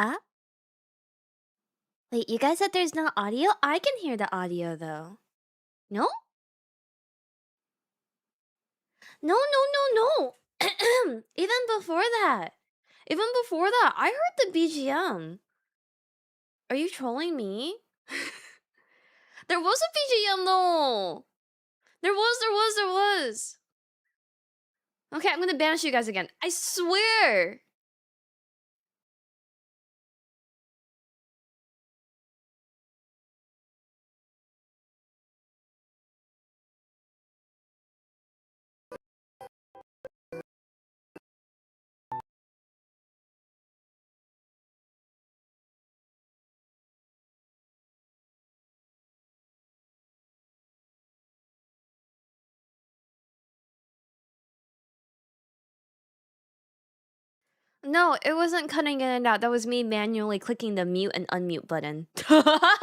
Ah? Wait, you guys said there's no audio? I can hear the audio though. No? No, no, no, no! Even before that. Even before that, I heard the BGM. Are you trolling me? There was a BGM though! There was. Okay, I'm gonna banish you guys again. I swear! No, it wasn't cutting in and out. That was me manually clicking the mute and unmute button. that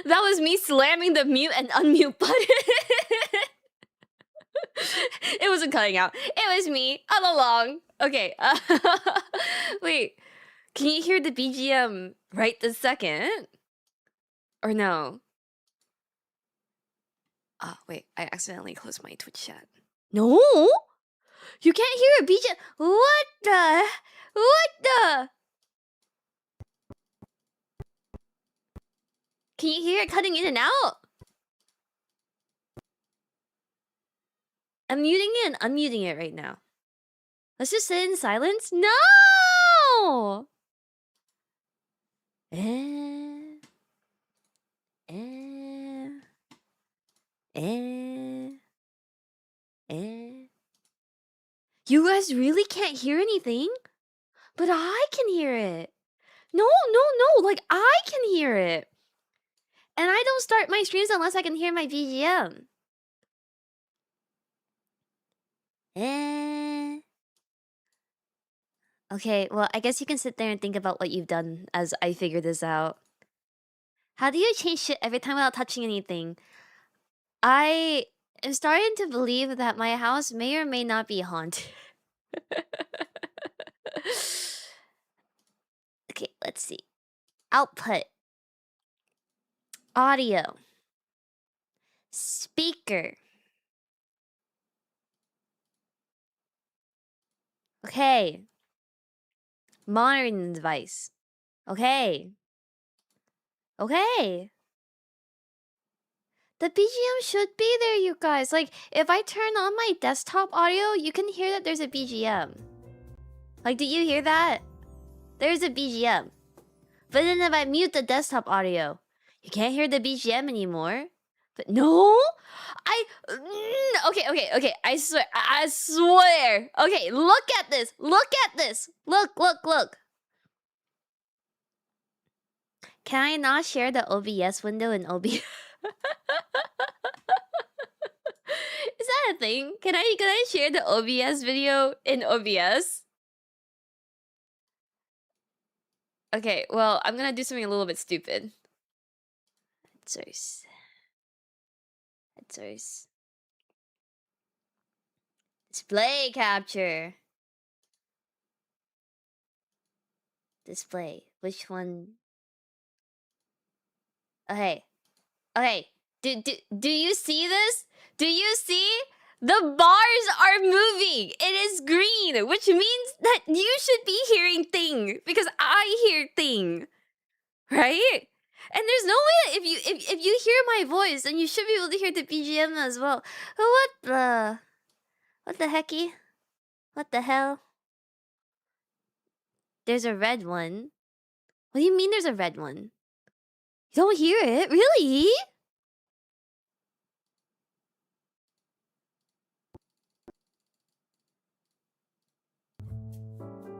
was me slamming the mute and unmute button. It wasn't cutting out. It was me all along. Okay. Wait. Can you hear the BGM right this second? Or no? Oh, wait. I accidentally closed my Twitch chat. No? You can't hear a BGM. What the? What the? Can you hear it cutting in and out? I'm muting it and unmuting it right now. Let's just sit in silence. No! You guys really can't hear anything? But I can hear it. No, like I can hear it. And I don't start my streams unless I can hear my BGM. Okay, well, I guess you can sit there and think about what you've done as I figure this out. How do you change shit every time without touching anything? I am starting to believe that my house may or may not be haunted. Okay, let's see. Output. Audio. Speaker. Okay. Monitoring device. Okay. Okay. The BGM should be there, you guys. Like, if I turn on my desktop audio, you can hear that there's a BGM. Like, do you hear that? There's a BGM. But then if I mute the desktop audio, you can't hear the BGM anymore. But no? Okay. I swear. Okay, look at this. Look. Can I not share the OBS window in OBS? Is that a thing? Can I share the OBS video in OBS? Okay, well, I'm gonna do something a little bit stupid. Source. Display capture. Display. Which one? Okay. Do you see this? Do you see? The bars are moving. It is green, which means that you should be hearing thing because I hear thing, right? And there's no way that if you hear my voice, then you should be able to hear the BGM as well. What the hecky? What the hell? There's a red one. What do you mean there's a red one? You don't hear it? Really?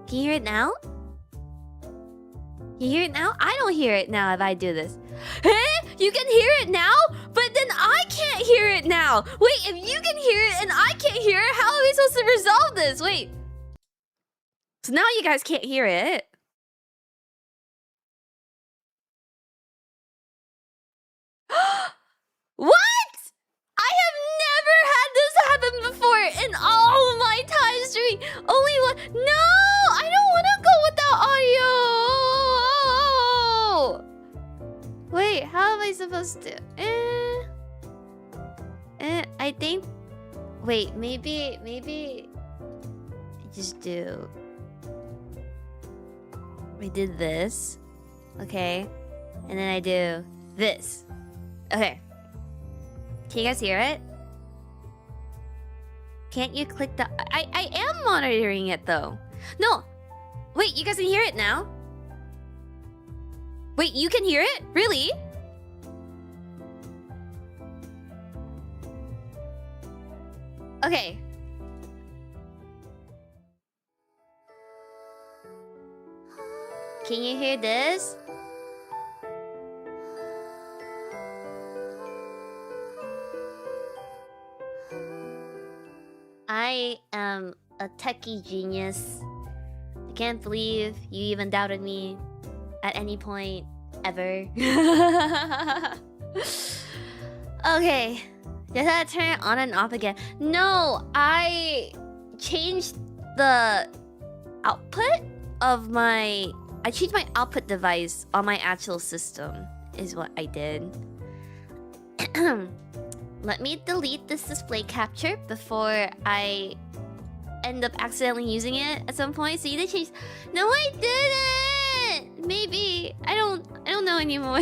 Can you hear it now? You hear it now? I don't hear it now if I do this. Hey, you can hear it now? But then I can't hear it now. Wait, if you can hear it and I can't hear it, how are we supposed to resolve this? Wait. So now you guys can't hear it. What? I have never had this happen before in all of my time streaming. Only one. No, I don't want to go supposed to? I think. Wait, maybe. Just do. We did this, okay, and then I do this. Okay. Can you guys hear it? Can't you click the... I am monitoring it though. No. Wait, you guys can hear it now? Wait, you can hear it? Really? Okay. Can you hear this? I am a techie genius. I can't believe you even doubted me at any point ever. Okay. Did I turn it on and off again? No, I changed the output of my... I changed my output device on my actual system, is what I did. Let me delete this display capture before I end up accidentally using it at some point. So you did change... No, I didn't! Maybe. I don't know anymore.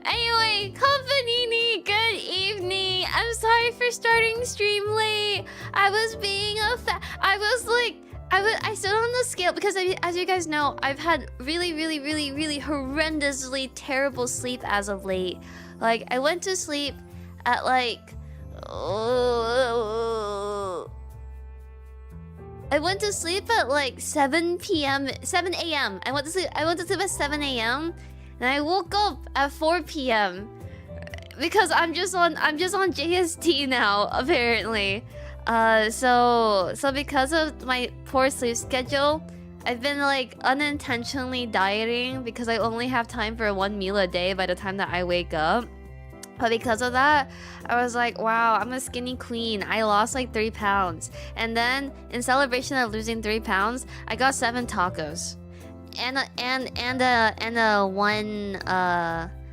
Anyway, Companini, good evening. I'm sorry for starting stream late. I was being a I was like... I stood on the scale because as you guys know, I've had really horrendously terrible sleep as of late. Like, I went to sleep at like... I went to sleep at like 7 a.m. I went to sleep at 7 a.m. and I woke up at 4 p.m. because I'm just on JST now, apparently. So because of my poor sleep schedule, I've been like unintentionally dieting because I only have time for one meal a day by the time that I wake up. But because of that, I was like, wow, I'm a skinny queen. I lost like 3 pounds. And then in celebration of losing 3 pounds, I got 7 tacos. And a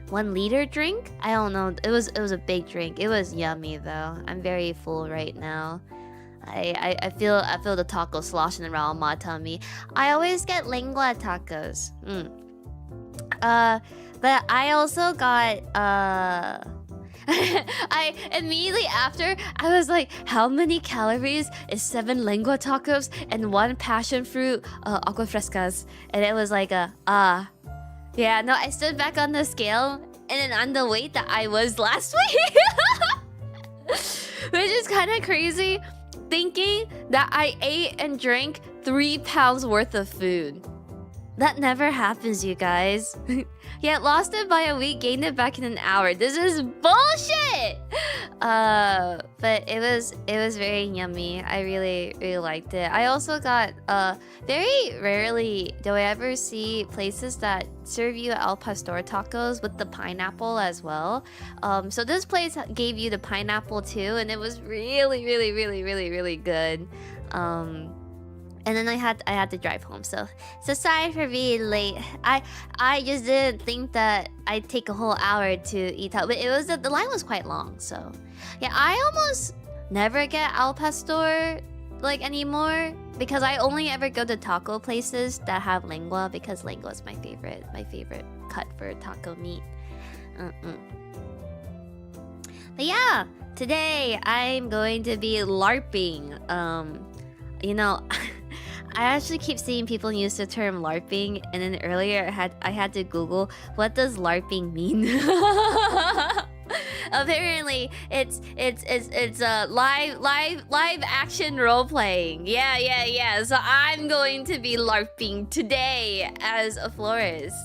1 liter drink. I don't know. It was a big drink. It was yummy though. I'm very full right now. I feel the taco sloshing around my tummy. I always get lengua tacos. But I also got I immediately after I was like, how many calories is 7 lengua tacos and 1 passion fruit agua frescas? And it was like yeah, no, I stood back on the scale and then on the weight that I was last week. Which is kind of crazy, thinking that I ate and drank 3 pounds worth of food. That never happens, you guys. Yeah, lost it by a week, gained it back in an hour. This is bullshit! But it was very yummy. I really liked it. I also got, very rarely do I ever see places that serve you al pastor tacos with the pineapple as well. So this place gave you the pineapple too, and it was really good. And then I had to drive home, so sorry for being late. I just didn't think that I'd take a whole hour to eat out, but it was the line was quite long. So yeah, I almost never get al pastor like anymore because I only ever go to taco places that have lengua because lengua is my favorite cut for taco meat. But yeah, today I'm going to be larping. You know. I actually keep seeing people use the term larping, and then earlier I had to Google what does larping mean. Apparently, it's a live action role playing. Yeah. So I'm going to be larping today as a florist.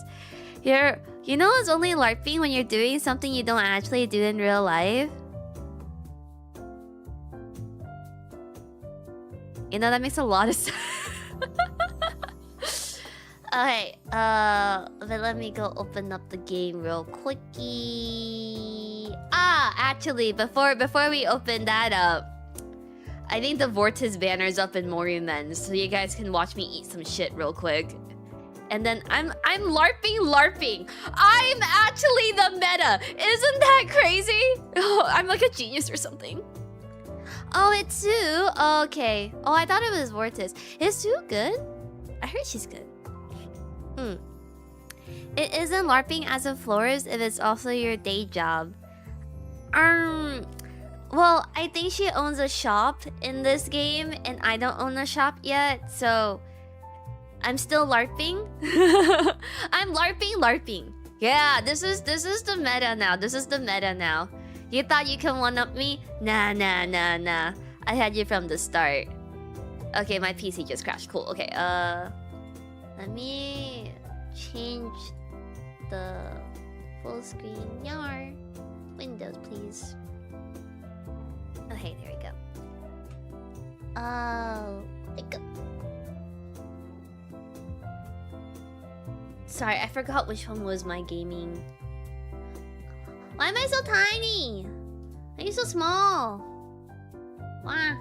You know it's only larping when you're doing something you don't actually do in real life. You know that makes a lot of sense. Okay, but let me go open up the game real quickie. Actually, before we open that up, I think the Vortis banner's up in Morimen's, so you guys can watch me eat some shit real quick. and then I'm larping. I'm actually the meta. Isn't that crazy? Oh, I'm like a genius or something. Oh, it's Sue. Oh, okay. Oh, I thought it was Vortis. Is Sue good? I heard she's good. It isn't LARPing as a florist if it's also your day job. Well, I think she owns a shop in this game, and I don't own a shop yet, so I'm still LARPing. I'm LARPing. Yeah, this is the meta now. This is the meta now. You thought you can one-up me? Nah. I had you from the start. Okay, my PC just crashed. Cool. Okay, let me change the full screen yar. Windows, please. Okay, there we go. Oh, sorry, I forgot which one was my gaming. Why am I so tiny? Why are you so small? Wah.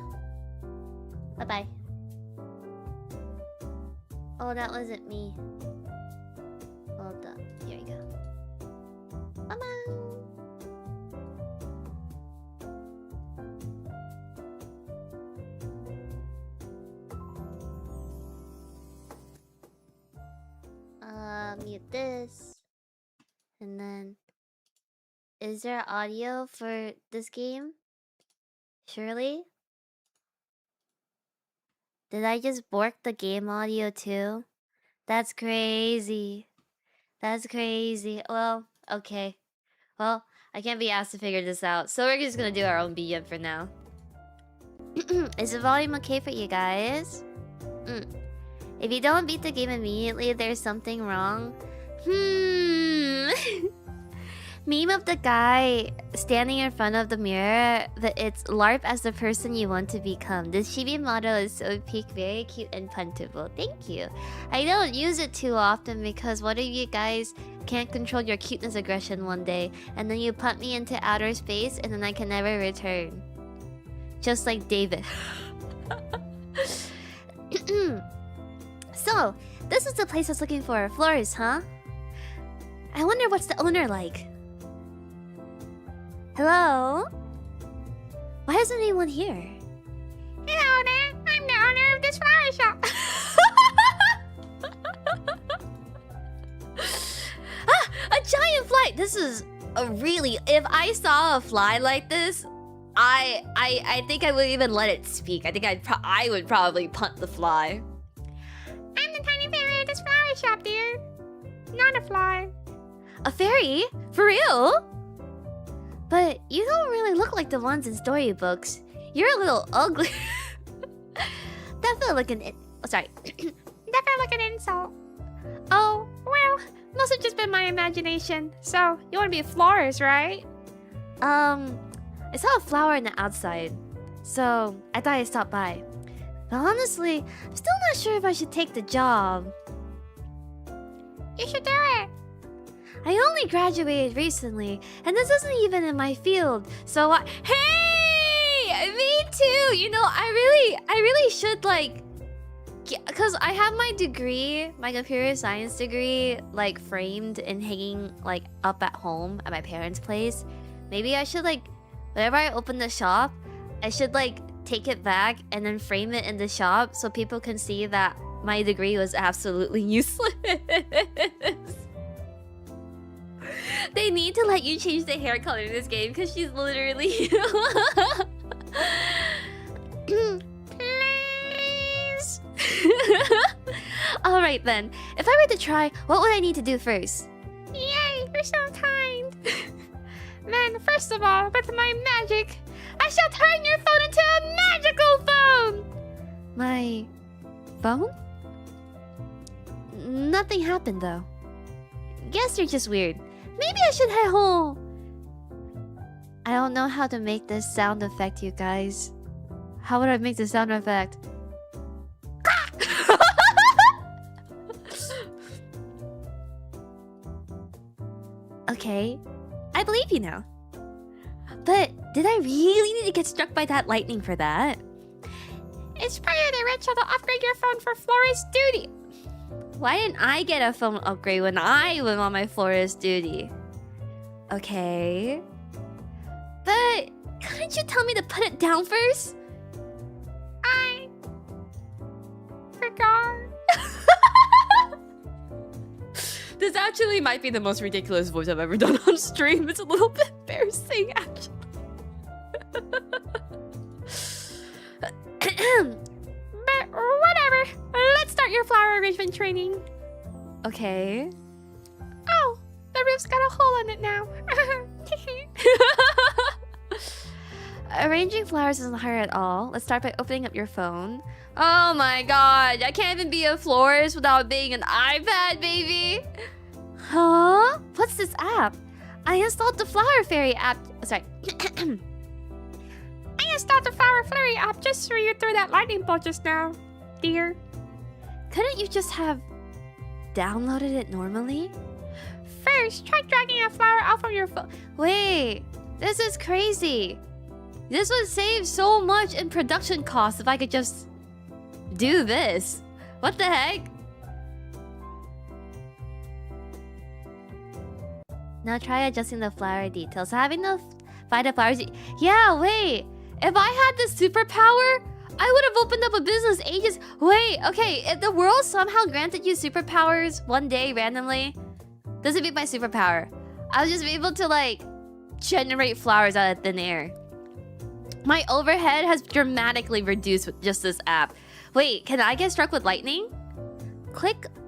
Bye-bye. Oh, that wasn't me. Hold up. Here we go. Bye-bye. Mute this. And then... Is there audio for this game? Surely? Did I just bork the game audio too? That's crazy. That's crazy. Well, okay. Well, I can't be asked to figure this out, so we're just gonna do our own BM for now. Is the volume okay for you guys? If you don't beat the game immediately, there's something wrong. Meme of the guy standing in front of the mirror, that it's LARP as the person you want to become. This chibi model is so peak, very cute and puntable. Thank you. I don't use it too often because what if you guys can't control your cuteness aggression one day and then you punt me into outer space and then I can never return. Just like David. So, this is the place that's looking for a florist, huh? I wonder what's the owner like. Hello? Why isn't anyone here? Hello there, I'm the owner of this flower shop. A giant fly! This is a really... If I saw a fly like this, I think I would even let it speak. I think I would probably punt the fly. I'm the tiny fairy of this flower shop, dear. Not a fly. A fairy? For real? But you don't really look like the ones in storybooks. You're a little ugly. That felt like an... sorry. That felt like an insult. Oh, well, must have just been my imagination. So, you want to be a florist, right? I saw a flower on the outside, so I thought I'd stop by. But honestly, I'm still not sure if I should take the job. You should do it. I only graduated recently, and this isn't even in my field, so Hey! Me too! You know, I really should, like... Because I have my degree, my computer science degree, like, framed and hanging, like, up at home at my parents' place. Maybe I should, like... Whenever I open the shop, I should, like, take it back and then frame it in the shop so people can see that my degree was absolutely useless. They need to let you change the hair color in this game because she's literally... Please! Alright then, if I were to try, what would I need to do first? Yay, you're so kind! Then, first of all, with my magic, I shall turn your phone into a magical phone! My... phone? Nothing happened though. Guess you're just weird. Maybe I should head home. I don't know how to make this sound effect, you guys. How would I make the sound effect? Okay, I believe you now. But did I really need to get struck by that lightning for that? It's part of the ritual to upgrade your phone for florist duty. Why didn't I get a phone upgrade when I went on my florist duty? Okay. But couldn't you tell me to put it down first? I forgot. This actually might be the most ridiculous voice I've ever done on stream. It's a little bit embarrassing, actually. But whatever. Let's start your flower arrangement training. Okay. Oh, the roof's got a hole in it now. Arranging flowers isn't hard at all. Let's start by opening up your phone. Oh my god, I can't even be a florist without being an iPad, baby. Huh? What's this app? I installed the Flower Fairy app. Sorry. I installed the Flower Fairy app just so you threw that lightning bolt just now, dear. Couldn't you just have downloaded it normally? First, try dragging a flower out from your phone. Wait, this is crazy. This would save so much in production costs if I could just do this. What the heck? Now try adjusting the flower details. Having to find the flowers. Yeah, wait. If I had this superpower, I would have opened up a business ages. Wait, okay. If the world somehow granted you superpowers one day randomly, this would be my superpower. I'll just be able to like generate flowers out of thin air. My overhead has dramatically reduced with just this app. Wait, can I get struck with lightning?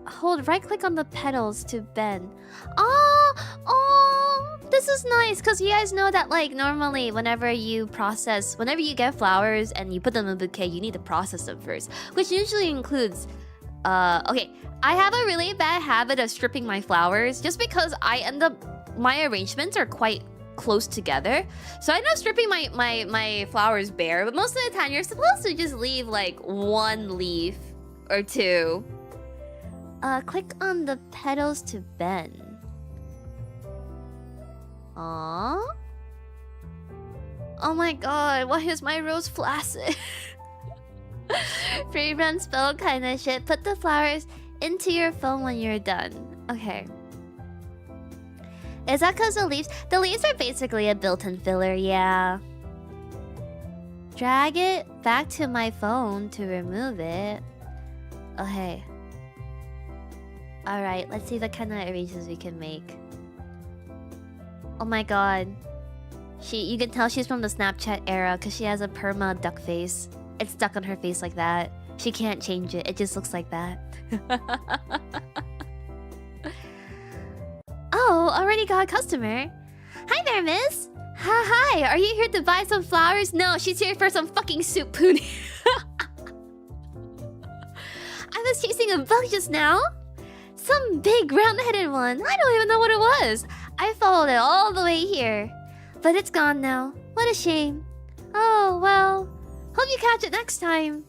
Hold right click on the petals to bend. Oh, this is nice because you guys know that like normally whenever you get flowers and you put them in a bouquet, you need to process them first, which usually includes okay, I have a really bad habit of stripping my flowers just because my arrangements are quite close together. So I end up stripping my flowers bare, but most of the time you're supposed to just leave like one leaf or two. Click on the petals to bend. Aww. Oh my god, why is my rose flaccid? Free run spell kinda shit. Put the flowers into your phone when you're done. Okay. Is that because the leaves are basically a built-in filler, yeah. Drag it back to my phone to remove it. Okay. Alright, let's see what kind of arrangements we can make. Oh my god. You can tell she's from the Snapchat era because she has a perma duck face. It's stuck on her face like that. She can't change it. It just looks like that. Oh, already got a customer. Hi there, miss. Hi, are you here to buy some flowers? No, she's here for some fucking soup, Puni. I was chasing a bug just now. Some big round-headed one. I don't even know what it was. I followed it all the way here. But it's gone now. What a shame. Oh, well. Hope you catch it next time.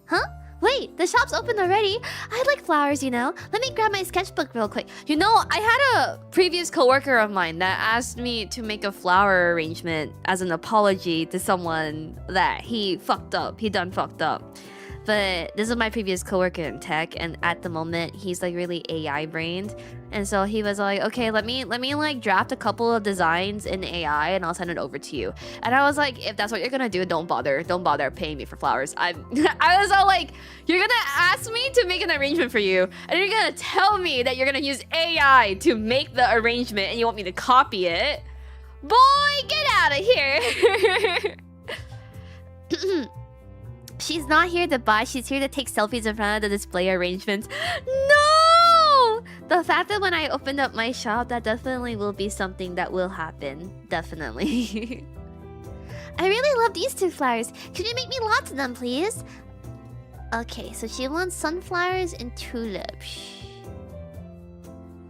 Huh? Wait, the shop's open already. I like flowers, you know. Let me grab my sketchbook real quick. You know, I had a previous coworker of mine that asked me to make a flower arrangement as an apology to someone that he fucked up. He done fucked up. But this is my previous coworker in tech, and at the moment he's like really AI brained, and so he was like, okay, let me like draft a couple of designs in AI and I'll send it over to you. And I was like, if that's what you're gonna do, don't bother paying me for flowers. I was all like, you're gonna ask me to make an arrangement for you, and you're gonna tell me that you're gonna use AI to make the arrangement and you want me to copy it? Boy, get out of here. She's not here to buy, she's here to take selfies in front of the display arrangements. No! The fact that when I opened up my shop, that definitely will be something that will happen. Definitely. I really love these two flowers. Could you make me lots of them, please? Okay, so she wants sunflowers and tulips.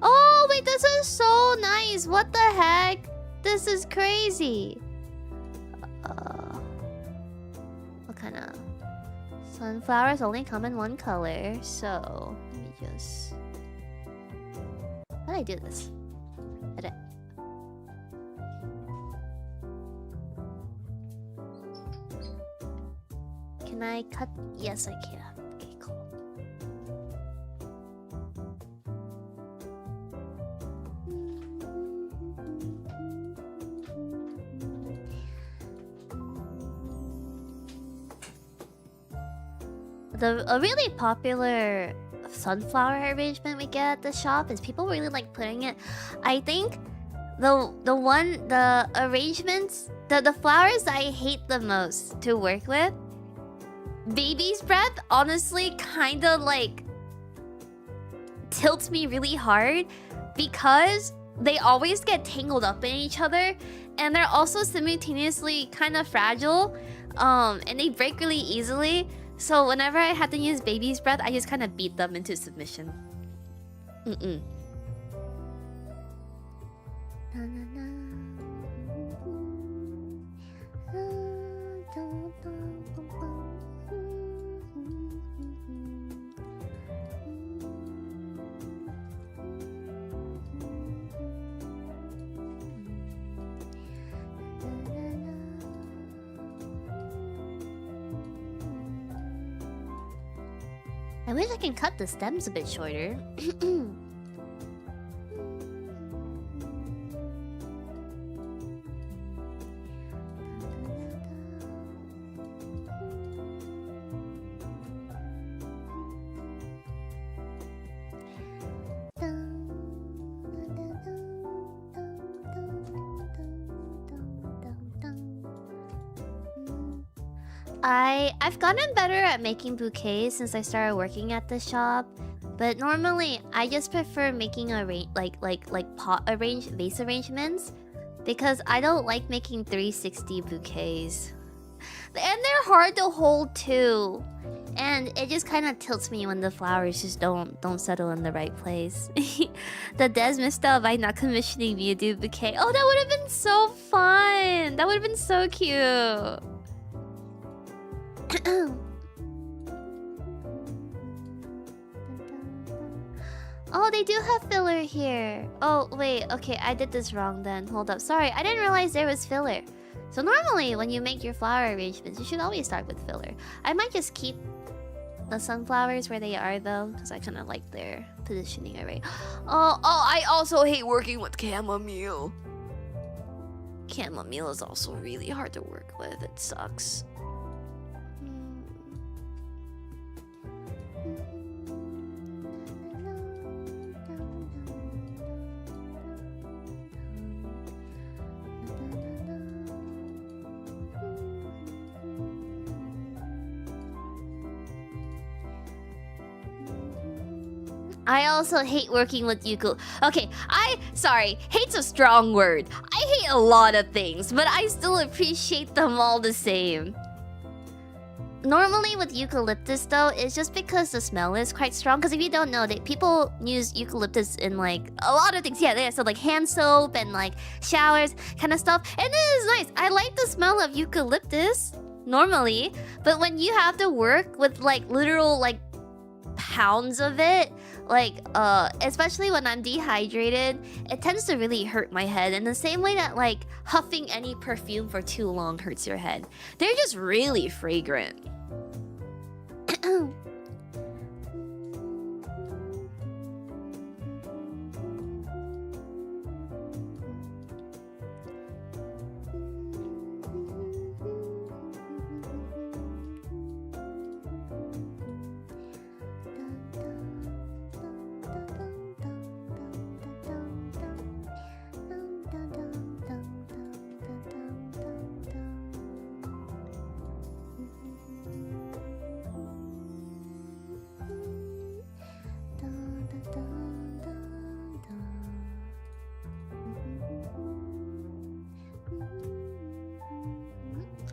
Oh, wait, this is so nice. What the heck? This is crazy. What kind of... Sunflowers only come in one color, so let me just... How do I do this? Edit. Can I cut? Yes, I can. Okay, cool. a really popular sunflower arrangement we get at the shop is people really like putting it. I think the arrangements, the flowers I hate the most to work with, baby's breath honestly kind of like tilts me really hard because they always get tangled up in each other, and they're also simultaneously kind of fragile, and they break really easily. So whenever I had to use baby's breath, I just kind of beat them into submission. I wish I can cut the stems a bit shorter. I've gotten better at making bouquets since I started working at the shop, but normally I just prefer making vase arrangements because I don't like making 360 bouquets. And they're hard to hold too. And it just kind of tilts me when the flowers just don't settle in the right place. The Des missed out by not commissioning me to do bouquet. Oh, that would have been so fun. That would have been so cute. Oh, they do have filler here. Oh, wait. Okay, I did this wrong then. Hold up. Sorry, I didn't realize there was filler. So normally, when you make your flower arrangements, you should always start with filler. I might just keep the sunflowers where they are, though, because I kind of like their positioning already. Oh, I also hate working with chamomile. Chamomile is also really hard to work with. It sucks. I also hate working with ukulele. Okay, sorry, hate's a strong word. I hate a lot of things, but I still appreciate them all the same. Normally with eucalyptus though, it's just because the smell is quite strong. Because if you don't know, people use eucalyptus in like a lot of things. Yeah, so like hand soap and like showers kind of stuff. And it is nice. I like the smell of eucalyptus normally, but when you have to work with like literal like pounds of it, like especially when I'm dehydrated, it tends to really hurt my head in the same way that like huffing any perfume for too long hurts your head. They're just really fragrant.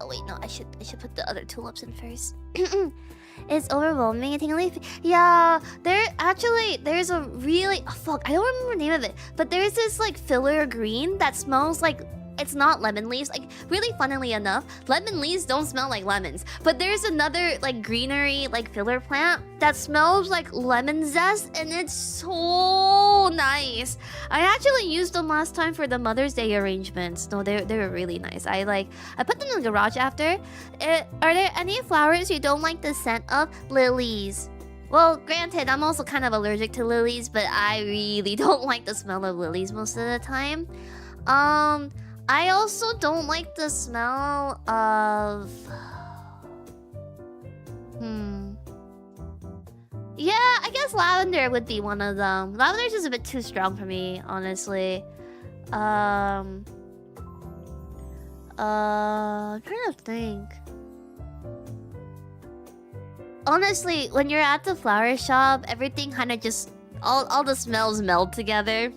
Oh wait, no, I should put the other tulips in first. It's overwhelming and tingly. Yeah, there's a really fuck, I don't remember the name of it, but there's this like filler green that smells like, it's not lemon leaves. Like, really funnily enough, lemon leaves don't smell like lemons. But there's another like greenery like filler plant that smells like lemon zest, and it's so nice. I actually used them last time for the Mother's Day arrangements. No, they were really nice. I put them in the garage after. Are there any flowers you don't like the scent of? Lilies. Well, granted, I'm also kind of allergic to lilies, but I really don't like the smell of lilies most of the time. I also don't like the smell of... Yeah, I guess lavender would be one of them. Lavender's just a bit too strong for me, honestly. I'm trying to think. Honestly, when you're at the flower shop, everything kind of just all the smells meld together.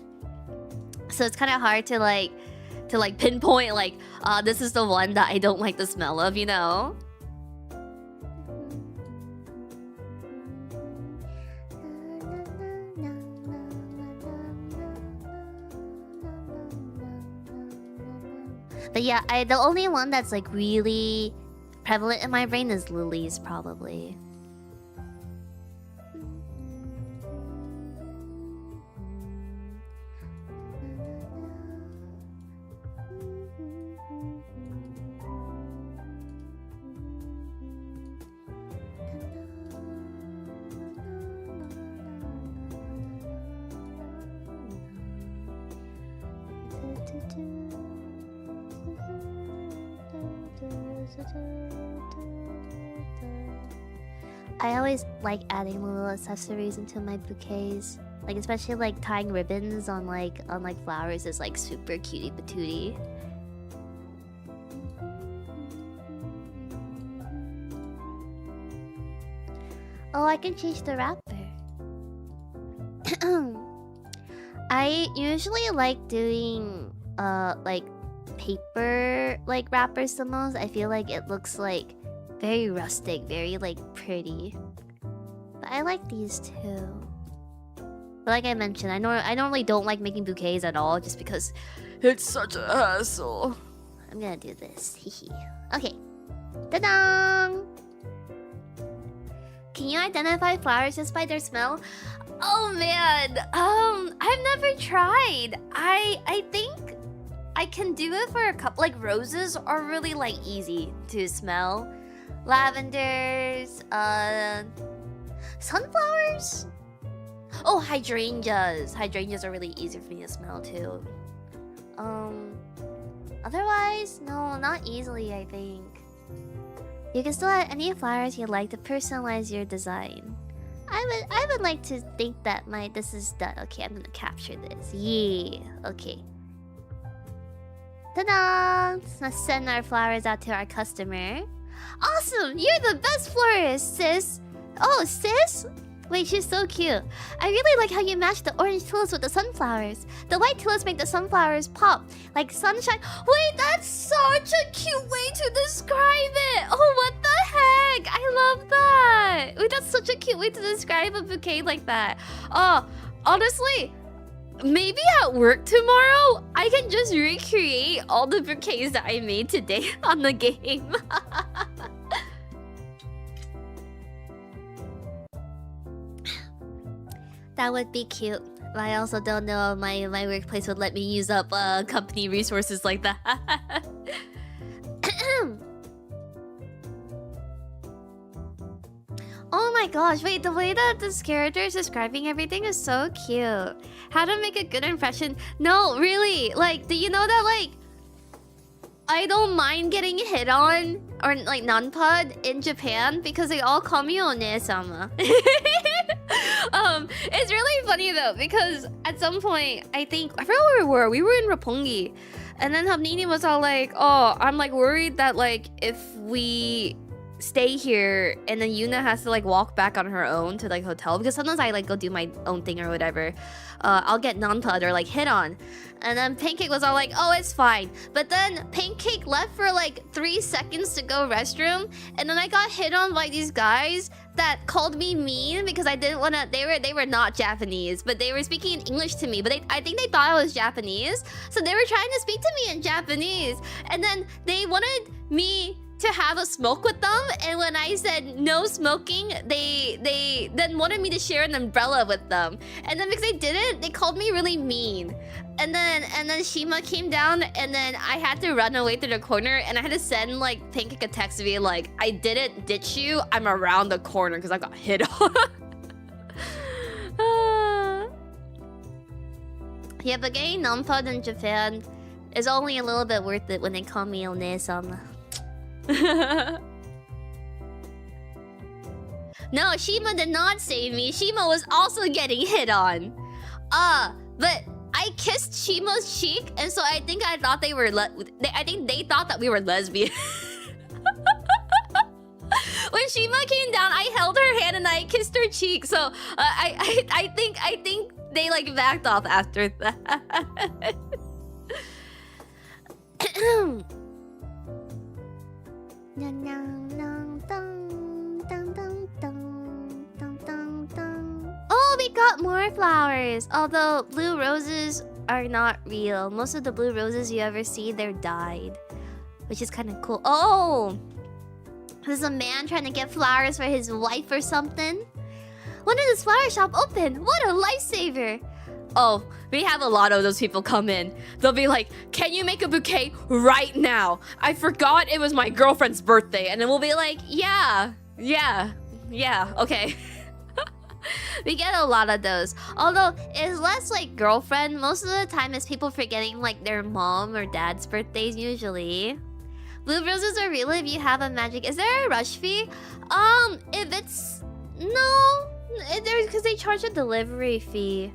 So it's kind of hard to like pinpoint like this is the one that I don't like the smell of, you know? But yeah, the only one that's like really prevalent in my brain is lilies, probably. I always like adding little accessories into my bouquets. Like especially like tying ribbons on like flowers is like super cutie patootie. Oh, I can change the wrapper. I usually like doing like paper like wrappers the most. I feel like it looks like very rustic, very like pretty. But I like these too. But like I mentioned, I normally don't like making bouquets at all just because it's such a hassle. I'm gonna do this. Okay. Ta-da! Can you identify flowers just by their smell? Oh man, I've never tried. I think I can do it for a couple. Like roses are really like easy to smell. Lavenders, sunflowers. Oh, hydrangeas. Hydrangeas are really easy for me to smell too. Otherwise, no, not easily. I think you can still add any flowers you like to personalize your design. I would like to think that this is done. Okay, I'm gonna capture this. Yeah. Okay. Ta-da! Let's send our flowers out to our customer. Awesome! You're the best florist, sis! Oh, sis? Wait, she's so cute. I really like how you match the orange tulips with the sunflowers. The white tulips make the sunflowers pop like sunshine. Wait, that's such a cute way to describe it! Oh, what the heck? I love that! Wait, that's such a cute way to describe a bouquet like that. Oh, honestly, maybe at work tomorrow, I can just recreate all the bouquets that I made today on the game. That would be cute. But I also don't know if my workplace would let me use up company resources like that. Oh my gosh, wait, the way that this character is describing everything is so cute. How to make a good impression? No, really, like, do you know that, like, I don't mind getting hit on, or like nanpud in Japan because they all call me One-sama. It's really funny though because at some point I forgot where we were. We were in Roppongi, and then Hamnini was all like, "Oh, I'm like worried that like if we stay here and then Yuna has to like walk back on her own to like hotel because sometimes I like go do my own thing or whatever. I'll get nanpud or like hit on." And then Pancake was all like, "Oh, it's fine." But then Pancake left for like 3 seconds to go restroom, and then I got hit on by these guys that called me mean because I didn't want to. They were not Japanese, but they were speaking in English to me. But I think they thought I was Japanese, so they were trying to speak to me in Japanese. And then they wanted me to have a smoke with them, and when I said no smoking, they then wanted me to share an umbrella with them. And then because they didn't, they called me really mean. And then Shima came down, and then I had to run away to the corner, and I had to send like Pancake a text to be like, "I didn't ditch you. I'm around the corner because I got hit on." Yeah, but getting nanpud in Japan is only a little bit worth it when they call me One-sama. No, Shima did not save me. Shima was also getting hit on. But I kissed Shima's cheek, and so I think I thought they were I think they thought that we were lesbian. When Shima came down, I held her hand and I kissed her cheek. So I think they like backed off after that. Oh, we got more flowers. Although blue roses are not real. Most of the blue roses you ever see, they're dyed, which is kind of cool. Oh, there's a man trying to get flowers for his wife or something. When did this flower shop open? What a lifesaver! Oh, we have a lot of those people come in. They'll be like, can you make a bouquet right now? I forgot it was my girlfriend's birthday. And then we'll be like, yeah, okay. We get a lot of those. Although, it's less like girlfriend. Most of the time, it's people forgetting like their mom or dad's birthdays usually. Blue roses are real if you have a magic. Is there a rush fee? If it's... No. Because they charge a delivery fee.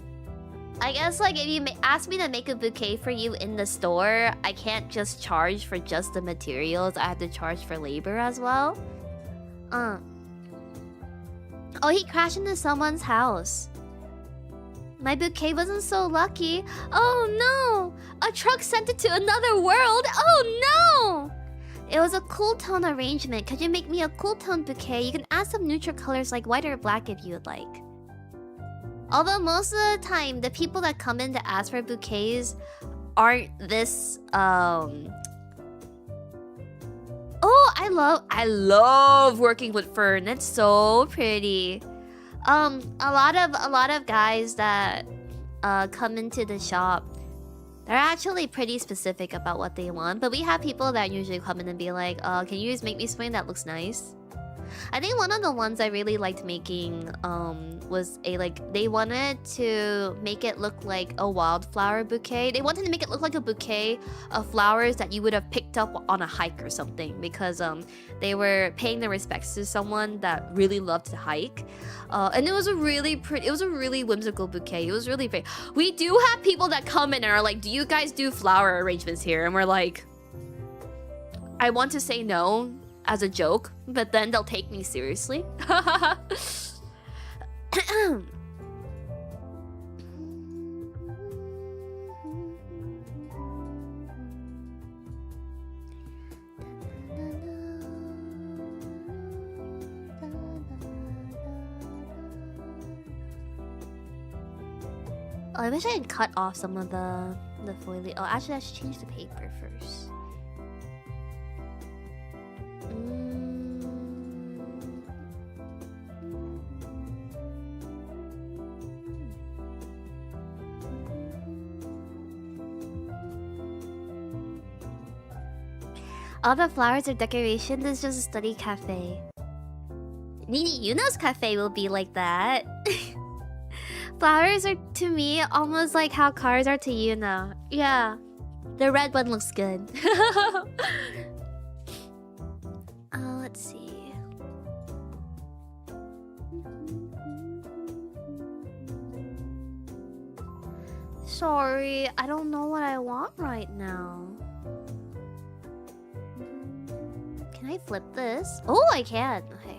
I guess like if you ask me to make a bouquet for you in the store, I can't just charge for just the materials. I have to charge for labor as well. Oh, he crashed into someone's house. My bouquet wasn't so lucky. Oh no! A truck sent it to another world. Oh no! It was a cool tone arrangement. Could you make me a cool tone bouquet? You can add some neutral colors like white or black if you would like. Although most of the time, the people that come in to ask for bouquets aren't this, Oh, I love working with fern. It's so pretty. A lot of guys that come into the shop, they're actually pretty specific about what they want. But we have people that usually come in and be like, can you just make me something that looks nice? I think one of the ones I really liked making was they wanted to make it look like a wildflower bouquet. They wanted to make it look like a bouquet of flowers that you would have picked up on a hike or something, because they were paying their respects to someone that really loved to hike. And it was a really pretty, it was a really whimsical bouquet. It was really pretty. We do have people that come in and are like, do you guys do flower arrangements here? And we're like, I want to say no as a joke, but then they'll take me seriously. Oh, I wish I had cut off some of the foliage. Oh, actually, I should change the paper first. All the flowers are decoration. This is just a study cafe. Nini Yuna's cafe will be like that. Flowers are to me almost like how cars are to Yuna. Yeah, the red one looks good. Let's see. Sorry, I don't know what I want right now. Can I flip this? Oh, I can. Okay.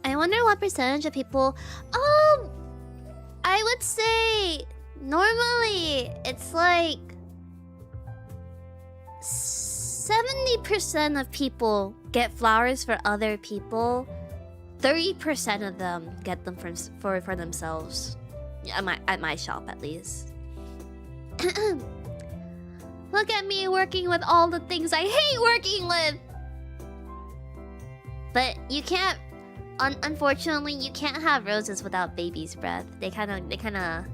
I wonder what percentage of people... I would say... Normally, it's like... 70% of people get flowers for other people. 30% of them get them for themselves. At my shop, at least. Look at me working with all the things I hate working with! But you can't... Unfortunately, you can't have roses without baby's breath. They kind of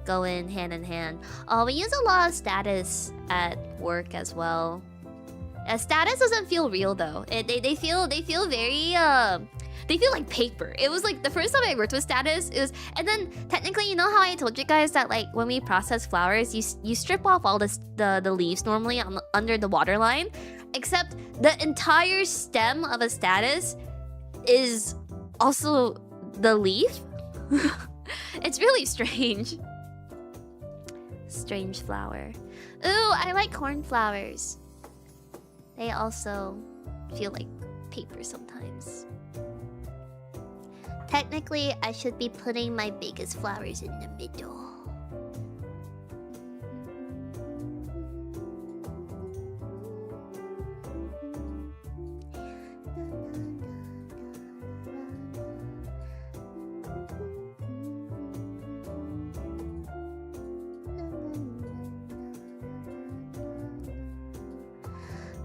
go in hand. We use a lot of status at work as well. Status doesn't feel real though. They feel very they feel like paper. It was like the first time I worked with status, it was, and then technically, you know how I told you guys that like when we process flowers, you strip off all the leaves normally under the water line, except the entire stem of a status is also the leaf. It's really strange. Strange flower. Ooh, I like cornflowers. They also feel like paper sometimes. Technically, I should be putting my biggest flowers in the middle.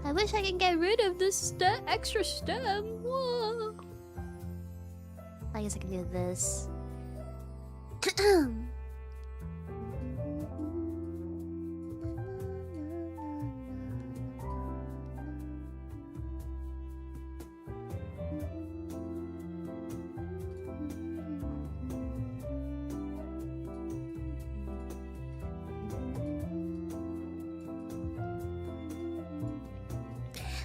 I wish I can get rid of this extra stem. Whoa. I guess I can do this.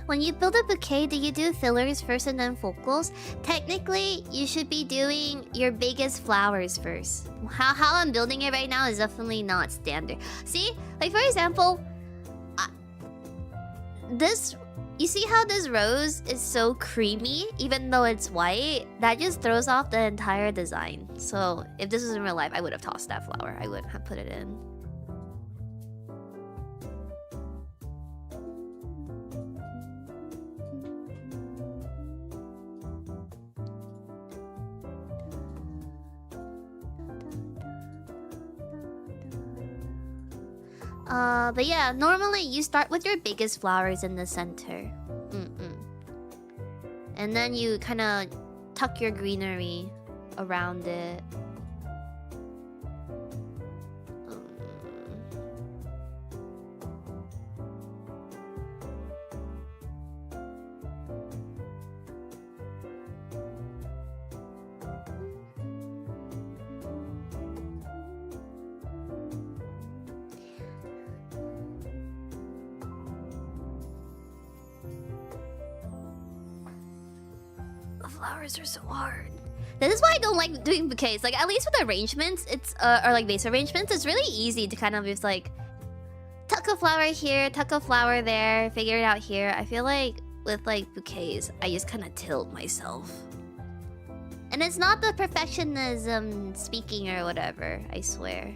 When you build a bouquet, do you do fillers first and then focals? Technically, you should be doing your biggest flowers first. How I'm building it right now is definitely not standard. See? Like, for example, this... You see how this rose is so creamy, even though it's white? That just throws off the entire design. So, if this was in real life, I would have tossed that flower. I wouldn't have put it in. But yeah, normally you start with your biggest flowers in the center. And then you kind of tuck your greenery around it. Flowers are so hard. This is why I don't like doing bouquets. Like, at least with arrangements, it's or like vase arrangements, it's really easy to kind of just like tuck a flower here, tuck a flower there, figure it out here. I feel like with like bouquets, I just kind of tilt myself. And it's not the perfectionism speaking or whatever, I swear.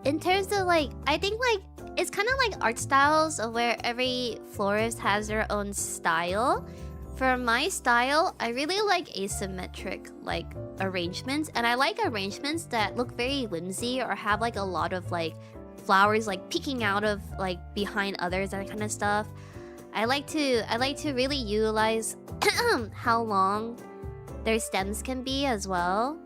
In terms of like, I think like it's kind of like art styles of where every florist has their own style. For my style, I really like asymmetric like arrangements, and I like arrangements that look very whimsy or have like a lot of like flowers like peeking out of like behind others, that kind of stuff. I like to really utilize how long their stems can be as well.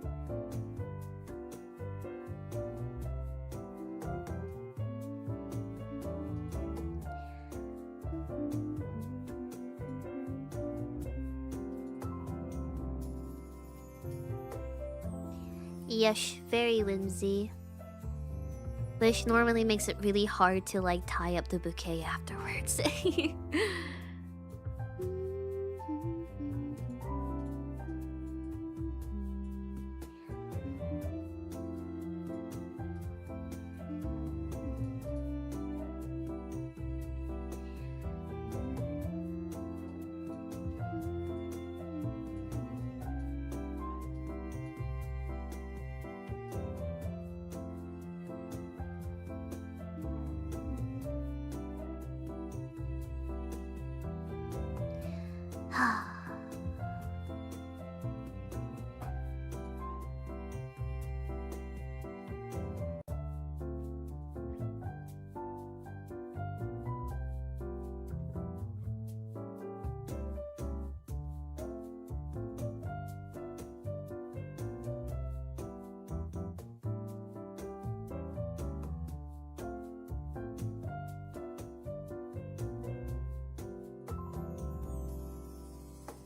Yes, very whimsy. Which normally makes it really hard to like tie up the bouquet afterwards.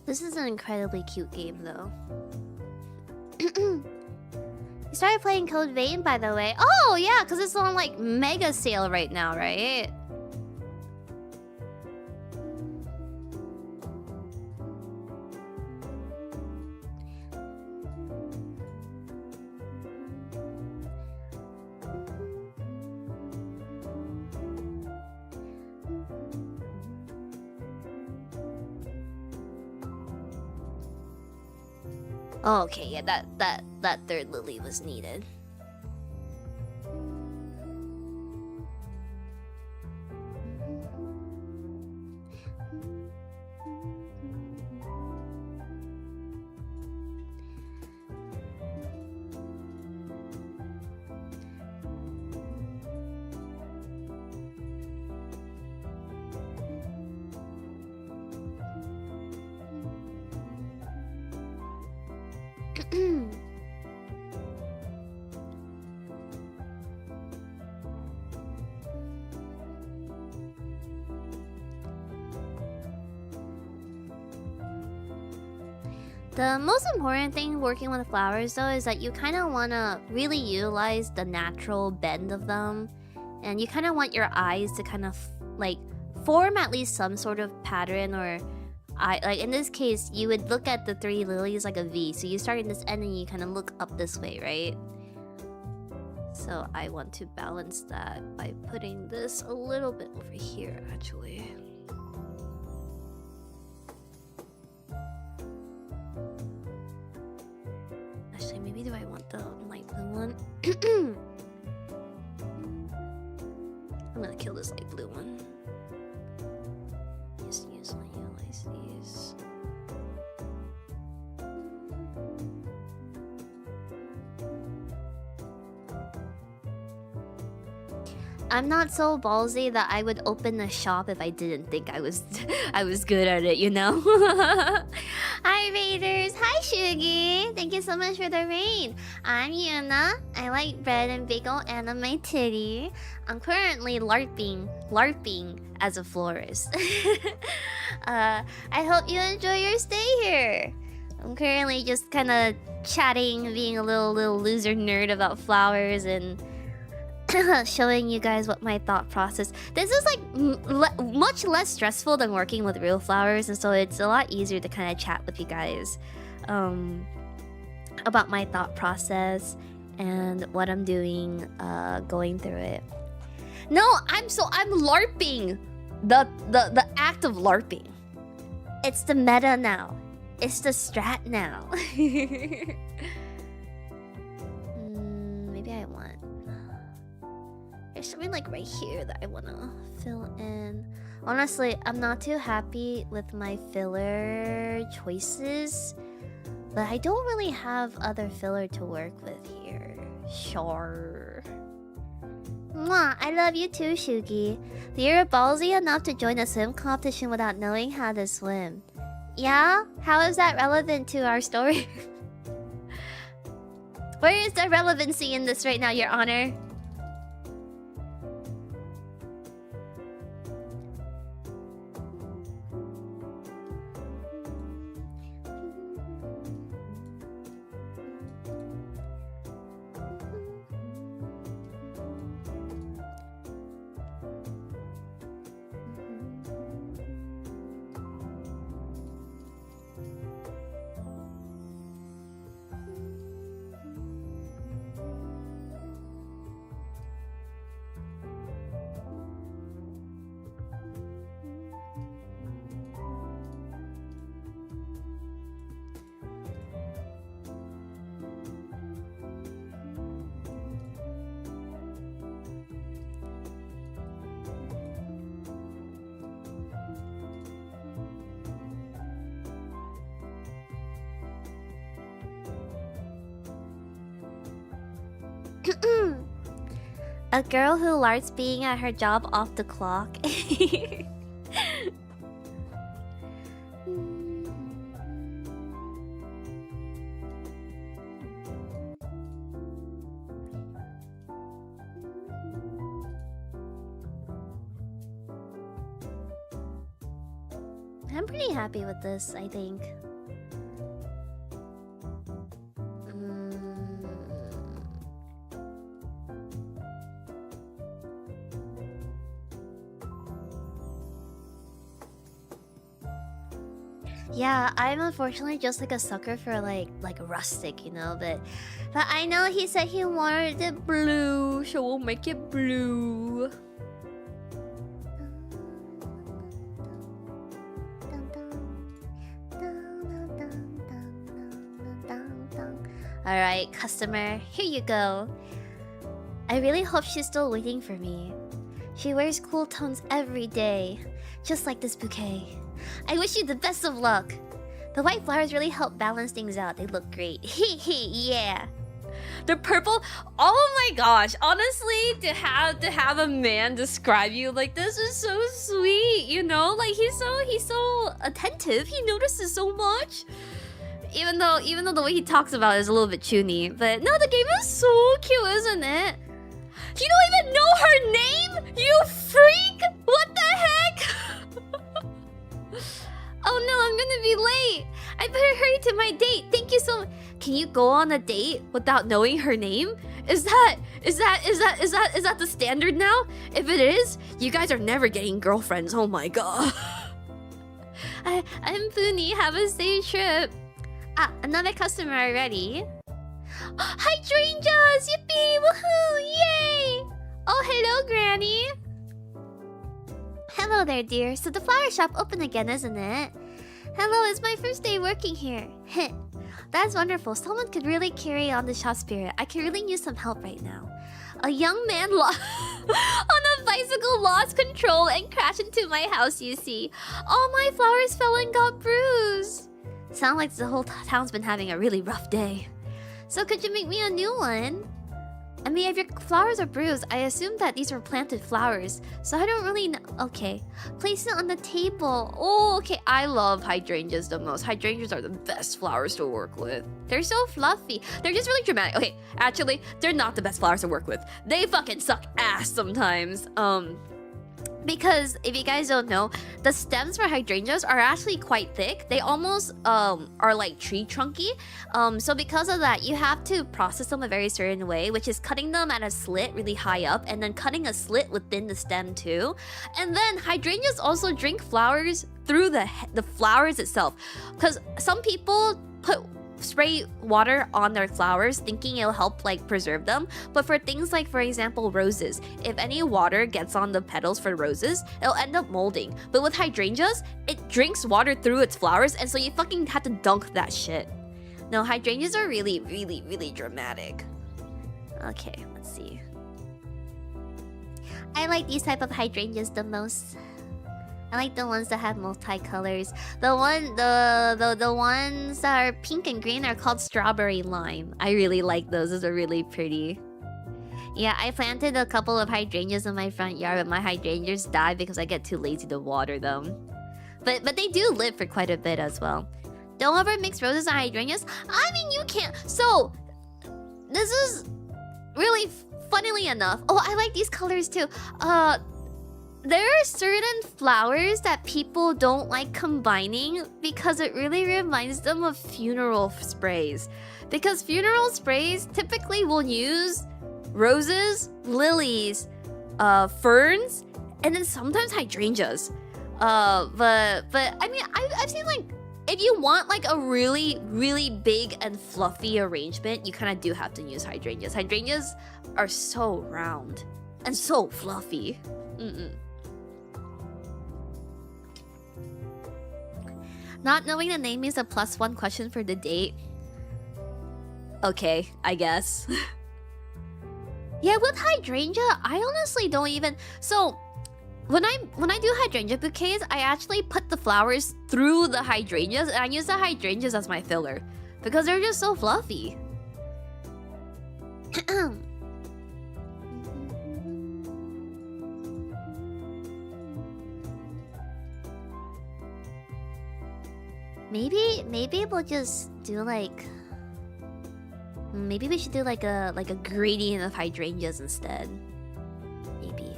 This is an incredibly cute game, though. You started playing Code Vein, by the way. Oh, yeah, because it's on, like, mega sale right now, right? Oh, okay, yeah, that third lily was needed. The most important thing working with flowers, though, is that you kind of want to really utilize the natural bend of them. And you kind of want your eyes to kind of, like, form at least some sort of pattern, or... like, in this case, you would look at the three lilies like a V. So you start in this end and you kind of look up this way, right? So I want to balance that by putting this a little bit over here, actually. Actually, maybe do I want the light blue one? I'm gonna kill this light blue one. Just use my ULICs. I'm not so ballsy that I would open a shop if I didn't think I was I was good at it, you know? Hi Raiders! Hi Shugi! Thank you so much for the raid. I'm Yuna. I like bread and bagel and on my titty. I'm currently larping as a florist. I hope you enjoy your stay here. I'm currently just kind of chatting, being a little loser nerd about flowers and showing you guys what my thought process. This is like much less stressful than working with real flowers, and so it's a lot easier to kind of chat with you guys about my thought process and what I'm doing, going through it. No, I'm larping. The act of larping. It's the meta now. It's the strat now. Maybe I want... There's something like right here that I want to fill in. Honestly, I'm not too happy with my filler choices, but I don't really have other filler to work with here. Sure. Mwah, I love you too, Shugi. You're ballsy enough to join a swim competition without knowing how to swim. Yeah? How is that relevant to our story? Where is the relevancy in this right now, Your Honor? A girl who larks being at her job off the clock. I'm pretty happy with this, I think. Yeah, I'm unfortunately just like a sucker for like rustic, you know, but I know he said he wanted it blue, so we'll make it blue. Alright, customer, here you go. I really hope she's still waiting for me. She wears cool tones every day, just like this bouquet. I wish you the best of luck. The white flowers really help balance things out. They look great. Hee hee, yeah. The purple. Oh my gosh! Honestly, to have a man describe you like this is so sweet. You know, like he's so attentive. He notices so much. Even though the way he talks about it is a little bit chuny, but no, the game is so cute, isn't it? You don't even know her name, you freak! What the heck? Oh no, I'm gonna be late. I better hurry to my date. Thank you so much. Can you go on a date without knowing her name? Is that the standard now? If it is, you guys are never getting girlfriends. Oh my god. I'm Puni. Have a safe trip. Ah, another customer already. Hydrangeas! Yippee! Woohoo! Yay! Oh, hello, Granny. Hello there, dear. So the flower shop open again, isn't it? Hello, it's my first day working here. Heh. That's wonderful. Someone could really carry on the shop spirit. I could really use some help right now. A young man on a bicycle lost control and crashed into my house, you see. All my flowers fell and got bruised. Sounds like the whole town's been having a really rough day. So could you make me a new one? I mean, if your flowers are bruised, I assume that these were planted flowers. So I don't really know. Okay. Place it on the table. Oh, okay. I love hydrangeas the most. Hydrangeas are the best flowers to work with. They're so fluffy. They're just really dramatic. Okay, actually, they're not the best flowers to work with. They fucking suck ass sometimes. Because if you guys don't know, the stems for hydrangeas are actually quite thick. They almost are like tree trunky. So because of that, you have to process them a very certain way, which is cutting them at a slit really high up and then cutting a slit within the stem too. And then hydrangeas also drink flowers through the flowers itself. Because some people spray water on their flowers thinking it'll help like preserve them, but for things like, for example, roses, if any water gets on the petals for roses, it'll end up molding. But with hydrangeas, it drinks water through its flowers, and so you fucking have to dunk that shit. No, hydrangeas are really, really, really dramatic. Okay, let's see. I like these type of hydrangeas the most. I like the ones that have multicolors. The ones that are pink and green are called strawberry lime. I really like those. Those are really pretty. Yeah, I planted a couple of hydrangeas in my front yard, but my hydrangeas died because I get too lazy to water them. But they do live for quite a bit as well. Don't ever mix roses and hydrangeas. I mean, you can't. So this is really funnily enough. Oh, I like these colors too. There are certain flowers that people don't like combining because it really reminds them of funeral sprays. Because funeral sprays typically will use roses, lilies, ferns, and then sometimes hydrangeas. But I mean, I've seen like, if you want like a really, really big and fluffy arrangement, you kind of do have to use hydrangeas. Hydrangeas are so round and so fluffy. Not knowing the name is a +1 question for the date. Okay, I guess. Yeah, with hydrangea, I honestly don't even... So, when I do hydrangea bouquets, I actually put the flowers through the hydrangeas, and I use the hydrangeas as my filler. Because they're just so fluffy. Maybe we'll just do like. Maybe we should do like a gradient of hydrangeas instead. Maybe.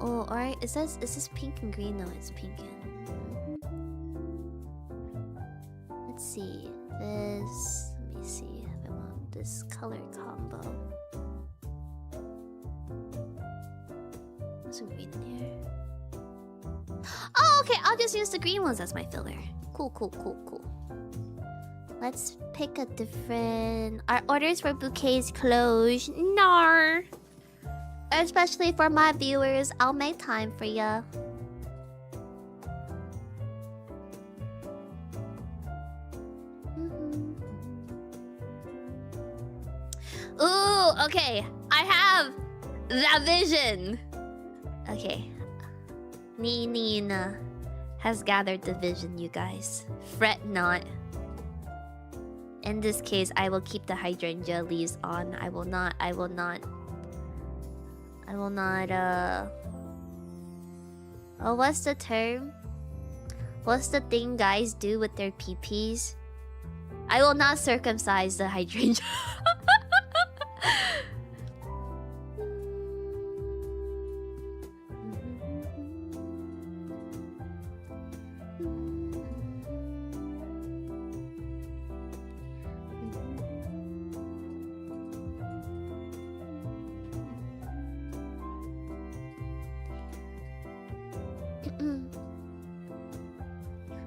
Oh, alright. Is this pink and green? No, it's pink and. Let's see. This. Let me see if I want this color combo. There's some green in here. Oh, okay. I'll just use the green ones as my filler. Cool. Let's pick a different. Our orders for bouquets closed. Nar. Especially for my viewers, I'll make time for ya. Ooh, okay. I have the vision. Okay. Nina has gathered the vision, you guys. Fret not. In this case, I will keep the hydrangea leaves on. I will not, oh, what's the term? What's the thing guys do with their peepees? I will not circumcise the hydrangea.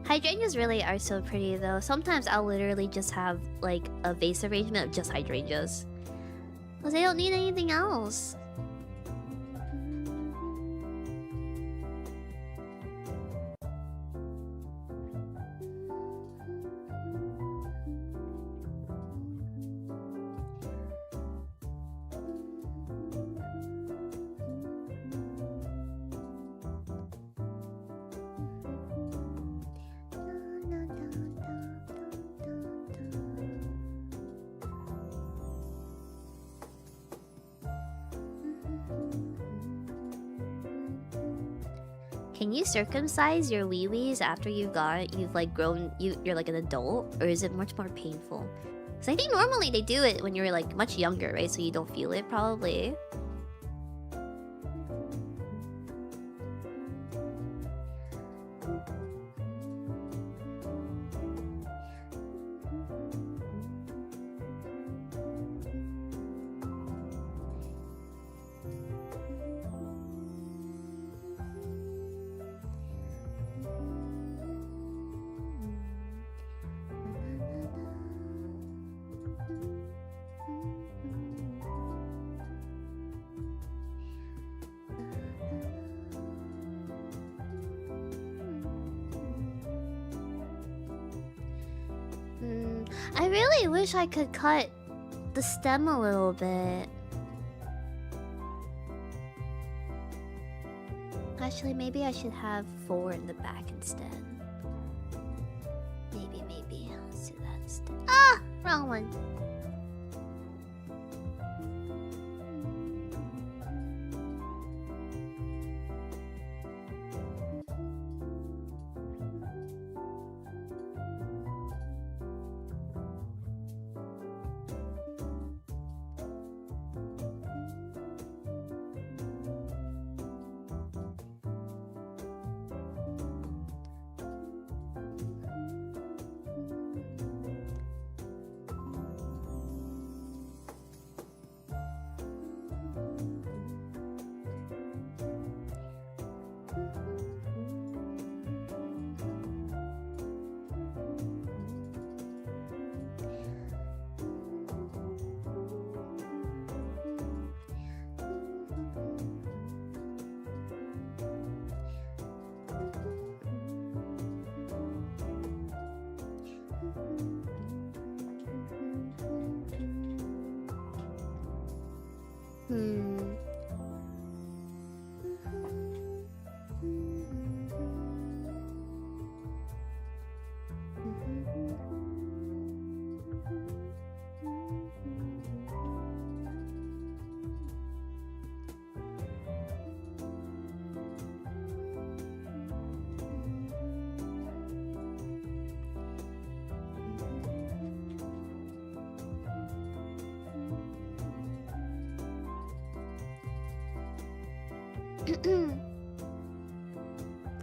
Hydrangeas really are so pretty though. Sometimes I'll literally just have like a vase arrangement of just hydrangeas. Because they don't need anything else. Can you circumcise your wee-wees after you've like grown, you're like an adult? Or is it much more painful? Because I think normally they do it when you're like much younger, right? So you don't feel it probably. I really wish I could cut the stem a little bit. Actually, maybe I should have 4 in the back instead. Maybe. Let's do that instead. Ah! Wrong one.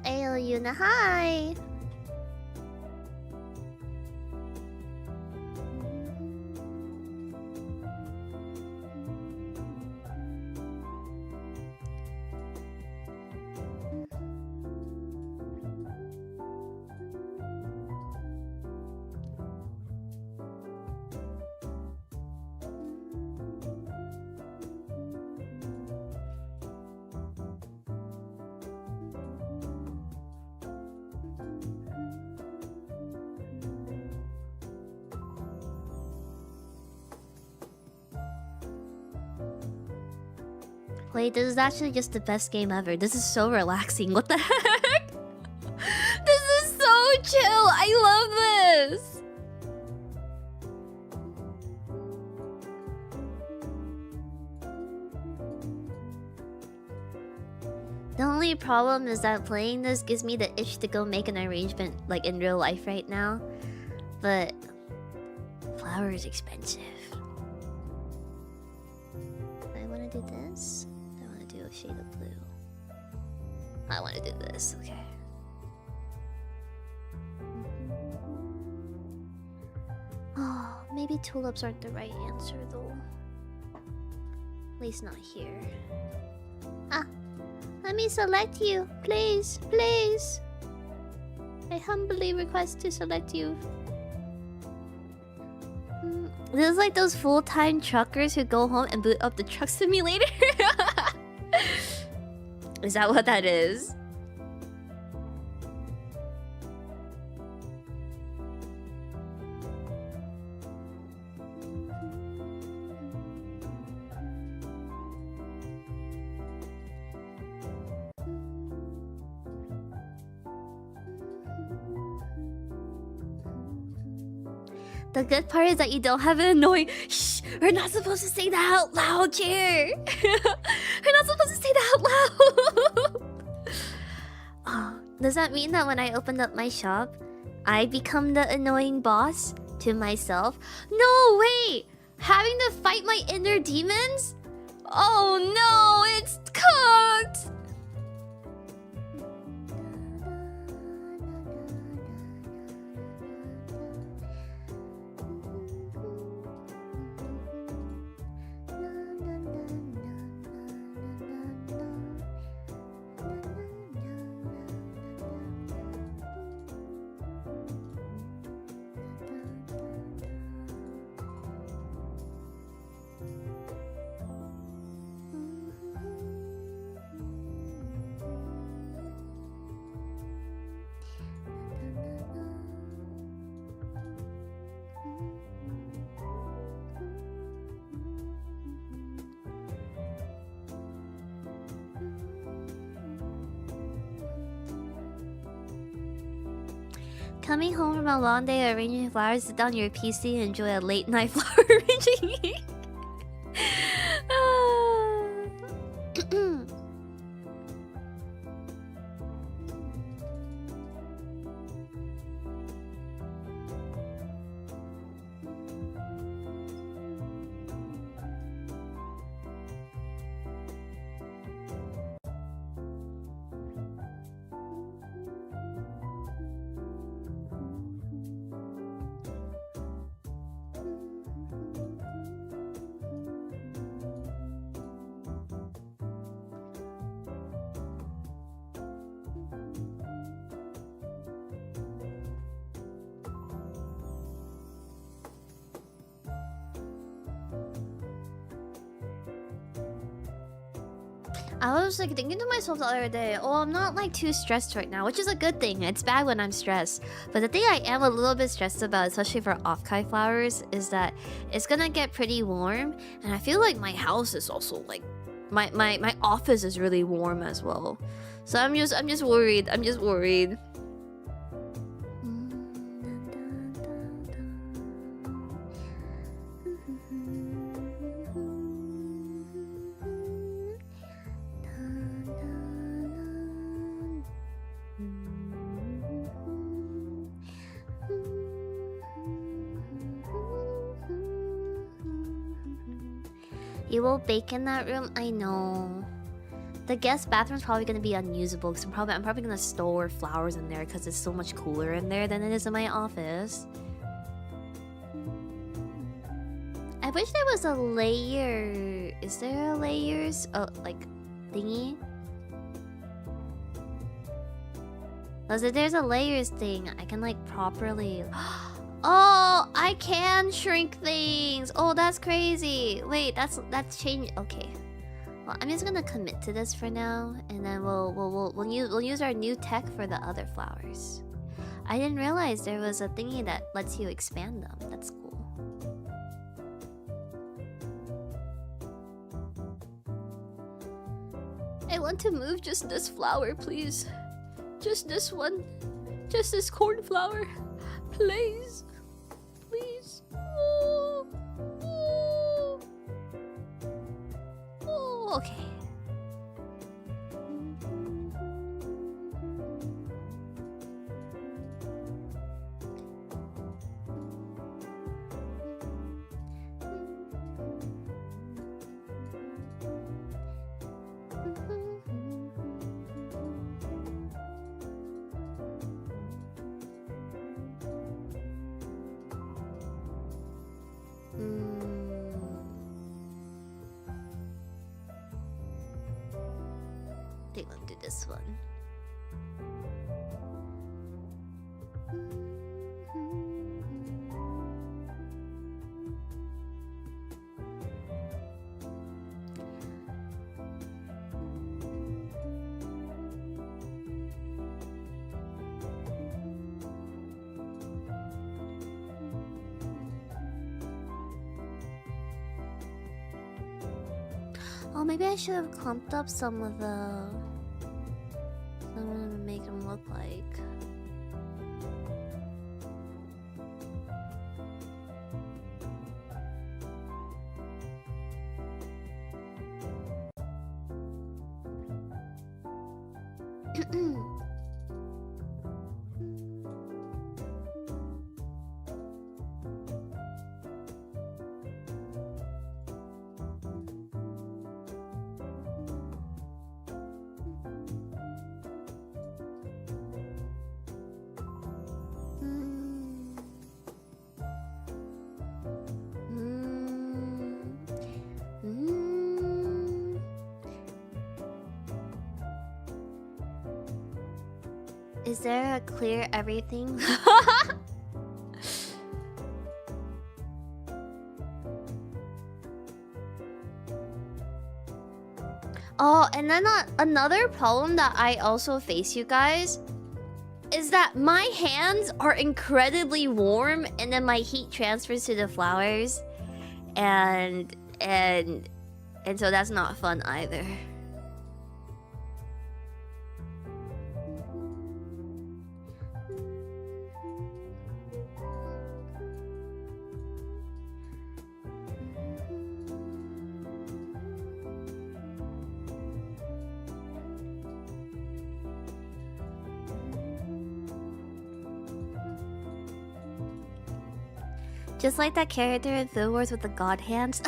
Ayo, Yuna, hi! Wait, this is actually just the best game ever. This is so relaxing. What the heck? This is so chill. I love this. The only problem is that playing this gives me the itch to go make an arrangement like in real life right now. But flower is expensive. I want to do this. I want to do a shade of blue. I want to do this. Okay. Oh, maybe tulips aren't the right answer though. At least not here. Ah, let me select you, please, please. I humbly request to select you. This is like those full-time truckers who go home and boot up the truck simulator. Is that what that is? The good part is that you don't have an annoying. Shh! We're not supposed to say that out loud, Chair. We're not supposed to say that out loud. Oh, does that mean that when I opened up my shop, I become the annoying boss to myself? No, wait! Having to fight my inner demons? Oh no, it's cooked! Coming home from a long day arranging flowers, sit down on your PC and enjoy a late night flower arranging. I was like thinking to myself the other day, oh, I'm not like too stressed right now, which is a good thing. It's bad when I'm stressed. But the thing I am a little bit stressed about, especially for off-kai flowers, is that it's gonna get pretty warm. And I feel like my house is also like my office is really warm as well. So I'm just worried. I'm just worried. You will bake in that room? I know. The guest bathroom's probably gonna be unusable because I'm probably gonna store flowers in there because it's so much cooler in there than it is in my office. I wish there was a layer. Is there a layers? Oh, like thingy? Because if there's a layers thing, I can like properly. Oh, I can shrink things. Oh, that's crazy. Wait, that's changed. Okay. Well, I'm just gonna commit to this for now, and then we'll use our new tech for the other flowers. I didn't realize there was a thingy that lets you expand them. That's cool. I want to move just this flower, please. Just this one. Just this cornflower. Please. Please. Oh. Oh. Oh, okay. I think I'll do this one. Oh, maybe I should have clumped up some of the... to make them look like... Is there a clear everything? Oh, and then another problem that I also face, you guys, is that my hands are incredibly warm and then my heat transfers to the flowers. And so that's not fun either. Just like that character in Food Wars with the god hands.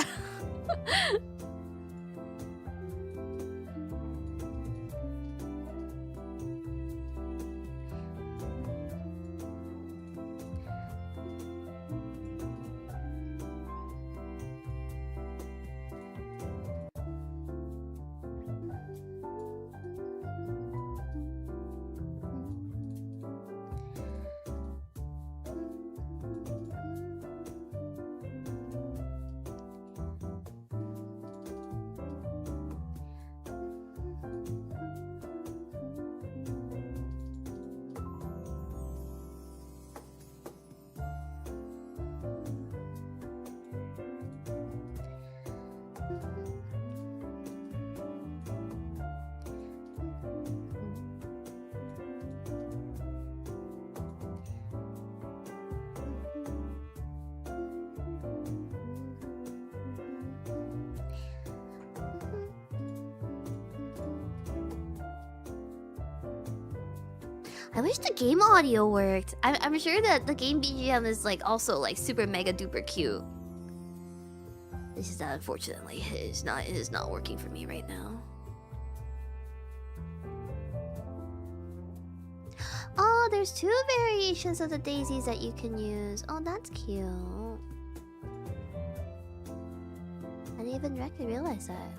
I wish the game audio worked. I'm sure that the game BGM is like also like super mega duper cute. This is unfortunately it is not working for me right now. there's 2 variations of the daisies that you can use. Oh, that's cute. I didn't even realize that.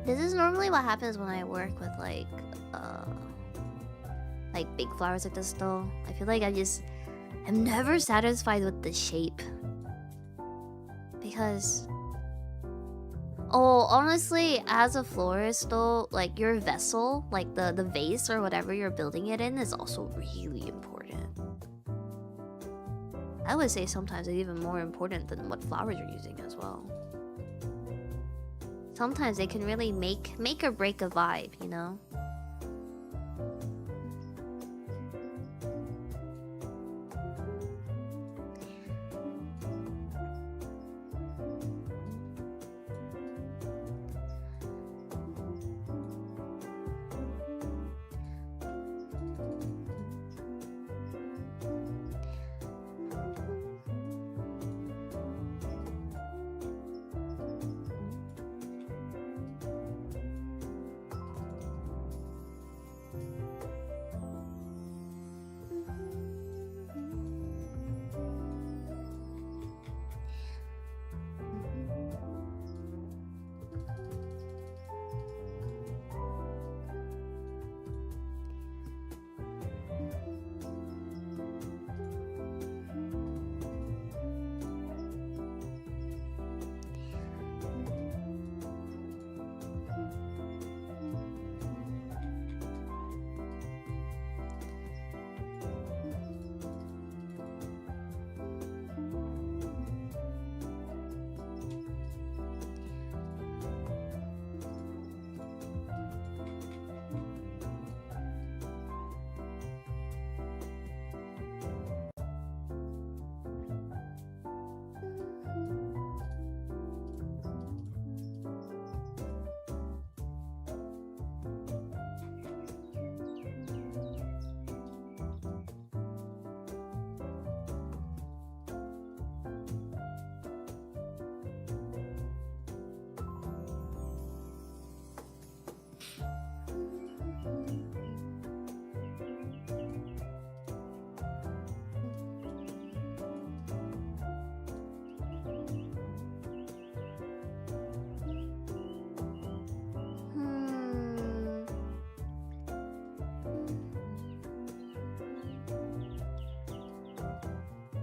This is normally what happens when I work with like big flowers like this though. I feel like I'm never satisfied with the shape. Because honestly, as a florist though, like your vessel, like the vase or whatever you're building it in is also really important. I would say sometimes it's even more important than what flowers you're using as well. Sometimes they can really make or break a vibe, you know?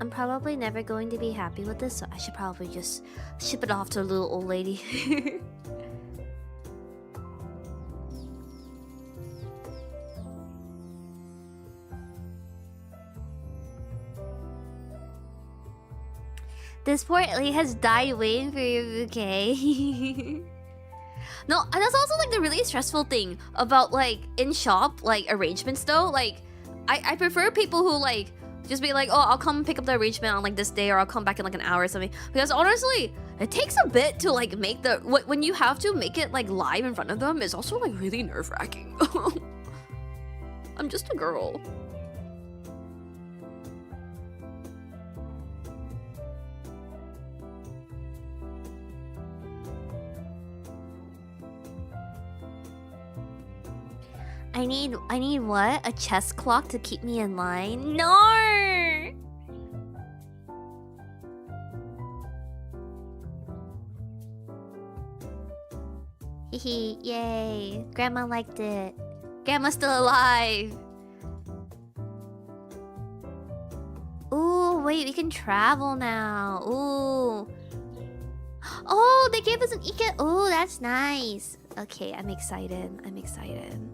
I'm probably never going to be happy with this, so I should probably just ship it off to a little old lady. This poor Ellie has died waiting for your bouquet. No, and that's also like the really stressful thing about like in shop like arrangements though. Like I prefer people who like just be like, oh, I'll come pick up the arrangement on like this day, or I'll come back in like an hour or something. Because honestly, it takes a bit to like make the when you have to make it like live in front of them is also like really nerve-wracking. I'm just a girl. I need what? A chess clock to keep me in line? No! Hehe, yay. Grandma liked it. Grandma's still alive. Ooh, wait, we can travel now. Ooh. Oh, they gave us an ike. Ooh, that's nice. Okay, I'm excited. I'm excited.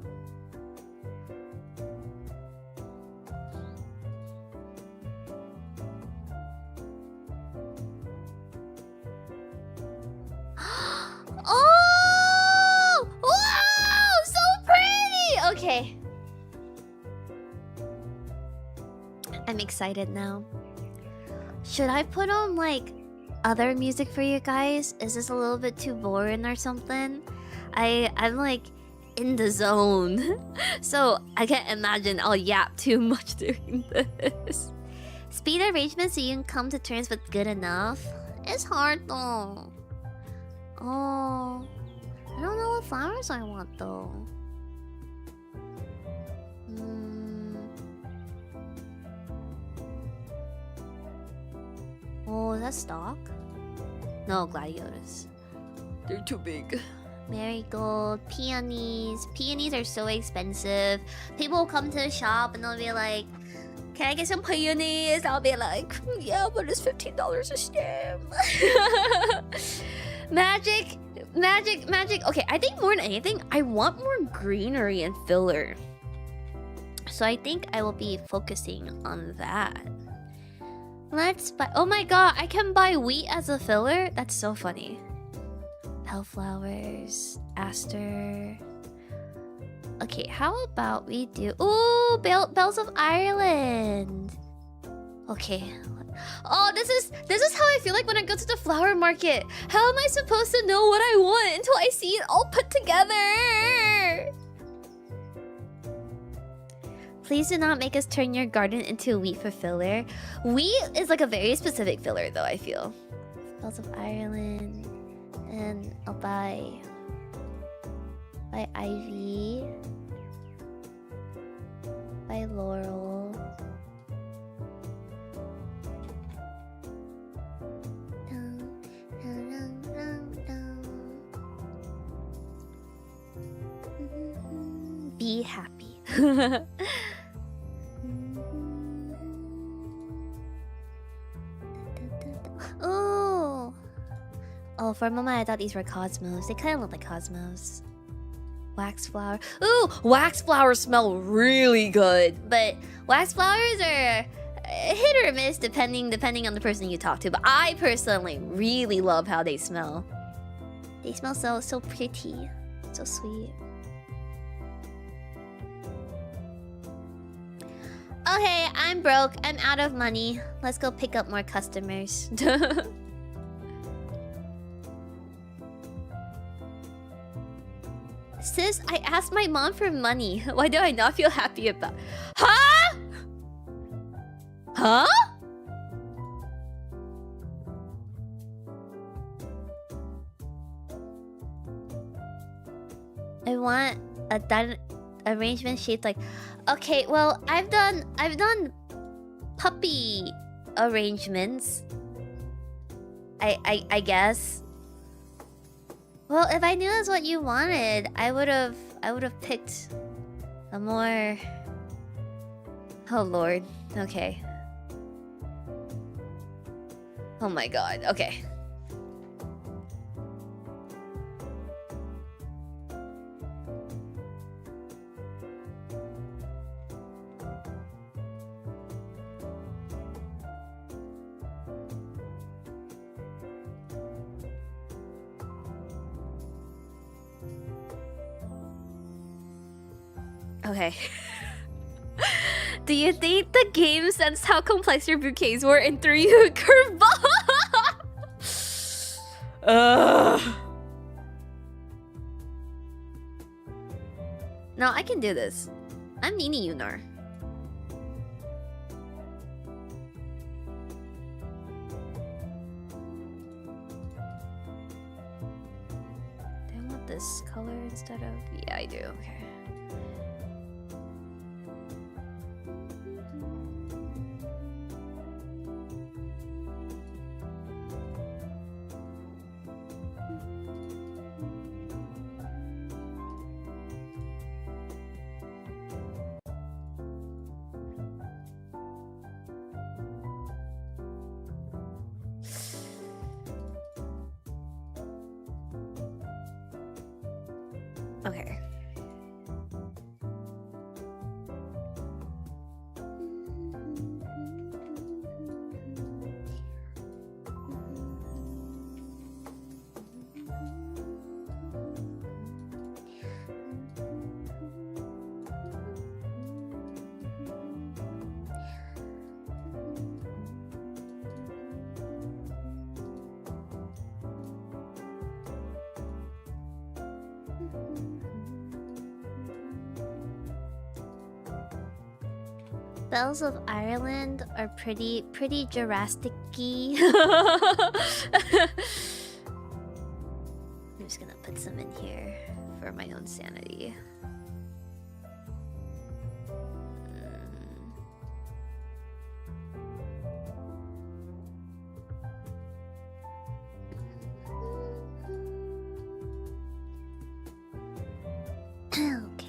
Oh! Wow! So pretty! Okay. I'm excited now. Should I put on like other music for you guys? Is this a little bit too boring or something? I'm like in the zone. So I can't imagine I'll yap too much during this. Speed arrangement so you can come to terms with good enough. It's hard though. Oh, I don't know what flowers I want though. Oh, is that stock? No, gladiolus. They're too big. Marigold, peonies. Peonies are so expensive. People will come to the shop and they'll be like, "Can I get some peonies?" I'll be like, "Yeah, but it's $15 a stem." Magic. Okay, I think more than anything, I want more greenery and filler. So I think I will be focusing on that. Let's buy... Oh my god, I can buy wheat as a filler? That's so funny. Bellflowers, aster. Okay, how about we do... Ooh, bells of Ireland. Okay. Oh, this is how I feel like when I go to the flower market. How am I supposed to know what I want until I see it all put together? Please do not make us turn your garden into wheat for filler. Wheat is like a very specific filler though, I feel. Bells of Ireland. And I'll buy ivy. Buy laurel. Be happy. Ooh. Oh, for a moment I thought these were cosmos. They kind of look like cosmos. Wax flower. Ooh, wax flowers smell really good. But wax flowers are hit or miss depending on the person you talk to. But I personally really love how they smell. They smell so pretty, so sweet. Okay, I'm broke. I'm out of money. Let's go pick up more customers. Sis, I asked my mom for money. Why do I not feel happy about... Huh? Huh? I want a done arrangement shaped like... Okay, well, I've done puppy arrangements. I guess. Well, if I knew that's what you wanted, I would have picked a more... Oh lord. Okay. Oh my god. Okay. Okay. Do you think the game sensed how complex your bouquets were in 3 curveball? No, I can do this. I'm Nini Yunar. Do I want this color instead of... Yeah, I do. Okay. Okay. Bells of Ireland are pretty Jurassic-y. I'm just gonna put some in here for my own sanity. Okay.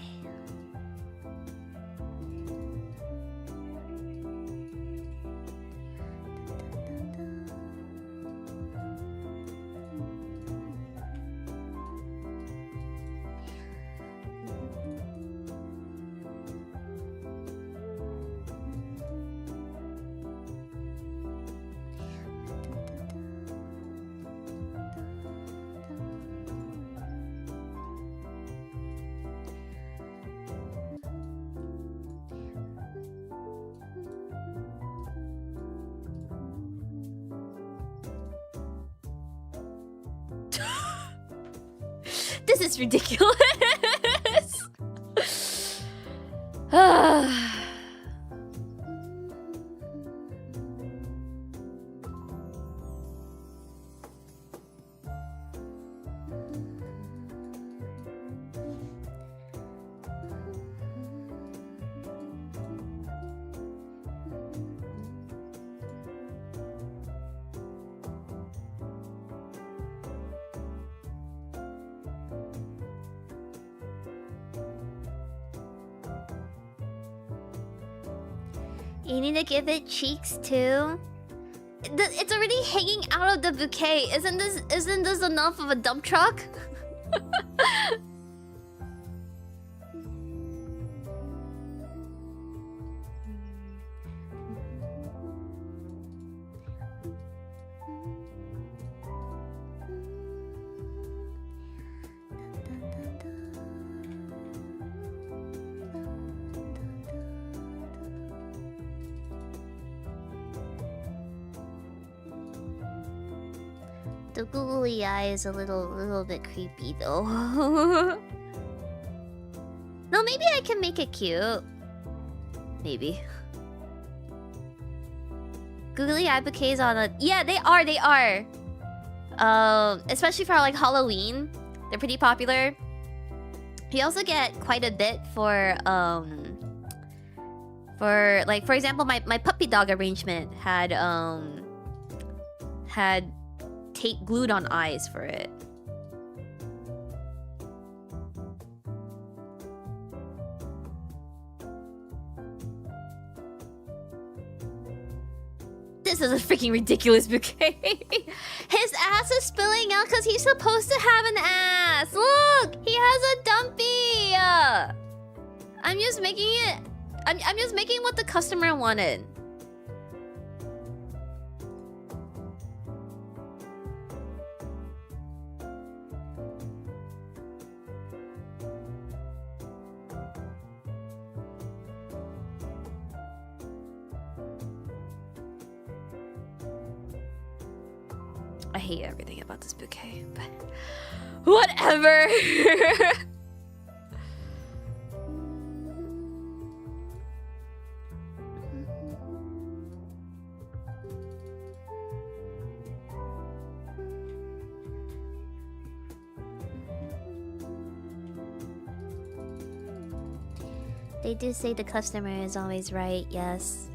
This is ridiculous. You need to give it cheeks too. It's already hanging out of the bouquet. Isn't this enough of a dump truck? The googly eye is a little bit creepy though. No, maybe I can make it cute. Maybe. Googly eye bouquets on a... Yeah, they are. Especially for like Halloween. They're pretty popular. You also get quite a bit for like, for example, my puppy dog arrangement had tape glued on eyes for it. This is a freaking ridiculous bouquet. His ass is spilling out because he's supposed to have an ass. Look, he has a dumpy. I'm just making it. I'm just making what the customer wanted. I hate everything about this bouquet, but whatever. They do say the customer is always right, yes.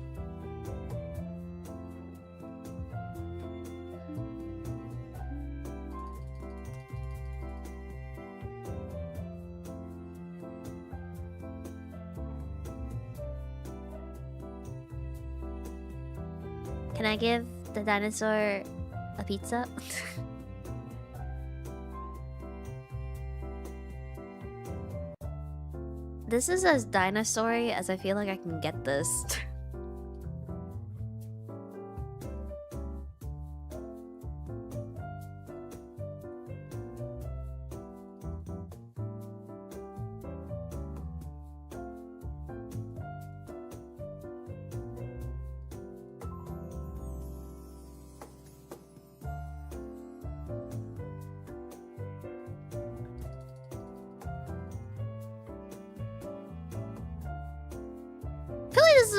Can I give the dinosaur a pizza? This is as dinosaur-y as I feel like I can get this.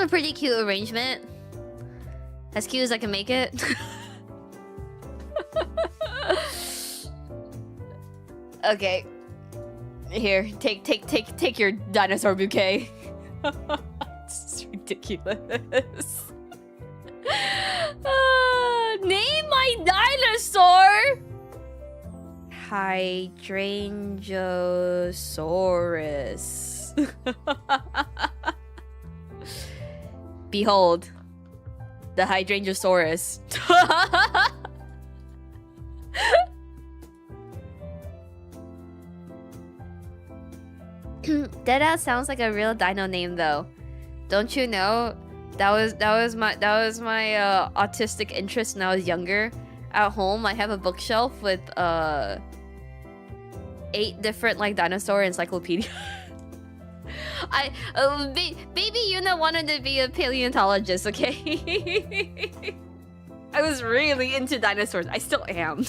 a pretty cute arrangement. As cute as I can make it. Okay. Here, take your dinosaur bouquet. This is ridiculous. Name my dinosaur! Hydrangeosaurus. Behold, the Hydrangeosaurus. Deadass sounds like a real dino name, though. Don't you know? That was my autistic interest when I was younger. At home, I have a bookshelf with 8 different like dinosaur encyclopedias. Baby Yuna wanted to be a paleontologist, okay? I was really into dinosaurs. I still am.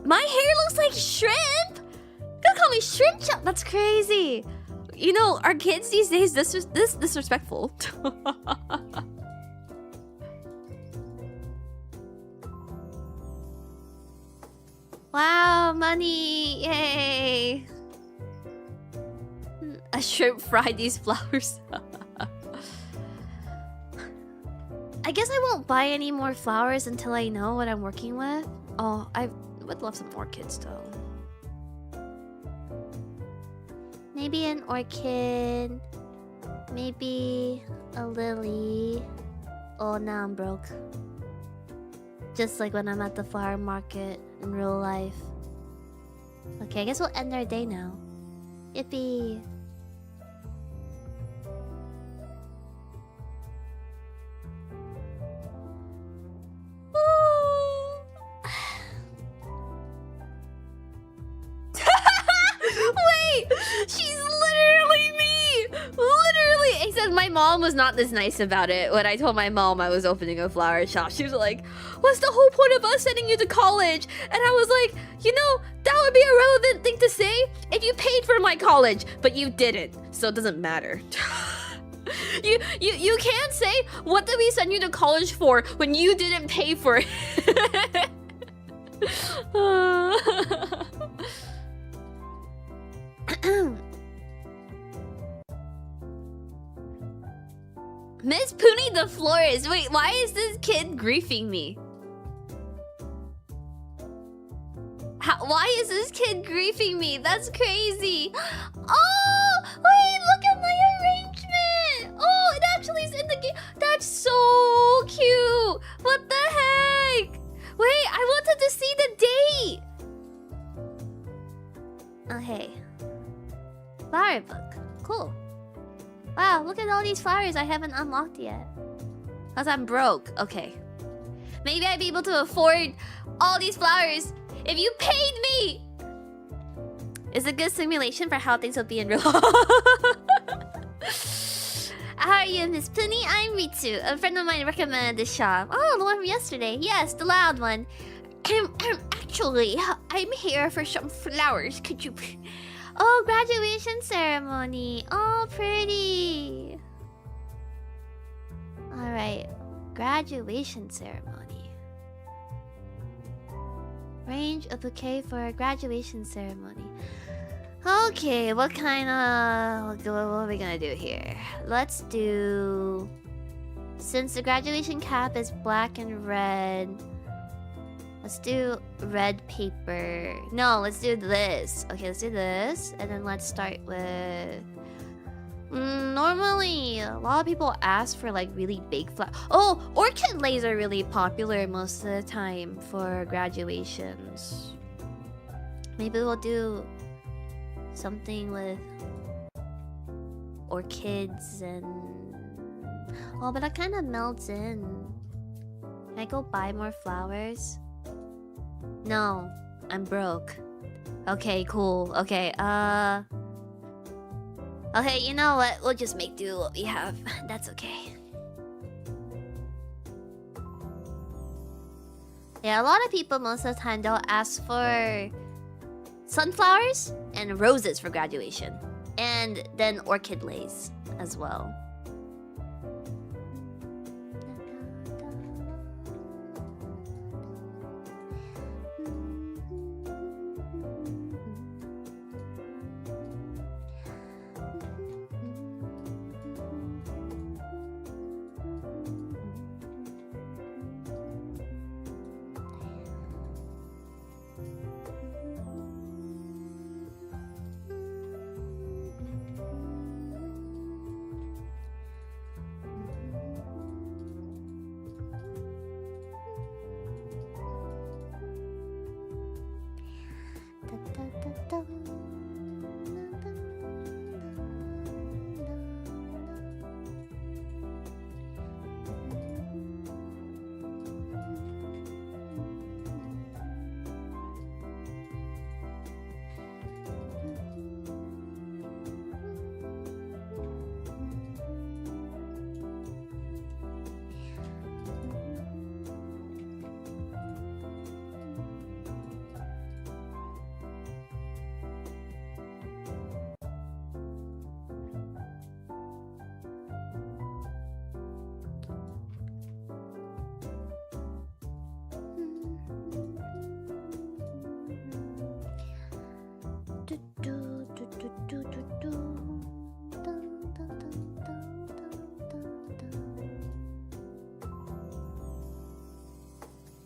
My hair looks like shrimp! Don't call me shrimp chop. That's crazy. You know, our kids these days this disrespectful. Wow, money! Yay! A shrimp fried these flowers. I guess I won't buy any more flowers until I know what I'm working with. Oh, I would love some orchids though. Maybe an orchid. Maybe a lily. Oh, now I'm broke. Just like when I'm at the flower market in real life. Okay, I guess we'll end our day now. Yippee. Wait! She's literally me! Literally! Except my mom was not this nice about it. When I told my mom I was opening a flower shop, she was like, what's the whole point of us sending you to college? And I was like, you know, that would be a relevant thing to say if you paid for my college, but you didn't, so it doesn't matter. You can't say, what did we send you to college for when you didn't pay for it? Miss Puni the Florist. Wait, why is this kid griefing me? Why is this kid griefing me? That's crazy. Oh, wait, look at my arrangement. Oh, it actually is in the game. That's so cute. What the heck? Wait, I wanted to see the date. Okay. Flower book. Cool. Wow, look at all these flowers I haven't unlocked yet. Because I'm broke. Okay. Maybe I'd be able to afford all these flowers if you paid me! It's a good simulation for how things will be in real life. How are you, Miss Puni? I'm Ritsu. A friend of mine recommended this shop. Oh, the one from yesterday. Yes, the loud one. Actually, I'm here for some flowers. Could you... Oh, graduation ceremony. Oh, pretty. Alright. Graduation ceremony. Arrange a bouquet for a graduation ceremony. Okay, what kind of... What are we gonna do here? Let's do... Since the graduation cap is black and red... Let's do red paper. No, let's do this. Okay, let's do this. And then let's start with... normally, a lot of people ask for like really big flowers. Oh, orchid leis are really popular most of the time for graduations. Maybe we'll do something with orchids and... Oh, but that kind of melts in. Can I go buy more flowers? No, I'm broke. Okay, cool. Okay, okay, you know what? We'll just make do what we have. That's okay. Yeah, a lot of people most of the time they'll ask for sunflowers and roses for graduation. And then orchid lace as well.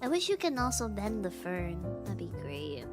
I wish you can also bend the fern. That'd be great.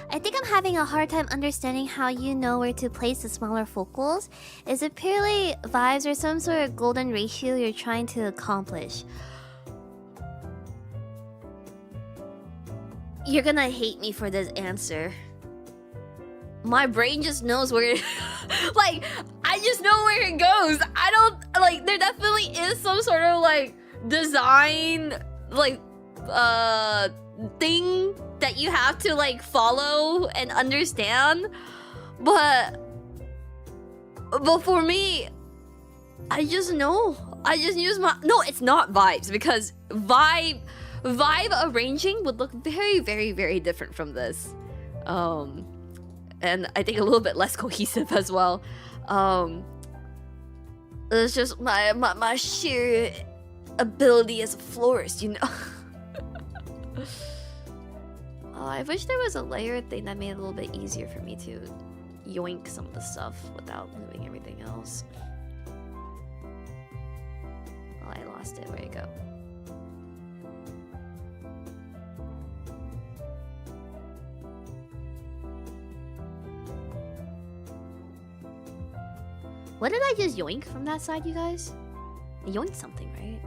I think I'm having a hard time understanding how you know where to place the smaller focals. Is it purely vibes or some sort of golden ratio you're trying to accomplish? You're gonna hate me for this answer. My brain just knows where like, I just know where it goes. I don't, like, there definitely is some sort of, like, design, like, thing that you have to, like, follow and understand. But for me, I just know. I just use my... No, it's not vibes, because vibe arranging would look very, very, very different from this. And I think a little bit less cohesive as well. It's just my sheer ability as a florist, you know. I wish there was a layer thing that made it a little bit easier for me to yoink some of the stuff without moving everything else. Oh, I lost it. Where'd it go? What did I just yoink from that side, you guys? I yoinked something, right?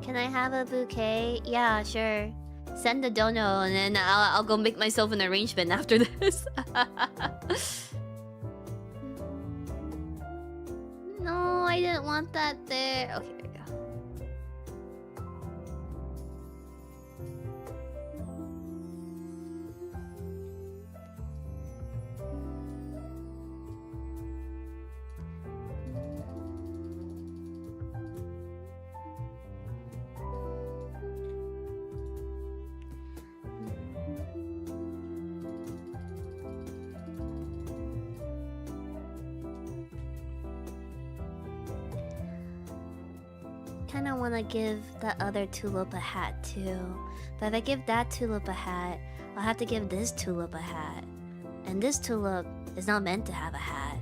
Can I have a bouquet? Yeah, sure. Send the dono and then I'll go make myself an arrangement after this. No, I didn't want that there. Okay, there we go. Kinda wanna give that other tulip a hat too. But if I give that tulip a hat, I'll have to give this tulip a hat. And this tulip is not meant to have a hat.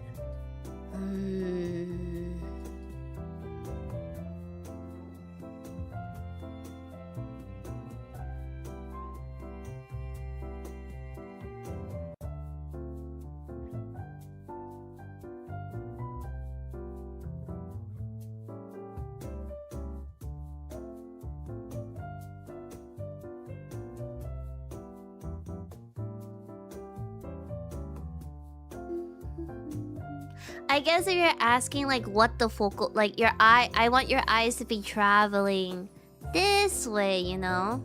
I guess if you're asking like what the focal, like your eye, I want your eyes to be traveling this way, you know?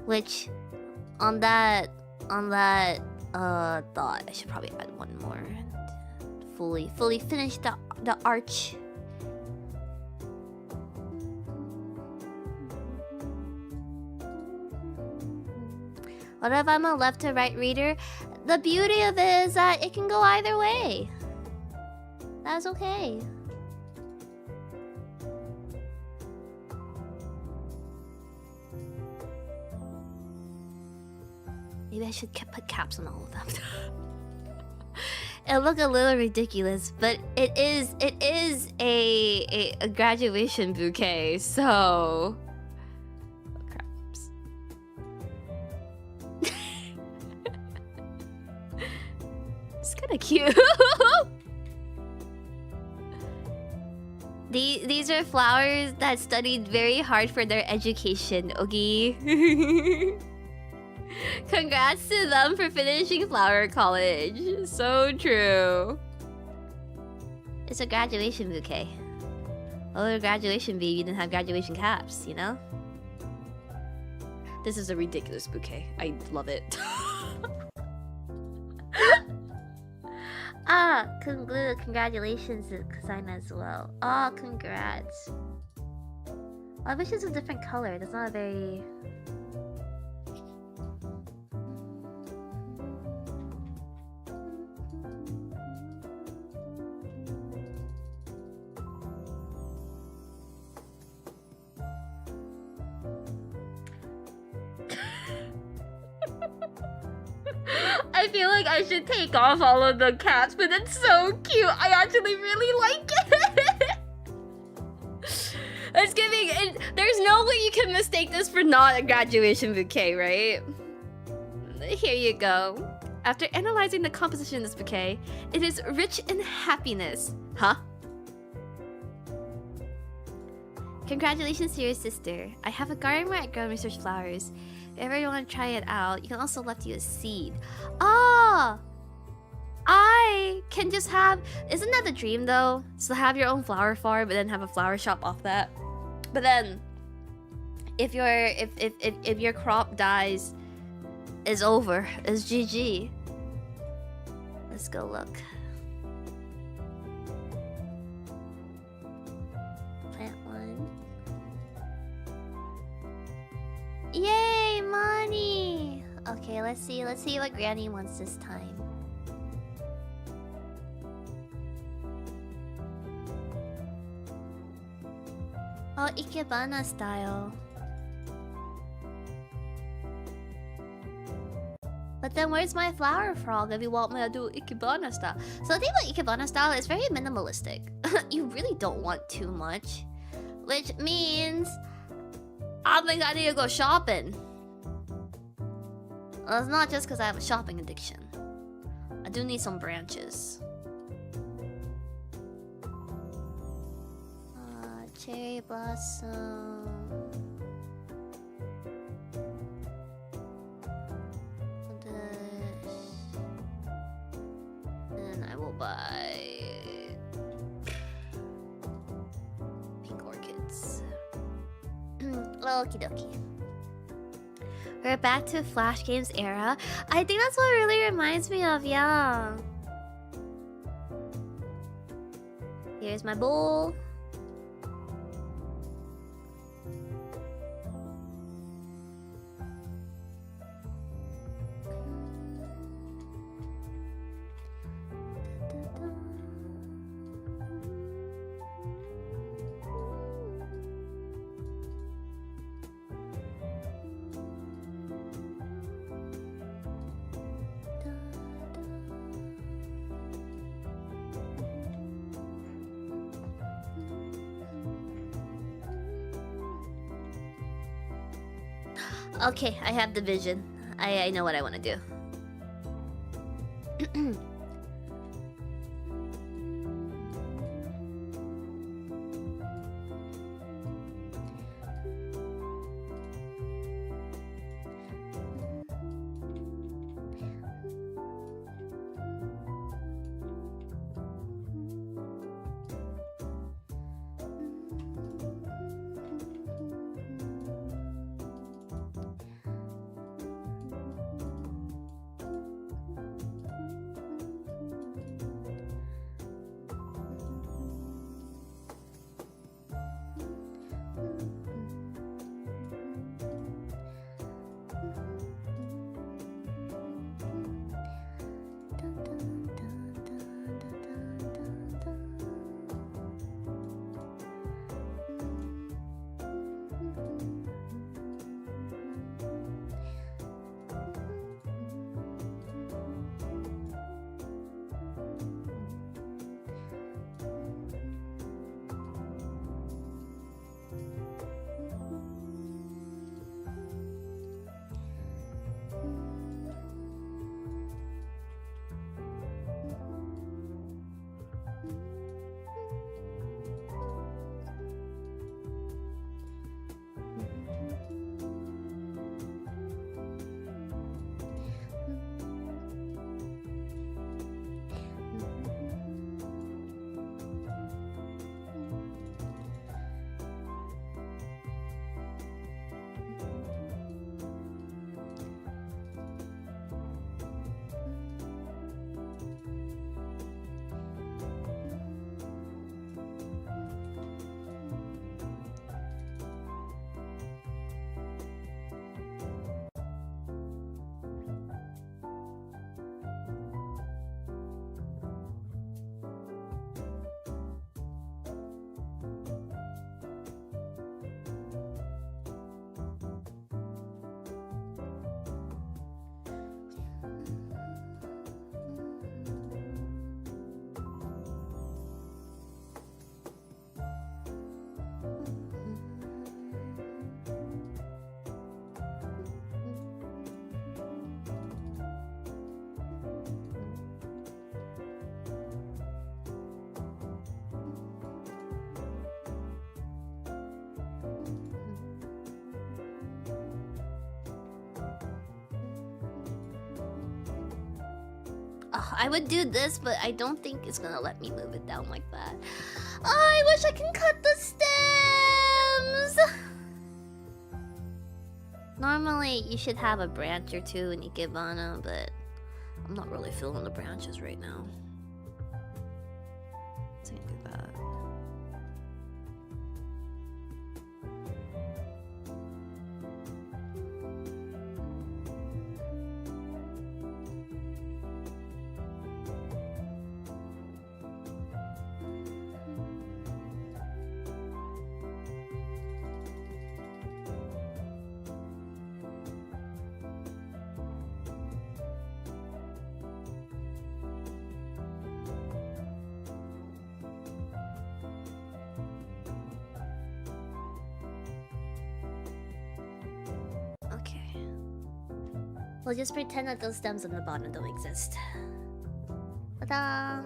Which on that thought, I should probably add one more and fully finish the arch. What if I'm a left to right reader? The beauty of it is that it can go either way. That's okay. Maybe I should put caps on all of them. It'll look a little ridiculous, but it is a graduation bouquet, so craps. It's kind of cute. These are flowers that studied very hard for their education, okay? Congrats to them for finishing flower college. So true. It's a graduation bouquet. Oh, a graduation bee, you didn't have graduation caps, you know? This is a ridiculous bouquet. I love it. Congratulations to Kasina as well. Oh, congrats. I wish it's a different color. That's not a very... I feel like I should take off all of the caps, but it's so cute. I actually really like it. It's giving it. There's no way you can mistake this for not a graduation bouquet, right? Here you go. After analyzing the composition of this bouquet, it is rich in happiness. Huh? Congratulations to your sister. I have a garden where I grow and research flowers. If ever you want to try it out, you can also left you a seed. Ah! I can just have... Isn't that the dream though? So have your own flower farm, but then have a flower shop off that. But then, if your crop dies, it's over. It's GG. Let's go look. Plant one. Yay, money! Okay, let's see what Granny wants this time. Oh, Ikebana style. But then where's my flower frog if you want me to do Ikebana style? So the thing about Ikebana style is very minimalistic. You really don't want too much. Which means I think I need to go shopping. Well, it's not just because I have a shopping addiction. I do need some branches. Cherry blossom. buy pink orchids. Okie dokie. We're back to Flash Games era. I think that's what it really reminds me of, yeah. Here's my bowl. Okay, I have the vision. I know what I want to do. Oh, I would do this, but I don't think it's gonna let me move it down like that. Oh, I wish I can cut the stems! Normally, you should have a branch or two in Ikebana, but I'm not really feeling the branches right now. So I can do that. We'll just pretend that those stems on the bottom don't exist. Ta-da!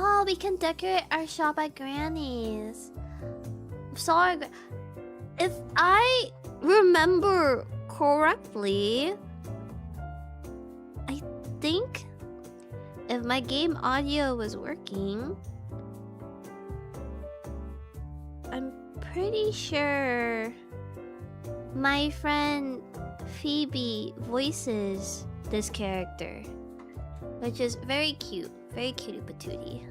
Oh, we can decorate our shop at Granny's. Sorry, if I remember correctly, I think if my game audio was working, I'm pretty sure my friend Phoebe voices this character, which is very cute. Very cutie patootie.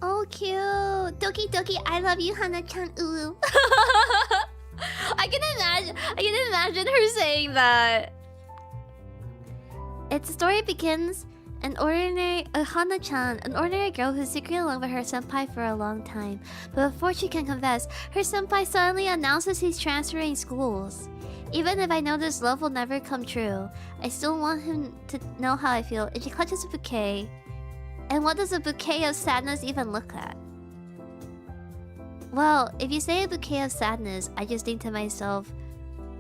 Oh, cute. Doki Doki, I love you, Hana-chan. Ooh. I can imagine her saying that. Its story begins Hana-chan, an ordinary girl who's secretly in love with her senpai for a long time. But before she can confess, her senpai suddenly announces he's transferring schools. Even if I know this love will never come true, I still want him to know how I feel. And she clutches a bouquet. And what does a bouquet of sadness even look like? Well, if you say a bouquet of sadness, I just think to myself,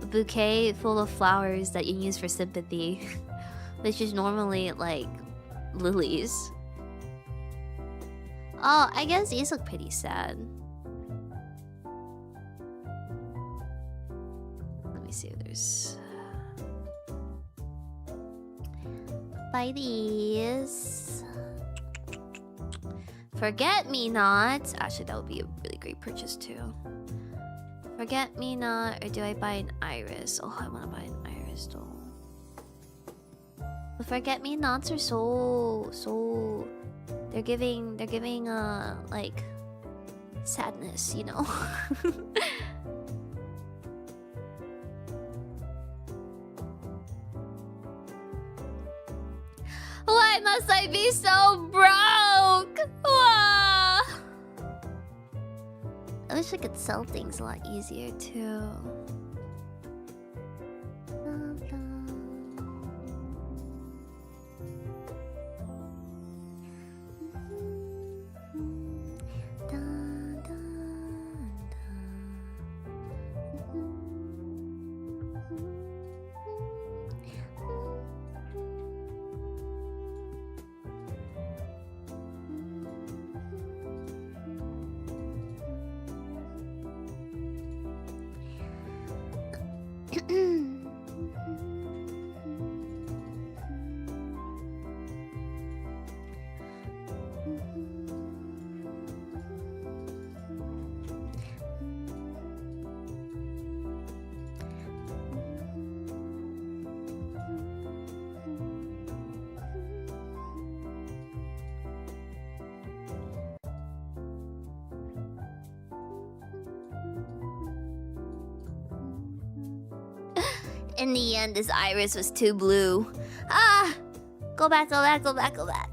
a bouquet full of flowers that you use for sympathy. Which is normally, like, lilies. Oh, I guess these look pretty sad. Let me see if there's... Buy these. Forget Me Not. Actually, that would be a really great purchase too. Forget Me Not, or do I buy an iris? Oh, I want to buy an iris though. But Forget Me Nots are so they're giving like sadness, you know. Why must I be so broke? Wah! I wish I could sell things a lot easier too. In the end, this iris was too blue. Ah! Go back, go back, go back, go back.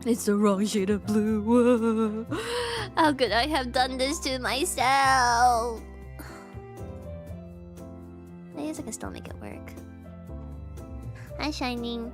It's the wrong shade of blue. How could I have done this to myself? I guess I can still make it work. Hi, Shining.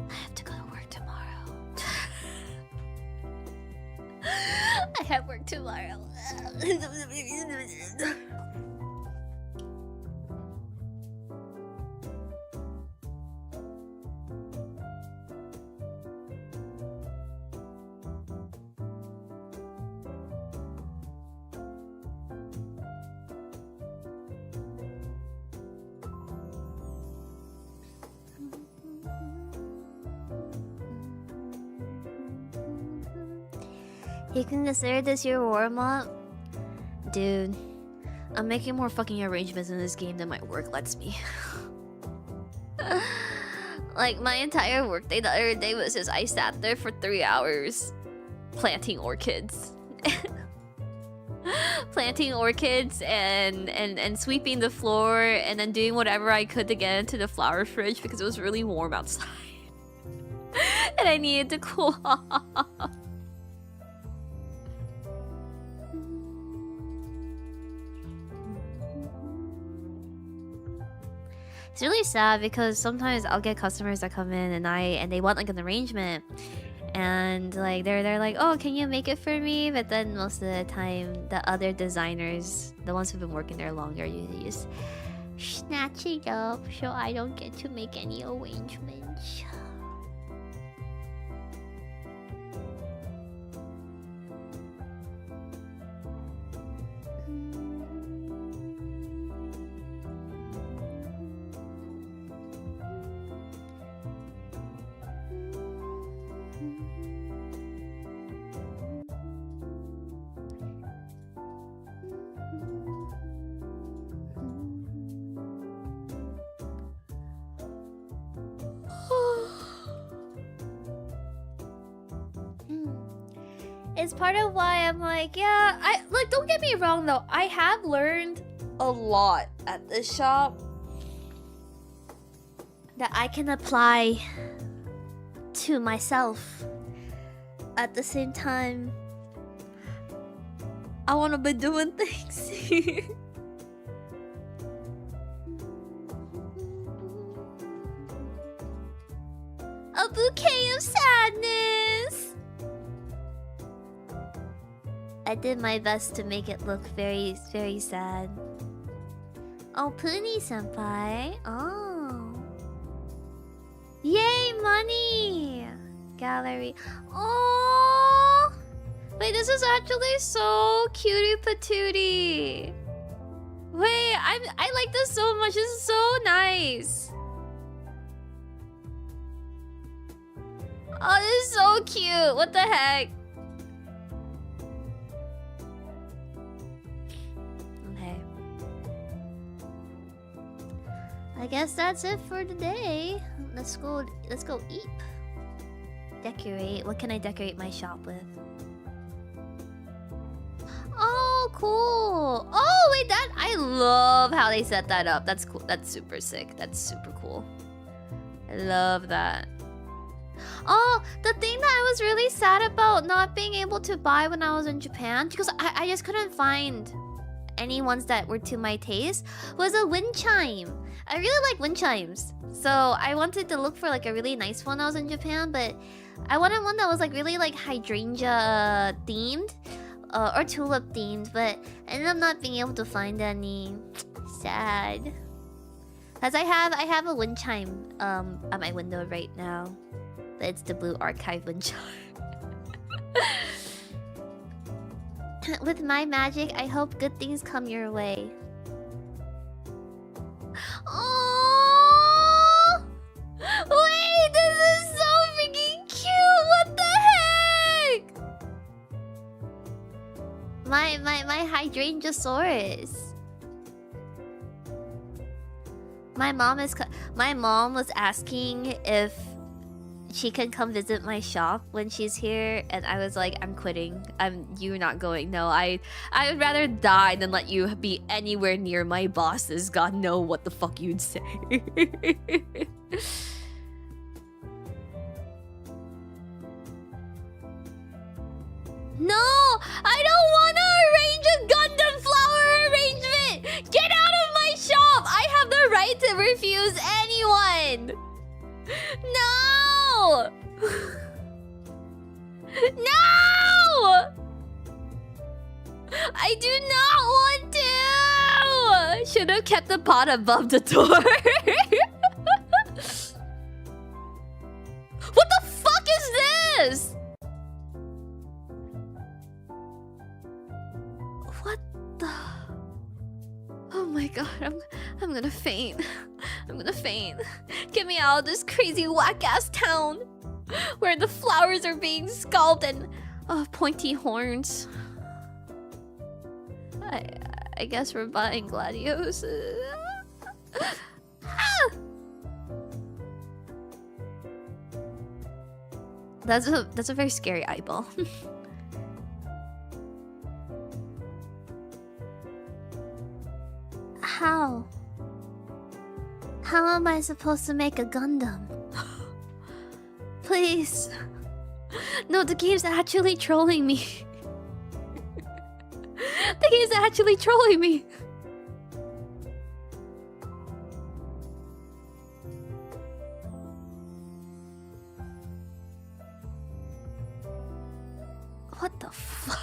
I have to go to work tomorrow. I have work tomorrow. You can consider this your warm-up? Dude, I'm making more fucking arrangements in this game than my work lets me. Like, my entire workday the other day was just I sat there for 3 hours planting orchids. Planting orchids and sweeping the floor and then doing whatever I could to get into the flower fridge because it was really warm outside. And I needed to cool off. It's really sad because sometimes I'll get customers that come in and they want like an arrangement, and like they're like, oh, can you make it for me? But then most of the time, the other designers, the ones who've been working there longer, usually just snatch it up so I don't get to make any arrangements. It's part of why I'm like, yeah, I like, don't get me wrong though, I have learned a lot at this shop that I can apply to myself. At the same time, I want to be doing things. A bouquet of sadness. I did my best to make it look very, very sad. Oh, Puni senpai. Oh. Yay, money! Gallery. Oh. Wait, this is actually so cutie patootie. Wait, I like this so much. This is so nice. Oh, this is so cute. What the heck? Okay. I guess that's it for today. Let's go eat. Decorate. What can I decorate my shop with? Oh, cool. Oh, wait, I love how they set that up. That's cool. That's super sick. That's super cool. I love that. Oh, the thing that I was really sad about not being able to buy when I was in Japan, because I just couldn't find any ones that were to my taste, was a wind chime. I really like wind chimes. So I wanted to look for like a really nice one when I was in Japan, but I wanted one that was like really like hydrangea themed. Or tulip themed, but I ended up not being able to find any. Sad. As I have a wind chime at my window right now. But it's the blue archive wind chime. With my magic, I hope good things come your way. Oh! Wait, this is so freaking cute! What the heck? My hydrangeosaurus. My mom was asking if she can come visit my shop when she's here, and I was like, I'm quitting. You're not going. No, I would rather die than let you be anywhere near my bosses. God know what the fuck you'd say. No, I don't want to arrange a Gundam flower arrangement. Get out of my shop. I have the right to refuse anyone. No! No! I do not want to! Should have kept the pot above the door. What the fuck is this? What the... Oh my god, I'm gonna faint. I'm gonna faint. Get me out of this crazy whack-ass town where the flowers are being sculpted and pointy horns. I guess we're buying Gladios. Ah! That's a very scary eyeball. How? How am I supposed to make a Gundam? Please. No, the game's actually trolling me. The game's actually trolling me. What the fuck?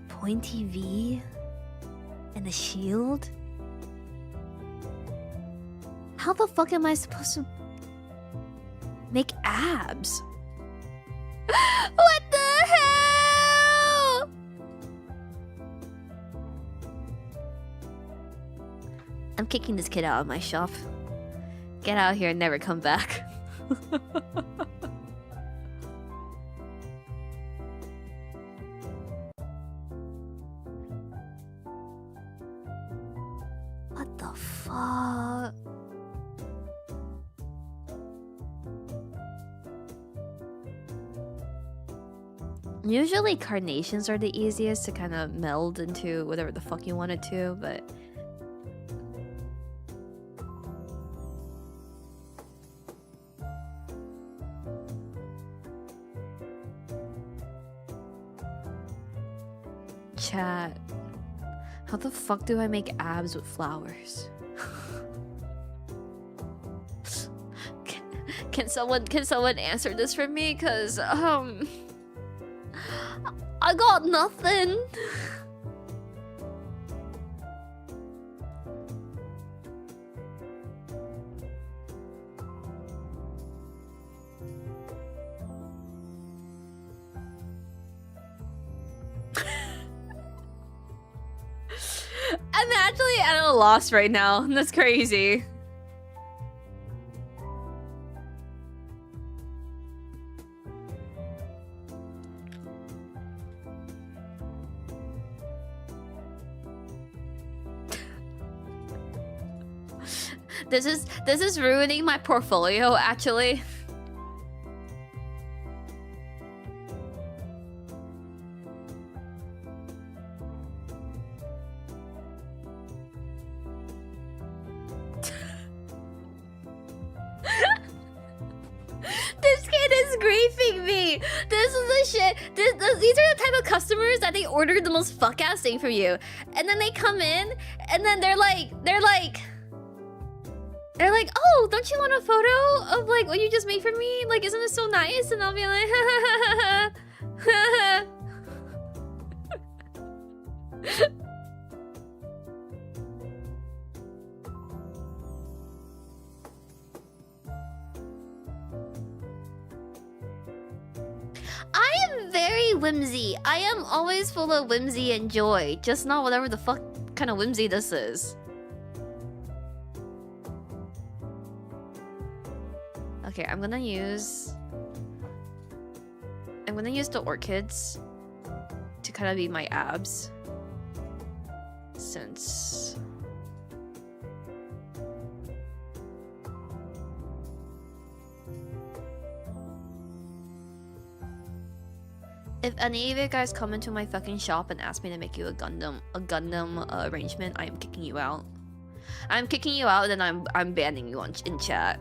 Pointy V and a shield? How the fuck am I supposed to make abs? What the hell? I'm kicking this kid out of my shop. Get out of here and never come back. What the fuck? Usually carnations are the easiest to kind of meld into whatever the fuck you want it to, but... Chat. How the fuck do I make abs with flowers? Can someone answer this for me? Cause I got nothing. I'm actually at a loss right now. That's crazy. This is ruining my portfolio, actually. This kid is griefing me. This is the shit. These are the type of customers that they order the most fuck ass thing from you, and then they come in, and then they're like, oh, don't you want a photo of like what you just made for me? Like, isn't it so nice? And I'll be like, I am very whimsy. I am always full of whimsy and joy, just not whatever the fuck kind of whimsy this is. Okay, I'm gonna use the orchids to kind of be my abs. Since... If any of you guys come into my fucking shop and ask me to make you a Gundam arrangement, I am kicking you out. I'm kicking you out, and I'm banning you in chat.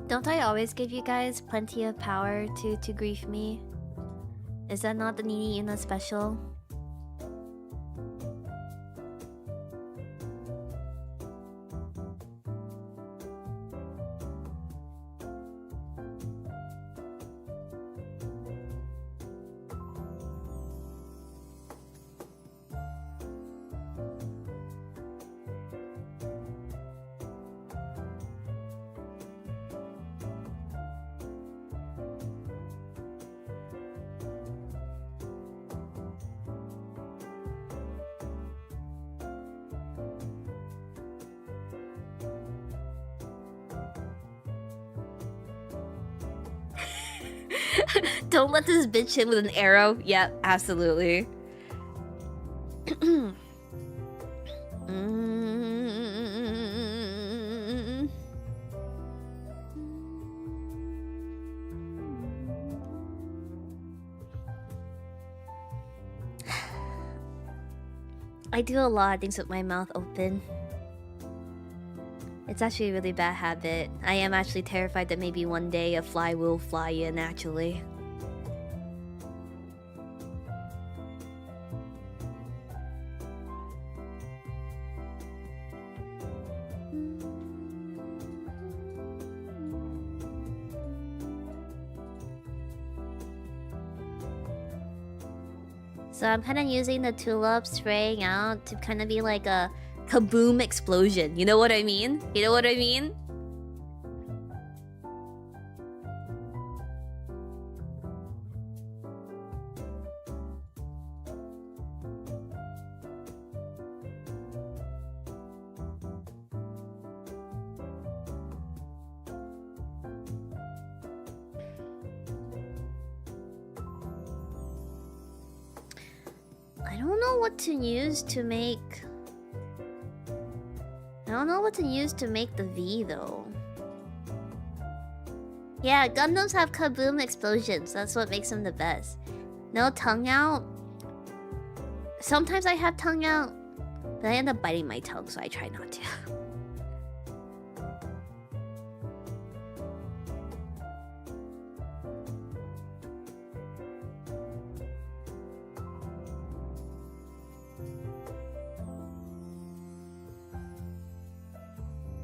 Don't I always give you guys plenty of power to grief me? Is that not the Nini Yuna special? Don't let this bitch hit with an arrow. Yeah, absolutely. I do a lot of things with my mouth open. It's actually a really bad habit. I am actually terrified that maybe one day a fly will fly in, actually. So I'm kind of using the tulip spraying out to kind of be like a kaboom explosion. You know what I mean? You know what I mean? I don't know what to use to make... I don't know what to use to make the V, though. Yeah, Gundams have kaboom explosions. That's what makes them the best. No tongue out. Sometimes I have tongue out, but I end up biting my tongue, so I try not to.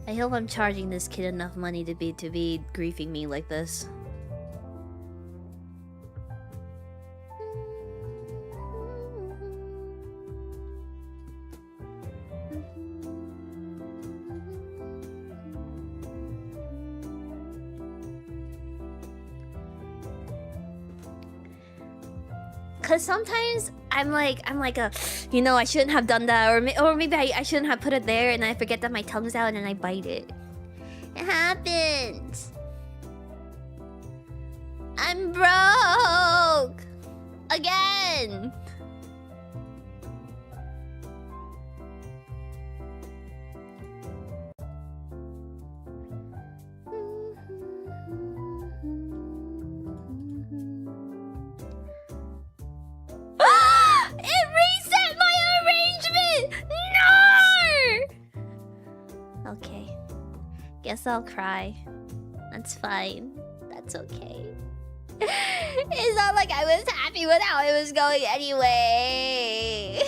I hope I'm charging this kid enough money to be griefing me like this. Cause sometimes I'm like you know, I shouldn't have done that, or maybe I shouldn't have put it there, and I forget that my tongue's out and I bite it. It happens. I'm broke again. It reset my arrangement! No! Okay. Guess I'll cry. That's fine. That's okay. It's not like I was happy with how it was going anyway.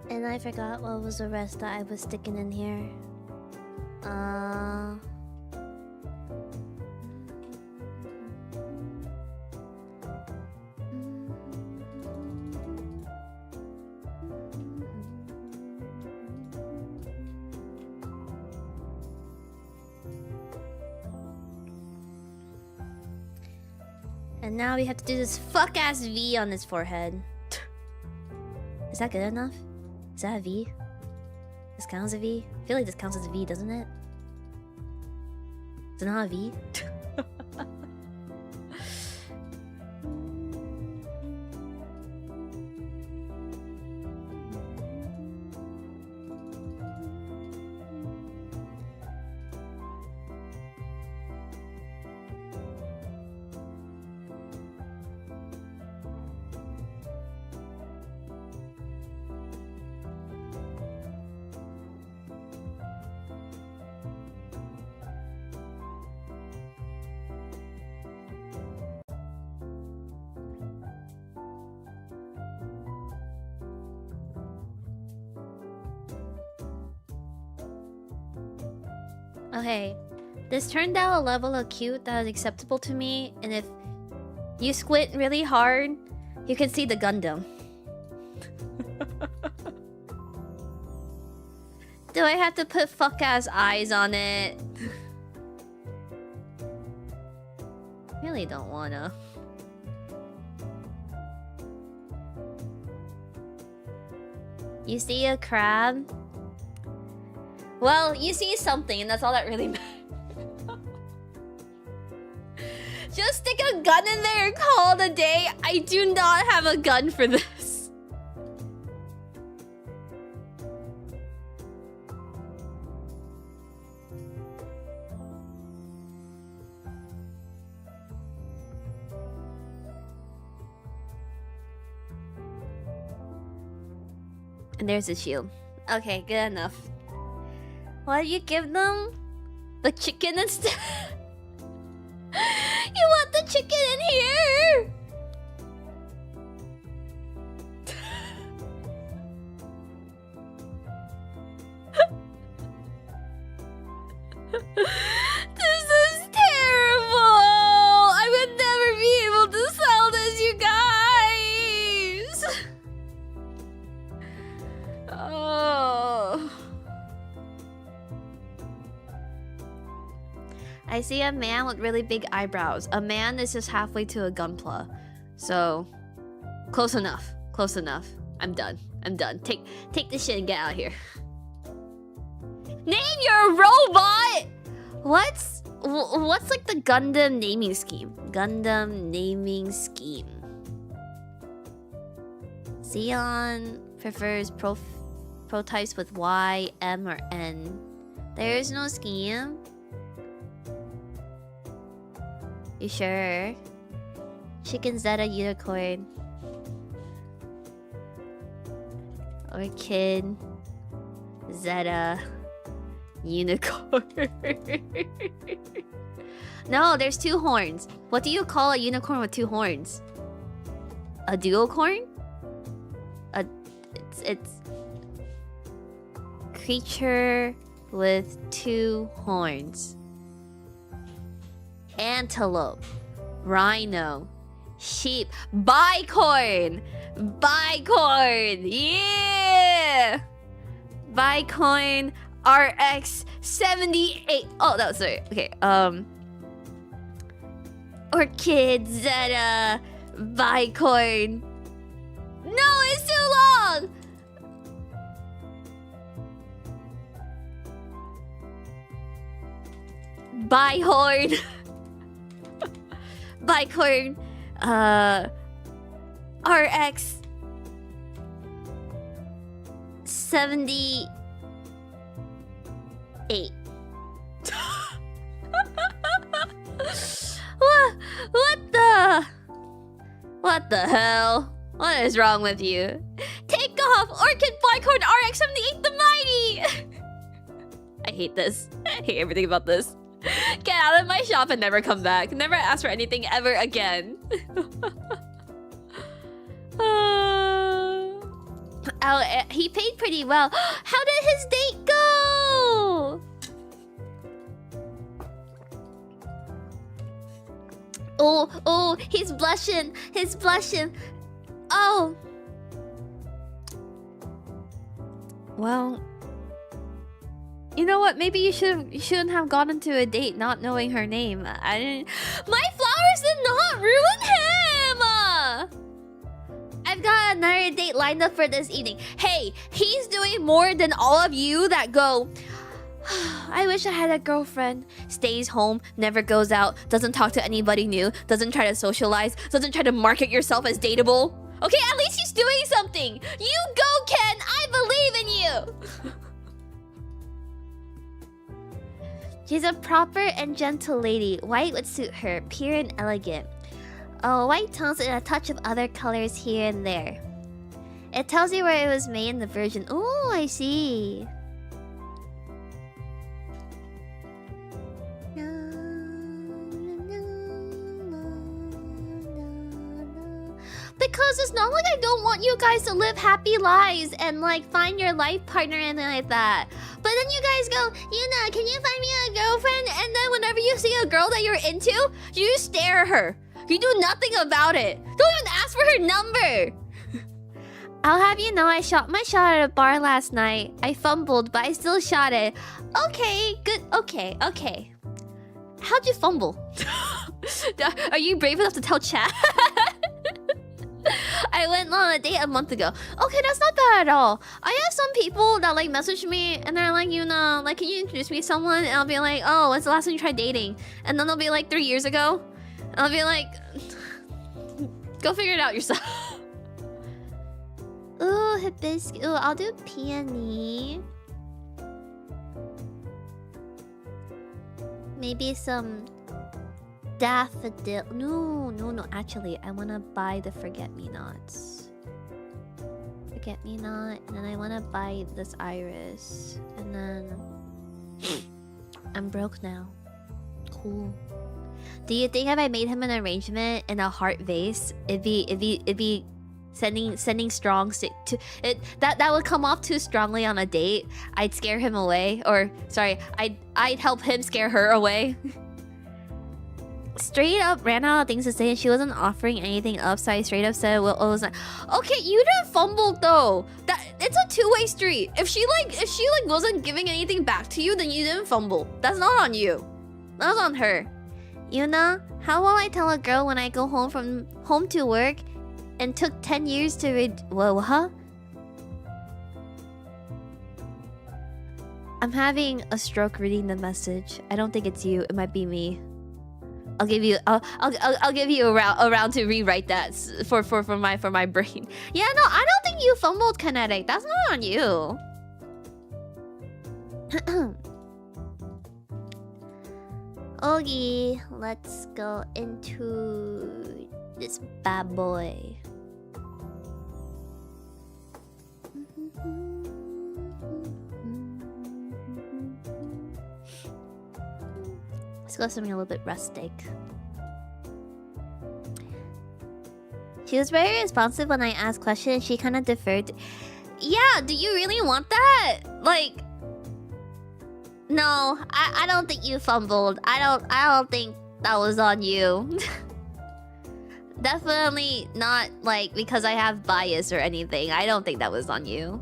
And I forgot what was the rest that I was sticking in here. And now we have to do this fuck-ass V on his forehead. Is that good enough? Is that a V? This counts as a V? I feel like this counts as a V, doesn't it? Is it not a V? Okay, this turned out a level of cute that is acceptable to me, and if you squint really hard, you can see the Gundam. Do I have to put fuck-ass eyes on it? Really don't wanna. You see a crab? Well, you see something, and that's all that really matters. Just stick a gun in there and call it a day. I do not have a gun for this. And there's the shield. Okay, good enough. What do you give them? The chicken instead? You want the chicken in here? This is terrible! I would never be able to sell this, you guys! Oh... I see a man with really big eyebrows. A man is just halfway to a gunpla. So, close enough. Close enough. I'm done. I'm done. Take this shit and get out of here. Name your robot! What's like the Gundam naming scheme? Gundam naming scheme. Xeon prefers prototypes with Y, M, or N. There is no scheme. You sure? Chicken Zeta Unicorn. Orchid Zeta Unicorn. No, there's two horns. What do you call a unicorn with two horns? A duocorn? It's creature with 2 horns. Antelope, rhino, sheep, bicorn! Bicorn! Yeah! Bicorn RX 78. Oh, that was right. Okay, Orchid Zeta Bicorn. No, it's too long! Bihorn. Bicorn. RX 78. What the hell? What is wrong with you? Take off! Orchid Bicorn RX 78 the Mighty! I hate this. I hate everything about this. Get out of my shop and never come back. Never ask for anything ever again. He paid pretty well. How did his date go? Oh, he's blushing. He's blushing. Oh. Well, you know what? Maybe you shouldn't have gone into a date not knowing her name. I didn't. My flowers did not ruin him. I've got another date lined up for this evening. Hey, he's doing more than all of you that go. I wish I had a girlfriend. Stays home, never goes out, doesn't talk to anybody new, doesn't try to socialize, doesn't try to market yourself as dateable. Okay, at least he's doing something. You go, Ken. I believe in you. She's a proper and gentle lady. White would suit her, pure and elegant. Oh, white tones and a touch of other colors here and there. It tells you where it was made in the version. Oh, I see. Because it's not like I don't want you guys to live happy lives and like find your life partner and like that. But then you guys go, Yuna, can you find me a girlfriend? And then whenever you see a girl that you're into, you stare at her. You do nothing about it. Don't even ask for her number. I'll have you know I shot my shot at a bar last night. I fumbled, but I still shot it. Okay, good. Okay. How'd you fumble? Are you brave enough to tell chat? I went on a date a month ago. Okay, that's not bad at all. I have some people that like message me and they're like, you know, like, can you introduce me to someone? And I'll be like, oh, when's the last time you tried dating? And then they'll be like 3 years ago. And I'll be like, go figure it out yourself. Ooh, hibiscus. Ooh, I'll do peony. Maybe some daffodil. No. Actually, I want to buy the forget-me-nots. Forget-me-not. And then I want to buy this iris. And then... I'm broke now. Cool. Do you think if I made him an arrangement in a heart vase, it'd be sending strong to it that would come off too strongly on a date? I'd scare him away, or sorry, I'd help him scare her away. Straight up ran out of things to say and she wasn't offering anything up, so I straight up said, well, I was like, okay, you didn't fumble though. That it's a two-way street. If she wasn't giving anything back to you, then you didn't fumble. That's not on you. That's on her. Yuna, how will I tell a girl when I go home to work and took 10 years to read? Whoa, huh? I'm having a stroke reading the message. I don't think it's you. It might be me. I'll give you a round to rewrite that for my brain. Yeah, no, I don't think you fumbled, Kinetic. That's not on you. Okay, let's go into this bad boy. Let's go something a little bit rustic. She was very responsive when I asked questions. She kind of deferred. Yeah, do you really want that? Like, No, I don't think you fumbled. I don't think that was on you. Definitely not like because I have bias or anything. I don't think that was on you.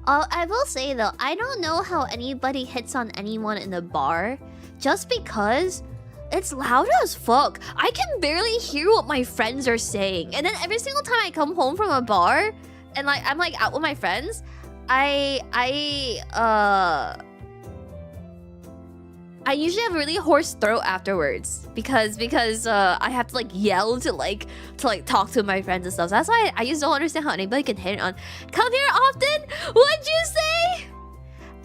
I will say though, I don't know how anybody hits on anyone in a bar just because it's loud as fuck. I can barely hear what my friends are saying. And then every single time I come home from a bar and like I'm like out with my friends, I usually have a really hoarse throat afterwards because I have to like yell to talk to my friends and stuff. So that's why I just don't understand how anybody can hit it on. Come here often? What'd you say?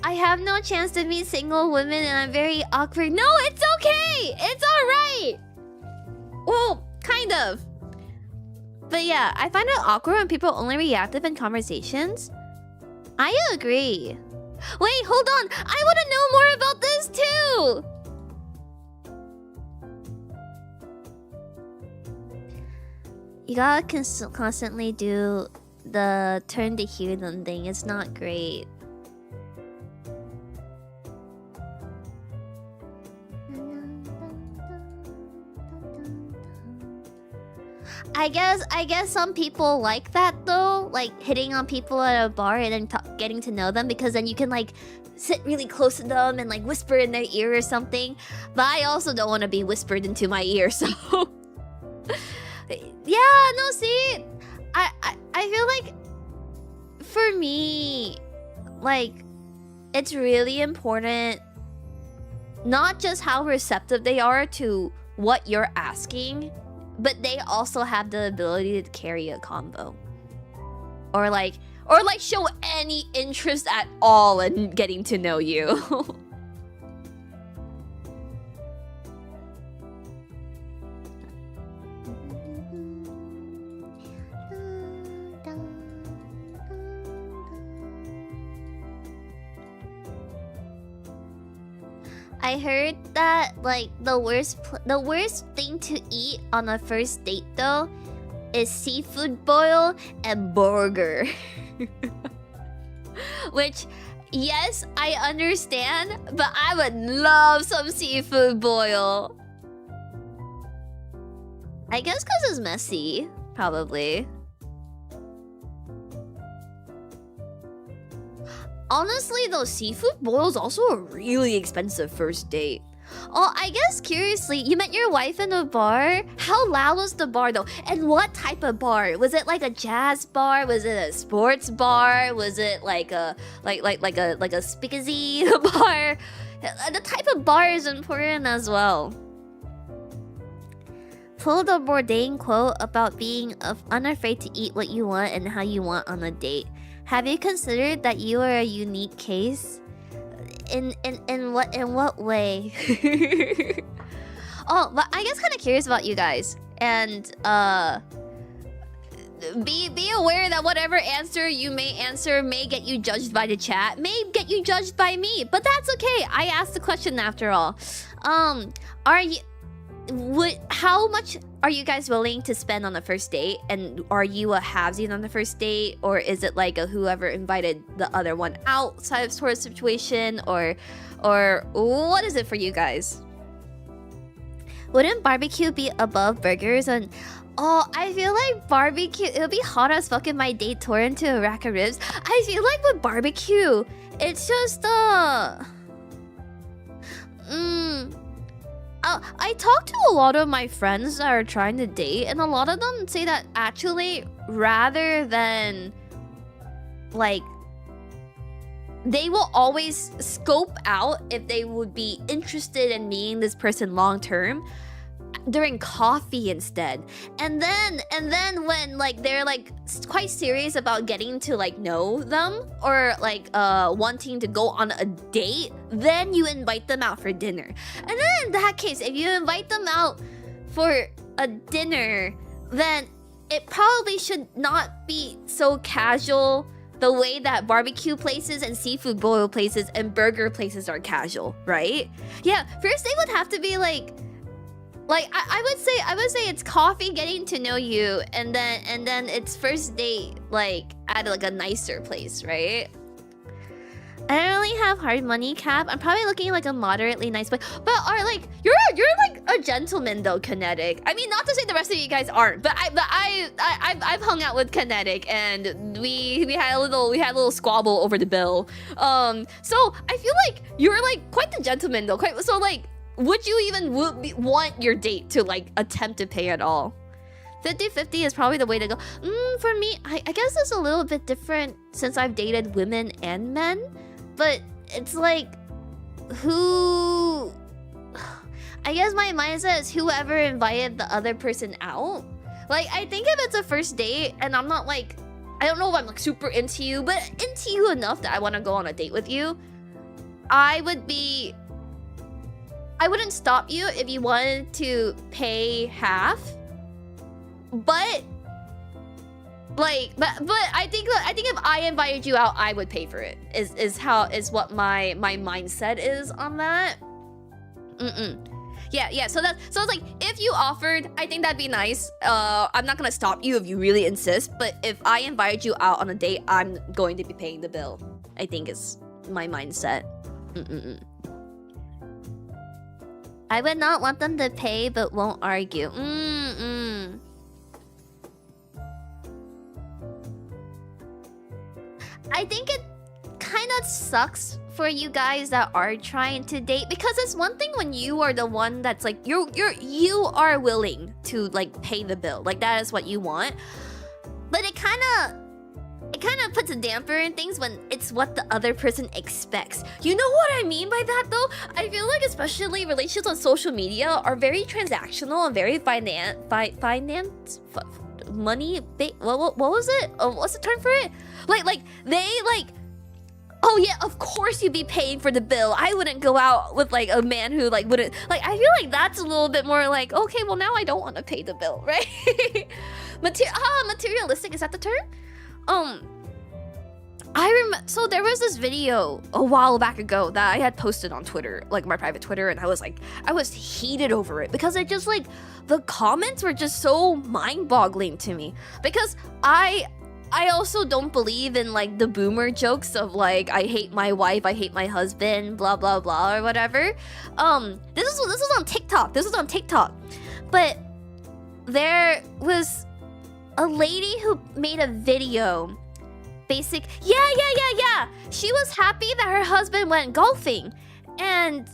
I have no chance to meet single women and I'm very awkward. No, it's okay. It's alright. Well, kind of. But yeah, I find it awkward when people are only reactive in conversations. I agree. Wait, hold on. I want to know more about this too. You gotta constantly do the turn to hear them thing. It's not great. I guess some people like that though, like hitting on people at a bar and then getting to know them because then you can like sit really close to them and like whisper in their ear or something. But I also don't want to be whispered into my ear, so yeah, no, see, I feel like for me, like it's really important not just how receptive they are to what you're asking, but they also have the ability to carry a convo. Or like show any interest at all in getting to know you. I heard that like the worst thing to eat on a first date though is seafood boil and burger. Which, yes, I understand, but I would love some seafood boil. I guess because it's messy, probably. Honestly, though, seafood boil is also a really expensive first date. Oh, I guess curiously, you met your wife in a bar? How loud was the bar though? And what type of bar? Was it like a jazz bar? Was it a sports bar? Was it like a speakeasy bar? The type of bar is important as well. Pull the Bourdain quote about being unafraid to eat what you want and how you want on a date. Have you considered that you are a unique case? In what way? Oh, but I guess kind of curious about you guys, and be aware that whatever answer you may answer may get you judged by the chat, may get you judged by me, but that's okay. I asked the question after all. How much are you guys willing to spend on the first date? And are you a halvesies on the first date? Or is it like a whoever invited the other one out sort of situation? Or what is it for you guys? Wouldn't barbecue be above burgers? And oh, I feel like barbecue, it'll be hot as fuck if my date tore into a rack of ribs. I feel like with barbecue, it's just I talk to a lot of my friends that are trying to date, and a lot of them say that actually, rather than like, they will always scope out if they would be interested in meeting this person long term during coffee instead. And then when like they're like quite serious about getting to like know them or like wanting to go on a date, then you invite them out for dinner. And then in that case, if you invite them out for a dinner, then it probably should not be so casual the way that barbecue places and seafood boil places and burger places are casual, right? Yeah, first date would have to be like I would say it's coffee, getting to know you, and then it's first date like at like a nicer place, right? I don't really have hard money cap. I'm probably looking like a moderately nice place. But are like you're like a gentleman though, Kinetic. I mean, not to say the rest of you guys aren't, but I've hung out with Kinetic and we had a little squabble over the bill. So I feel like you're like quite the gentleman though. So like, would you even want your date to like attempt to pay at all? 50-50 is probably the way to go. For me, I guess it's a little bit different since I've dated women and men. But it's like, who... I guess my mindset is whoever invited the other person out. Like, I think if it's a first date and I'm not like... I don't know if I'm like super into you, but into you enough that I want to go on a date with you, I wouldn't stop you if you wanted to pay half. But... like, but I think if I invited you out, I would pay for it. Is what my mindset is on that. Yeah. So it's like if you offered, I think that'd be nice. I'm not gonna stop you if you really insist. But if I invited you out on a date, I'm going to be paying the bill. I think is my mindset. I would not want them to pay, but won't argue. I think it kind of sucks for you guys that are trying to date, because it's one thing when you are the one that's like you are willing to like pay the bill, like that is what you want. But it kind of puts a damper in things when it's what the other person expects. You know what I mean by that though? I feel like especially relationships on social media are very transactional and very money. What was it? What's the term for it? Like they like. Oh yeah, of course you'd be paying for the bill. I wouldn't go out with like a man who like wouldn't like. I feel like that's a little bit more like, okay, well now I don't want to pay the bill, right? Materialistic, is that the term? I remember. So there was this video a while back ago that I had posted on Twitter, like my private Twitter, and I was heated over it because it just like the comments were just so mind-boggling to me, because I also don't believe in like the boomer jokes of like I hate my wife, I hate my husband, blah blah blah or whatever. This was on TikTok. This was on TikTok, but there was a lady who made a video. Yeah. She was happy that her husband went golfing, and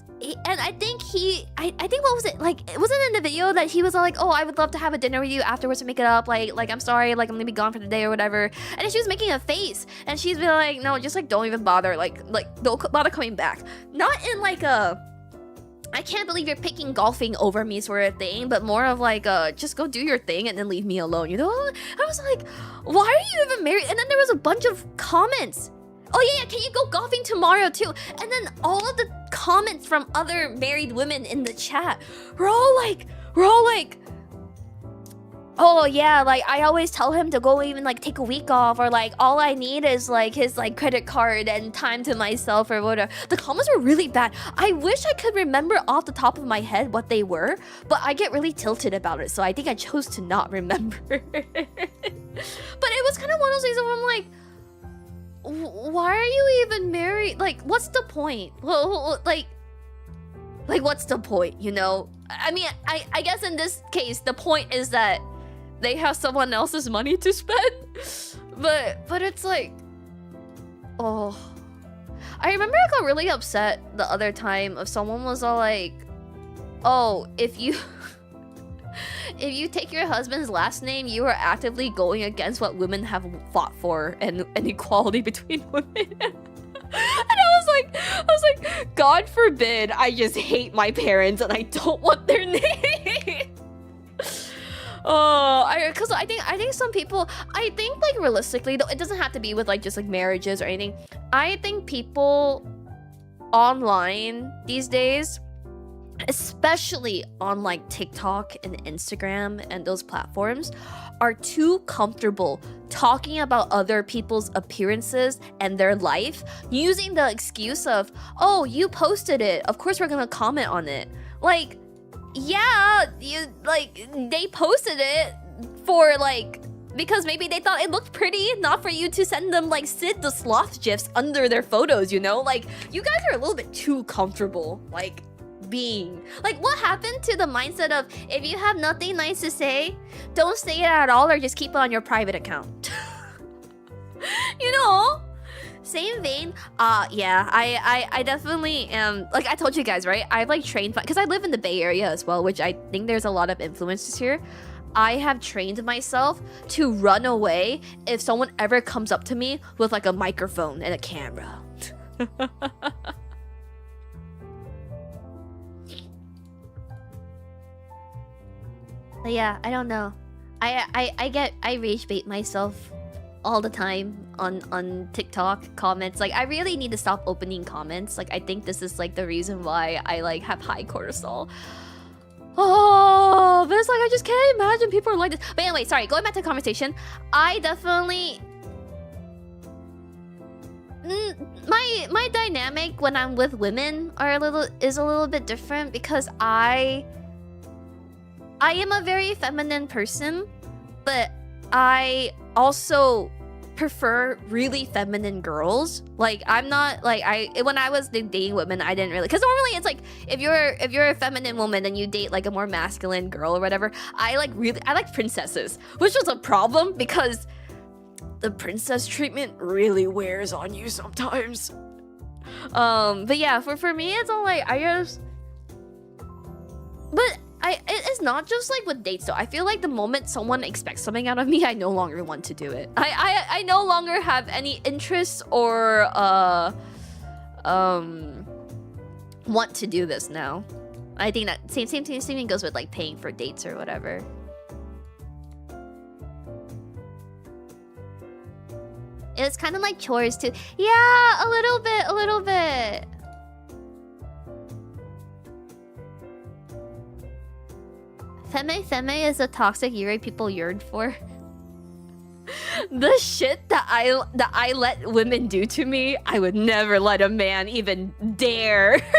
I think what was it like? It wasn't in the video that he was all like, "Oh, I would love to have a dinner with you afterwards to make it up. Like I'm sorry, like I'm gonna be gone for the day or whatever." And then she was making a face, and she's been like, "No, just like don't even bother. Like don't bother coming back." Not in like a I can't believe you're picking golfing over me sort of thing, but more of like just go do your thing and then leave me alone, you know? I was like, why are you even married? And then there was a bunch of comments. Oh yeah, can you go golfing tomorrow too? And then all of the comments from other married women in the chat were all like, oh yeah, like I always tell him to go even like take a week off, or like all I need is like his like credit card and time to myself or whatever. The comments were really bad. I wish I could remember off the top of my head what they were, but I get really tilted about it, so I think I chose to not remember. But it was kind of one of those things where I'm like, why are you even married? Like, what's the point? Well, like what's the point, you know? I mean, I guess in this case, the point is that they have someone else's money to spend. But it's like, oh. I remember I got really upset the other time if someone was all like, oh, if you take your husband's last name, you are actively going against what women have fought for and equality between women. And I was like, God forbid I just hate my parents and I don't want their name. Because I think some people, I think like realistically though, it doesn't have to be with like just like marriages or anything. I think people online these days especially on like TikTok and Instagram and those platforms, are too comfortable talking about other people's appearances and their life using the excuse of, oh, you posted it, of course we're gonna comment on it. Like, yeah, they posted it for like, because maybe they thought it looked pretty, not for you to send them like Sid the Sloth gifs under their photos, you know? Like, you guys are a little bit too comfortable, like, being. Like, what happened to the mindset of, if you have nothing nice to say, don't say it at all or just keep it on your private account? You know? Same vein, yeah, I definitely am, like I told you guys, right? I've like trained, because I live in the Bay Area as well, which I think there's a lot of influences here. I have trained myself to run away if someone ever comes up to me with like a microphone and a camera. But yeah, I don't know. I rage bait myself all the time on TikTok comments. Like, I really need to stop opening comments. Like, I think this is like the reason why I like have high cortisol. Oh, but it's like I just can't imagine people are like this. But anyway, sorry, going back to the conversation, I definitely my dynamic when I'm with women is a little bit different, because I am a very feminine person, but I also prefer really feminine girls. Like, I'm not like, when I was dating women, I didn't really, because normally it's like if you're a feminine woman and you date like a more masculine girl or whatever, I like princesses, which was a problem because the princess treatment really wears on you sometimes. But yeah, for me it's all like, I just, but it's not just like with dates though. I feel like the moment someone expects something out of me, I no longer want to do it. I no longer have any interest or want to do this now. I think that same thing goes with like paying for dates or whatever. It's kind of like chores too. Yeah, a little bit. Femme is a toxic yuri people yearn for. The shit that I let women do to me, I would never let a man even dare. That's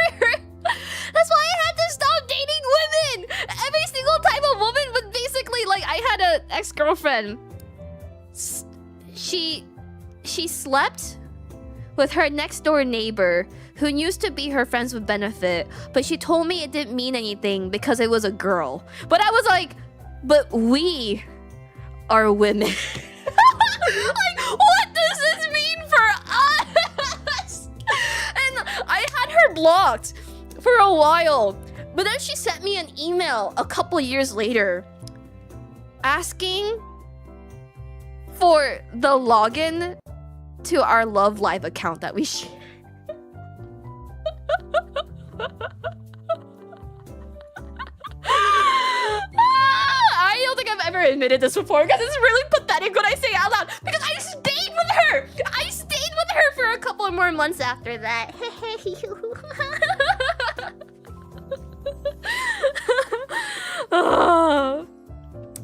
why I had to stop dating women. Every single type of woman would basically, like, I had an ex-girlfriend. She slept with her next door neighbor, who used to be her friends with benefit, but she told me it didn't mean anything because it was a girl. But I was like, but we are women. Like, what does this mean for us? And I had her blocked for a while, but then she sent me an email a couple years later asking for the login to our Love Live account that we share. I don't think I've ever admitted this before, because it's really pathetic when I say it out loud, because I stayed with her! I stayed with her for a couple more months after that.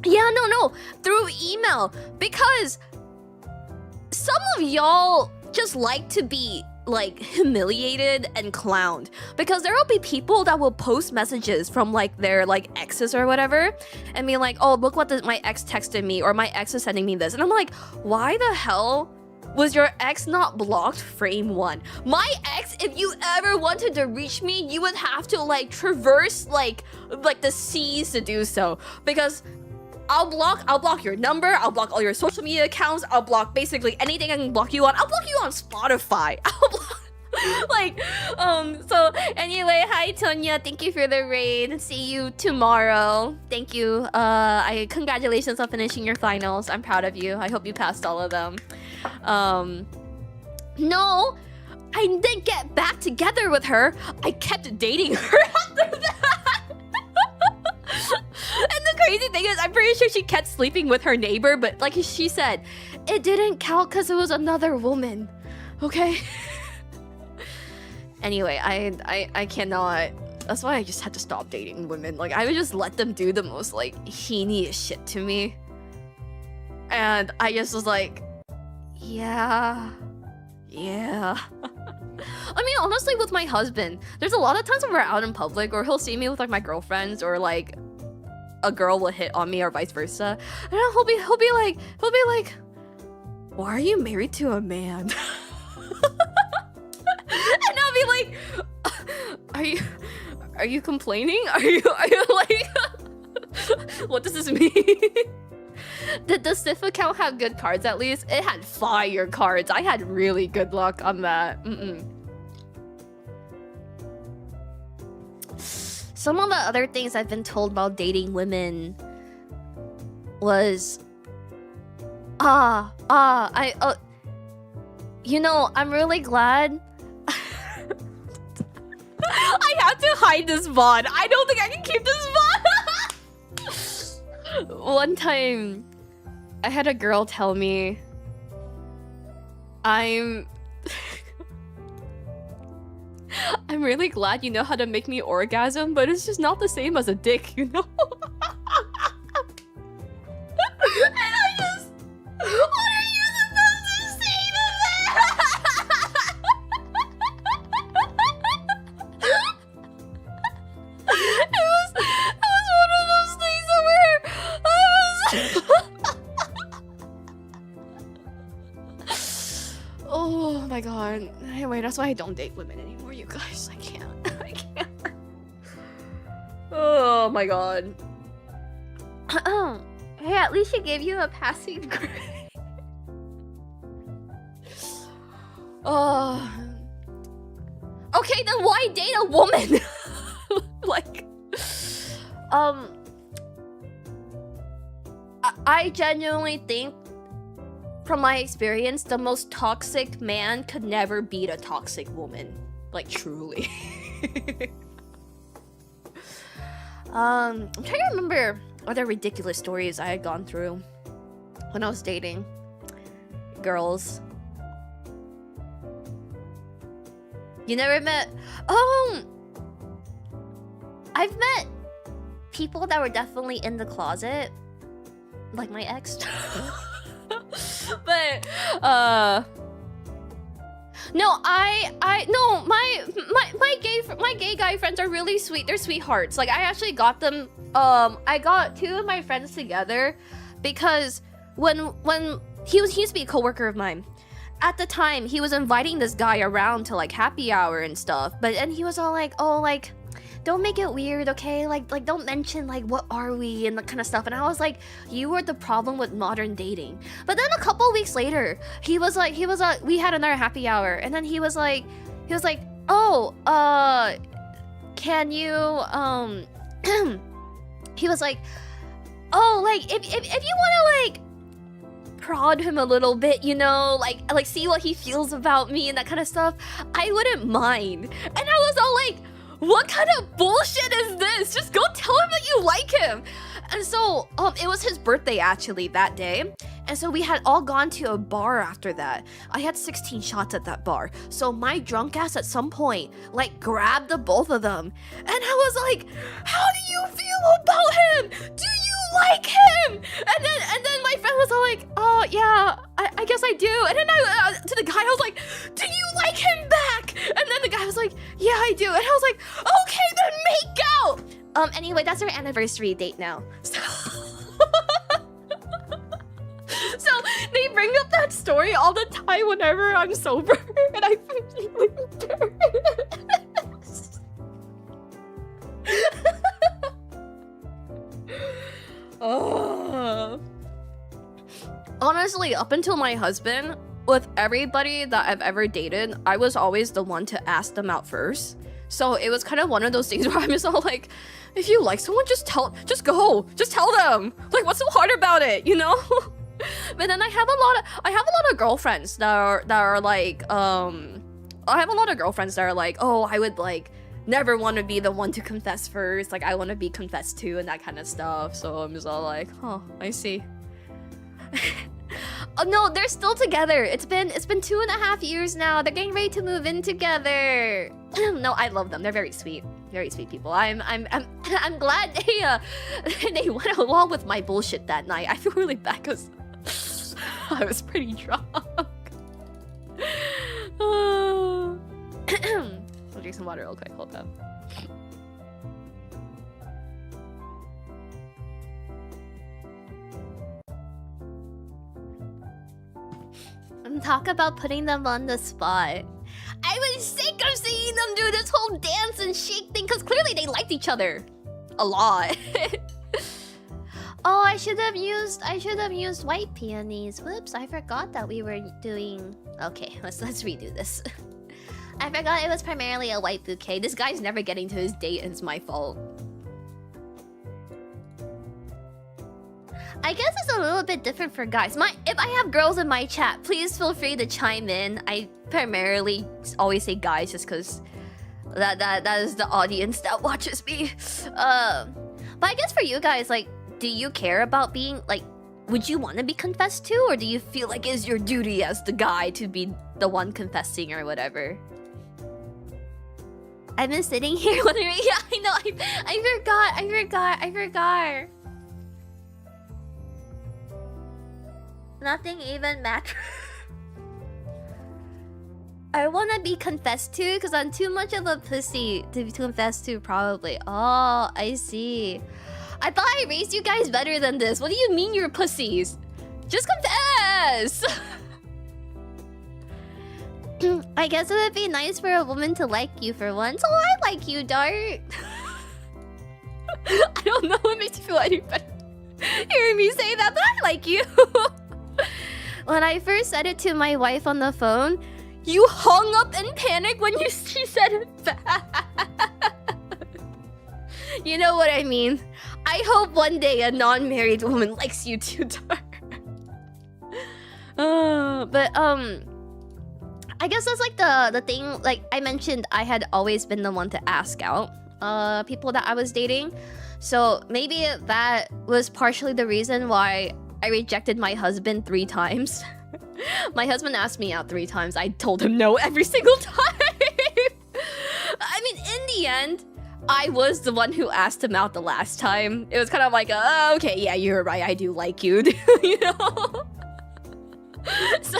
Yeah, no, through email, because some of y'all just like to be like humiliated and clowned, because there will be people that will post messages from like their like exes or whatever and be like, oh, look what my ex texted me, or my ex is sending me this, and I'm like, why the hell was your ex not blocked frame one? My ex, if you ever wanted to reach me, you would have to like traverse like the seas to do so, because I'll block your number, I'll block all your social media accounts, I'll block basically anything I can block you on. I'll block you on Spotify. I'll block, like, so anyway, hi Tonya, thank you for the raid. See you tomorrow. Thank you. Congratulations on finishing your finals. I'm proud of you. I hope you passed all of them. No, I didn't get back together with her. I kept dating her after that. And the crazy thing is, I'm pretty sure she kept sleeping with her neighbor, but like she said, it didn't count because it was another woman. Okay? Anyway, I cannot. That's why I just had to stop dating women. Like, I would just let them do the most, like, heeniest shit to me. And I just was like, yeah. I mean, honestly, with my husband, there's a lot of times when we're out in public, or he'll see me with, like, my girlfriends, or, like, a girl will hit on me, or vice versa. And he'll be like, why are you married to a man? And I'll be like, are you complaining? Are you like, what does this mean? Did the Sif account have good cards at least? It had fire cards. I had really good luck on that. Some of the other things I've been told about dating women was, you know, I'm really glad. I have to hide this VOD. I don't think I can keep this VOD. One time, I had a girl tell me, I'm really glad you know how to make me orgasm, but it's just not the same as a dick, you know? And I just, what are you supposed to say to that? It was one of those things where I was oh my god. Anyway, that's why I don't date women anymore, you guys. I can't. Oh my god. Hey, at least she gave you a passing grade. Okay, then why date a woman? Like, I genuinely think, from my experience, the most toxic man could never beat a toxic woman. Like, truly. I'm trying to remember other ridiculous stories I had gone through when I was dating girls. You never met... I've met people that were definitely in the closet. Like my ex. But, no, no, my gay guy friends are really sweet. They're sweethearts. Like, I actually got them, I got two of my friends together because when he used to be a coworker of mine. At the time, he was inviting this guy around to, like, happy hour and stuff. But, and he was all like, oh, like, don't make it weird, okay? Like don't mention, like, what are we and that kind of stuff. And I was like, you were the problem with modern dating. But then a couple weeks later, we had another happy hour, and then he was like, oh, can you, he was like, oh, like, if you want to, like, prod him a little bit, you know, like see what he feels about me and that kind of stuff, I wouldn't mind. And I was all like, what kind of bullshit is this? Just go tell him that you like him. And so, it was his birthday actually that day. And so we had all gone to a bar after that. I had 16 shots at that bar. So my drunk ass at some point, like, grabbed the both of them. And I was like, how do you feel about him? Do you like him? And then my friend was all like, oh yeah, I guess I do. And then to the guy, I was like, do you like him back? And then the guy was like, yeah, I do. And I was like, okay, then make out. Anyway, that's our anniversary date now. So they bring up that story all the time whenever I'm sober, and I feel embarrassed. Oh. Honestly, up until my husband, with everybody that I've ever dated, I was always the one to ask them out first. So it was kind of one of those things where I'm just all like, if you like someone, just go, just tell them. Like, what's so hard about it, you know? But then I have a lot of girlfriends that are like, I have a lot of girlfriends that are like, oh, I would, like, never want to be the one to confess first. Like, I want to be confessed to and that kind of stuff. So I'm just all like, oh, I see. Oh no, they're still together. It's been 2.5 years now. They're getting ready to move in together. No, I love them. They're very sweet. Very sweet people. I'm glad they went along with my bullshit that night. I feel really bad because I was pretty drunk. I'll drink some water real quick. Hold up. Talk about putting them on the spot. I was sick of seeing them do this whole dance and shake thing because clearly they liked each other a lot. Oh, I should have used white peonies. Whoops, I forgot that we were doing. Okay, let's redo this. I forgot it was primarily a white bouquet. This guy's never getting to his date and it's my fault. I guess it's a little bit different for guys. If I have girls in my chat, please feel free to chime in. I primarily always say guys just because that is the audience that watches me. But I guess for you guys, like, do you care about being like? Would you want to be confessed to, or do you feel like it's your duty as the guy to be the one confessing or whatever? I've been sitting here wondering. Yeah, I know. I forgot. Nothing even matters. I want to be confessed to because I'm too much of a pussy to be confessed to, probably. Oh, I see. I thought I raised you guys better than this. What do you mean you're pussies? Just confess! I guess it would be nice for a woman to like you for once. Oh, I like you, Dart. I don't know what makes you feel any better hearing me say that, but I like you. When I first said it to my wife on the phone, you hung up in panic when she said it back. You know what I mean? I hope one day a non-married woman likes you too, Dart. But I guess that's like the thing. Like I mentioned, I had always been the one to ask out people that I was dating. So maybe that was partially the reason why I rejected my husband 3 times. My husband asked me out 3 times. I told him no every single time. I mean, in the end, I was the one who asked him out the last time. It was kind of like, oh, okay, yeah, you're right. I do like you, you know? So...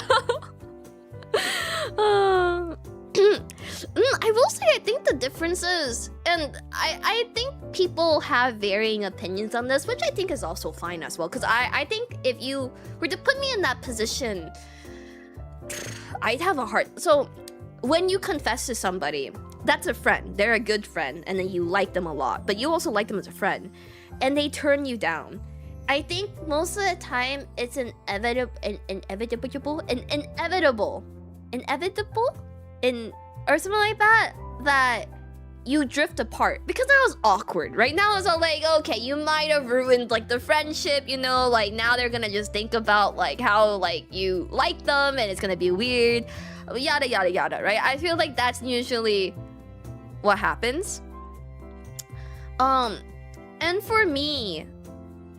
I will say, I think the differences, and I think people have varying opinions on this, which I think is also fine as well. Because I think if you were to put me in that position, I'd have a hard... So, when you confess to somebody, that's a friend. They're a good friend, and then you like them a lot. But you also like them as a friend. And they turn you down. I think most of the time, it's inevitable, or something like that, that you drift apart. Because that was awkward. Right now, it's all like, okay, you might have ruined, like, the friendship, you know? Like, now they're gonna just think about, like, how, like, you like them, and it's gonna be weird. Yada, yada, yada, right? I feel like that's usually what happens. And for me,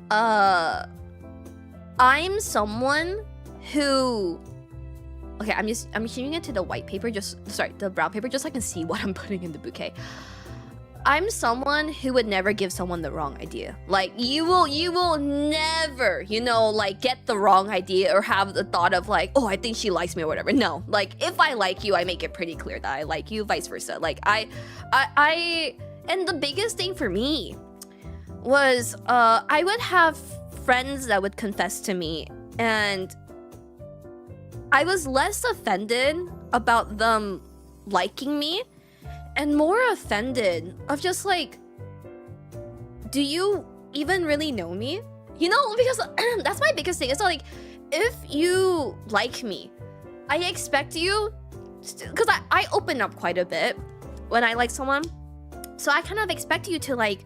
I'm someone who... Okay, I'm shooting it to the white paper, the brown paper, just so I can see what I'm putting in the bouquet. I'm someone who would never give someone the wrong idea. Like, you will never, you know, like, get the wrong idea or have the thought of, like, oh, I think she likes me or whatever. No, like, if I like you, I make it pretty clear that I like you, vice versa. Like, and the biggest thing for me was, I would have friends that would confess to me, and I was less offended about them liking me and more offended of just like, do you even really know me? You know, because that's my biggest thing. It's like, if you like me, I expect you, because I open up quite a bit when I like someone. So I kind of expect you to like,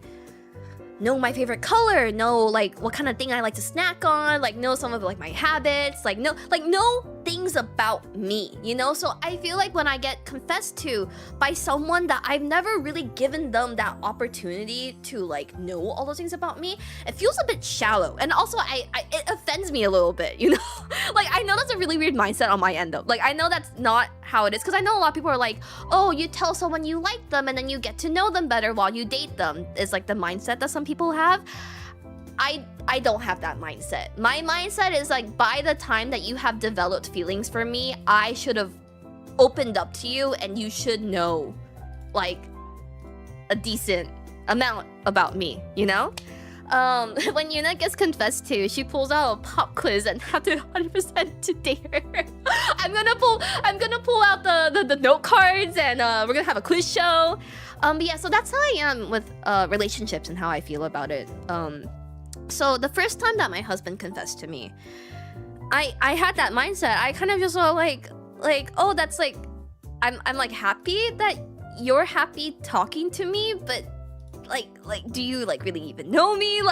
know my favorite color, know like what kind of thing I like to snack on, like know some of like my habits, like know things about me, you know? So I feel like when I get confessed to by someone that I've never really given them that opportunity to like know all those things about me, it feels a bit shallow. And also it offends me a little bit, you know? Like I know that's a really weird mindset on my end though. Like I know that's not how it is, because I know a lot of people are like, oh, you tell someone you like them and then you get to know them better while you date them, is like the mindset that some people have. I don't have that mindset. My mindset is like, by the time that you have developed feelings for me, I should have opened up to you and you should know like a decent amount about me, you know? When Yuna gets confessed to, she pulls out a pop quiz and have to 100% to date her. I'm gonna pull out the note cards and we're gonna have a quiz show. But yeah, so that's how I am with relationships and how I feel about it. So the first time that my husband confessed to me, I had that mindset. I kind of just saw like, oh, that's like, I'm like happy that you're happy talking to me, but like do you like really even know me?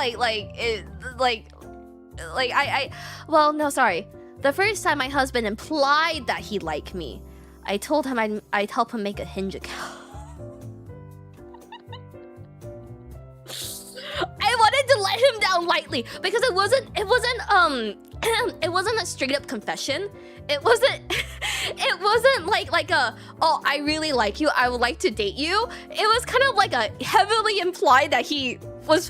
Well, no, sorry. The first time my husband implied that he liked me, I told him I'd help him make a Hinge account. I wanted to let him down lightly because it wasn't it wasn't a straight up confession. It wasn't like a, oh, I really like you, I would like to date you. It was kind of like a heavily implied that he was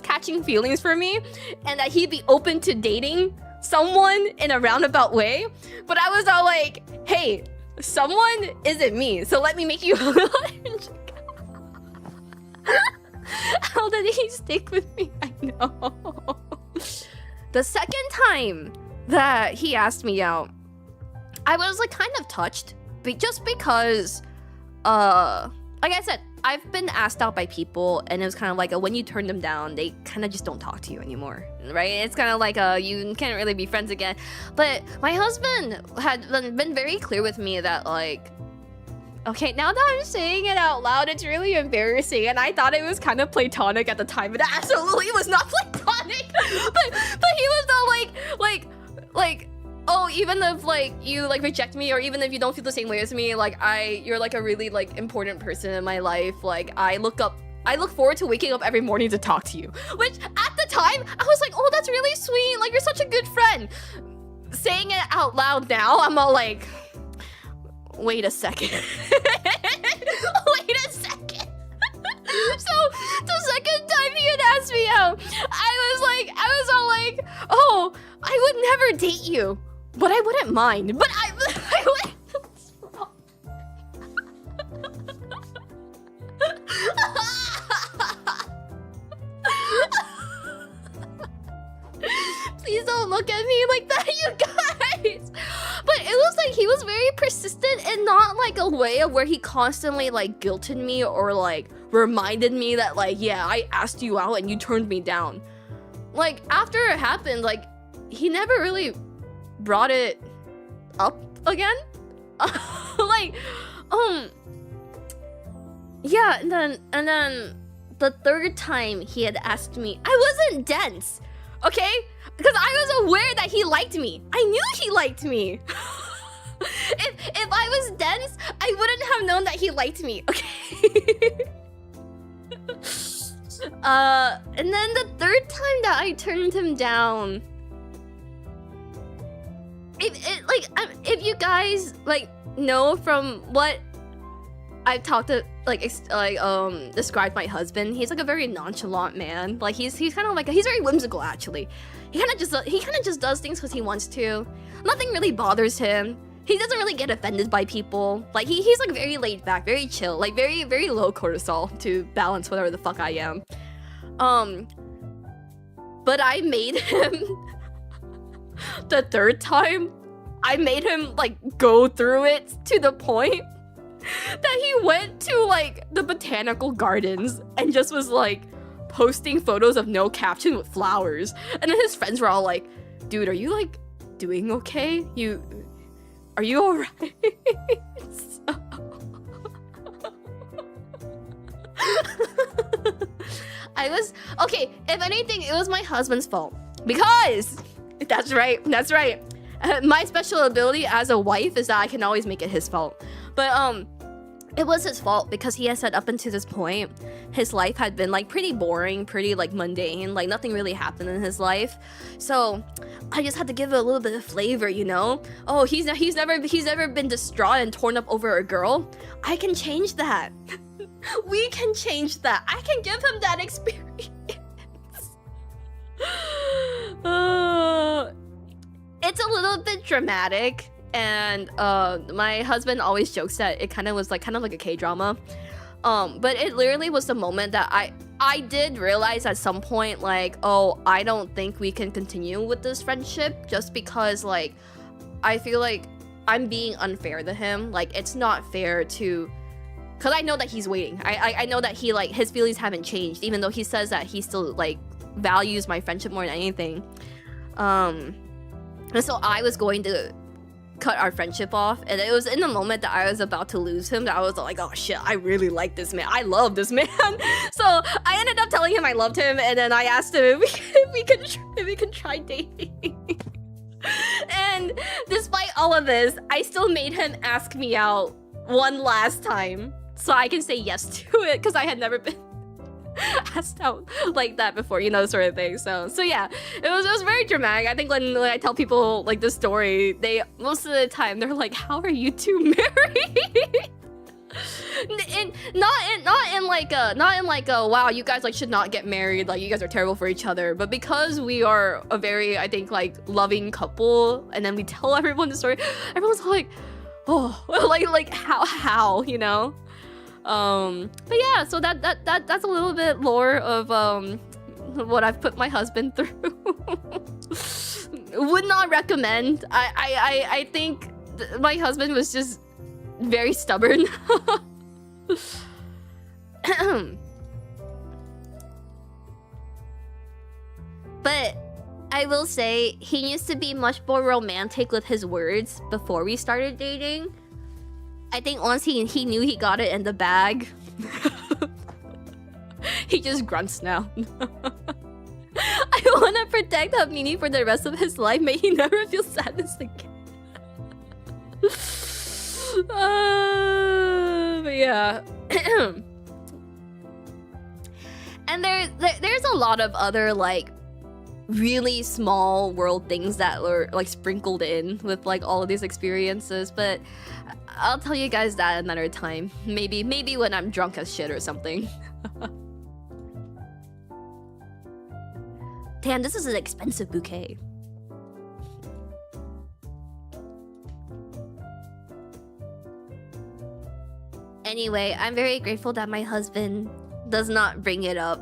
catching feelings for me and that he'd be open to dating someone in a roundabout way. But I was all like, hey, someone isn't me, so let me make you How did he stick with me? I know. The second time that he asked me out, I was like kind of touched, but just because, like I said, I've been asked out by people, and it was kind of like when you turn them down, they kind of just don't talk to you anymore, right? It's kind of like you can't really be friends again. But my husband had been very clear with me that like, okay, now that I'm saying it out loud, it's really embarrassing, and I thought it was kind of platonic at the time, but it absolutely was not platonic. but he was all like, oh, even if like you like reject me, or even if you don't feel the same way as me, like you're like a really like important person in my life. Like I look forward to waking up every morning to talk to you. Which at the time I was like, oh, that's really sweet. Like you're such a good friend. Saying it out loud now, I'm all like, wait a second. Wait a second. So the second time he had asked me out, I was all like, oh, I would never date you, but I wouldn't mind. But I would. Please don't look at me like that, you guys. But it was like he was very persistent, and not like a way of where he constantly like guilted me or like reminded me that like, yeah, I asked you out and you turned me down. Like after it happened, like he never really brought it up again. Like yeah, and then the third time he had asked me, I wasn't dense, okay? Because I was aware that he liked me. I knew he liked me. If I was dense, I wouldn't have known that he liked me, okay? And then the third time that I turned him down, if you guys like know from what I've talked to described my husband, he's like a very nonchalant man. Like he's kind of like he's very whimsical actually. He kind of just does things because he wants to. Nothing really bothers him. He doesn't really get offended by people. Like he's like very laid back, very chill, like very very low cortisol to balance whatever the fuck I am. But I made him the third time. I made him like go through it to the point that he went to like the botanical gardens and just was like posting photos of no caption with flowers, and then his friends were all like, dude, are you like doing okay? Are you alright? I was okay, if anything it was my husband's fault, because that's right, my special ability as a wife is that I can always make it his fault. But it was his fault because he had said up until this point, his life had been like pretty boring, pretty like mundane, like nothing really happened in his life. So I just had to give it a little bit of flavor, you know? Oh, he's never been distraught and torn up over a girl. I can change that. We can change that. I can give him that experience. It's a little bit dramatic. And my husband always jokes that it kind of like a K-drama. But it literally was the moment that I did realize at some point, like, oh, I don't think we can continue with this friendship just because, like, I feel like I'm being unfair to him. Like, it's not fair to... Because I know that he's waiting. I know that he, like, his feelings haven't changed, even though he says that he still, like, values my friendship more than anything. And so I was going to cut our friendship off, and it was in the moment that I was about to lose him that I was like, oh shit, I really like this man, I love this man. So I ended up telling him I loved him, and then I asked him if we can try dating. And despite all of this, I still made him ask me out one last time so I can say yes to it, because I had never been asked out like that before, you know, sort of thing. So yeah, it was very dramatic. I think when I tell people like this story, they most of the time they're like, how are you two married? And not in like a wow, you guys like should not get married, like you guys are terrible for each other, but because we are a very, I think, like loving couple, and then we tell everyone the story, everyone's like, oh, like how, you know? But yeah, so that's a little bit lore of what I've put my husband through. Would not recommend. I think my husband was just very stubborn. But I will say he used to be much more romantic with his words before we started dating. I think once he knew he got it in the bag, he just grunts now. I want to protect Hamini for the rest of his life. May he never feel sadness again. But yeah. And there's a lot of other like really small world things that were like sprinkled in with like all of these experiences, but I'll tell you guys that another time. Maybe when I'm drunk as shit or something. Damn, this is an expensive bouquet. Anyway, I'm very grateful that my husband does not bring it up,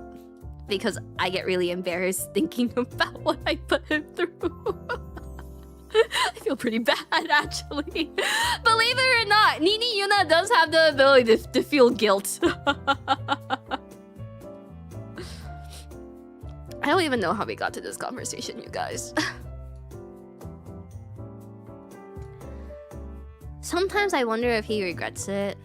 because I get really embarrassed thinking about what I put him through. I feel pretty bad, actually. Believe it or not, Nini Yuna does have the ability to feel guilt. I don't even know how we got to this conversation, you guys. Sometimes I wonder if he regrets it.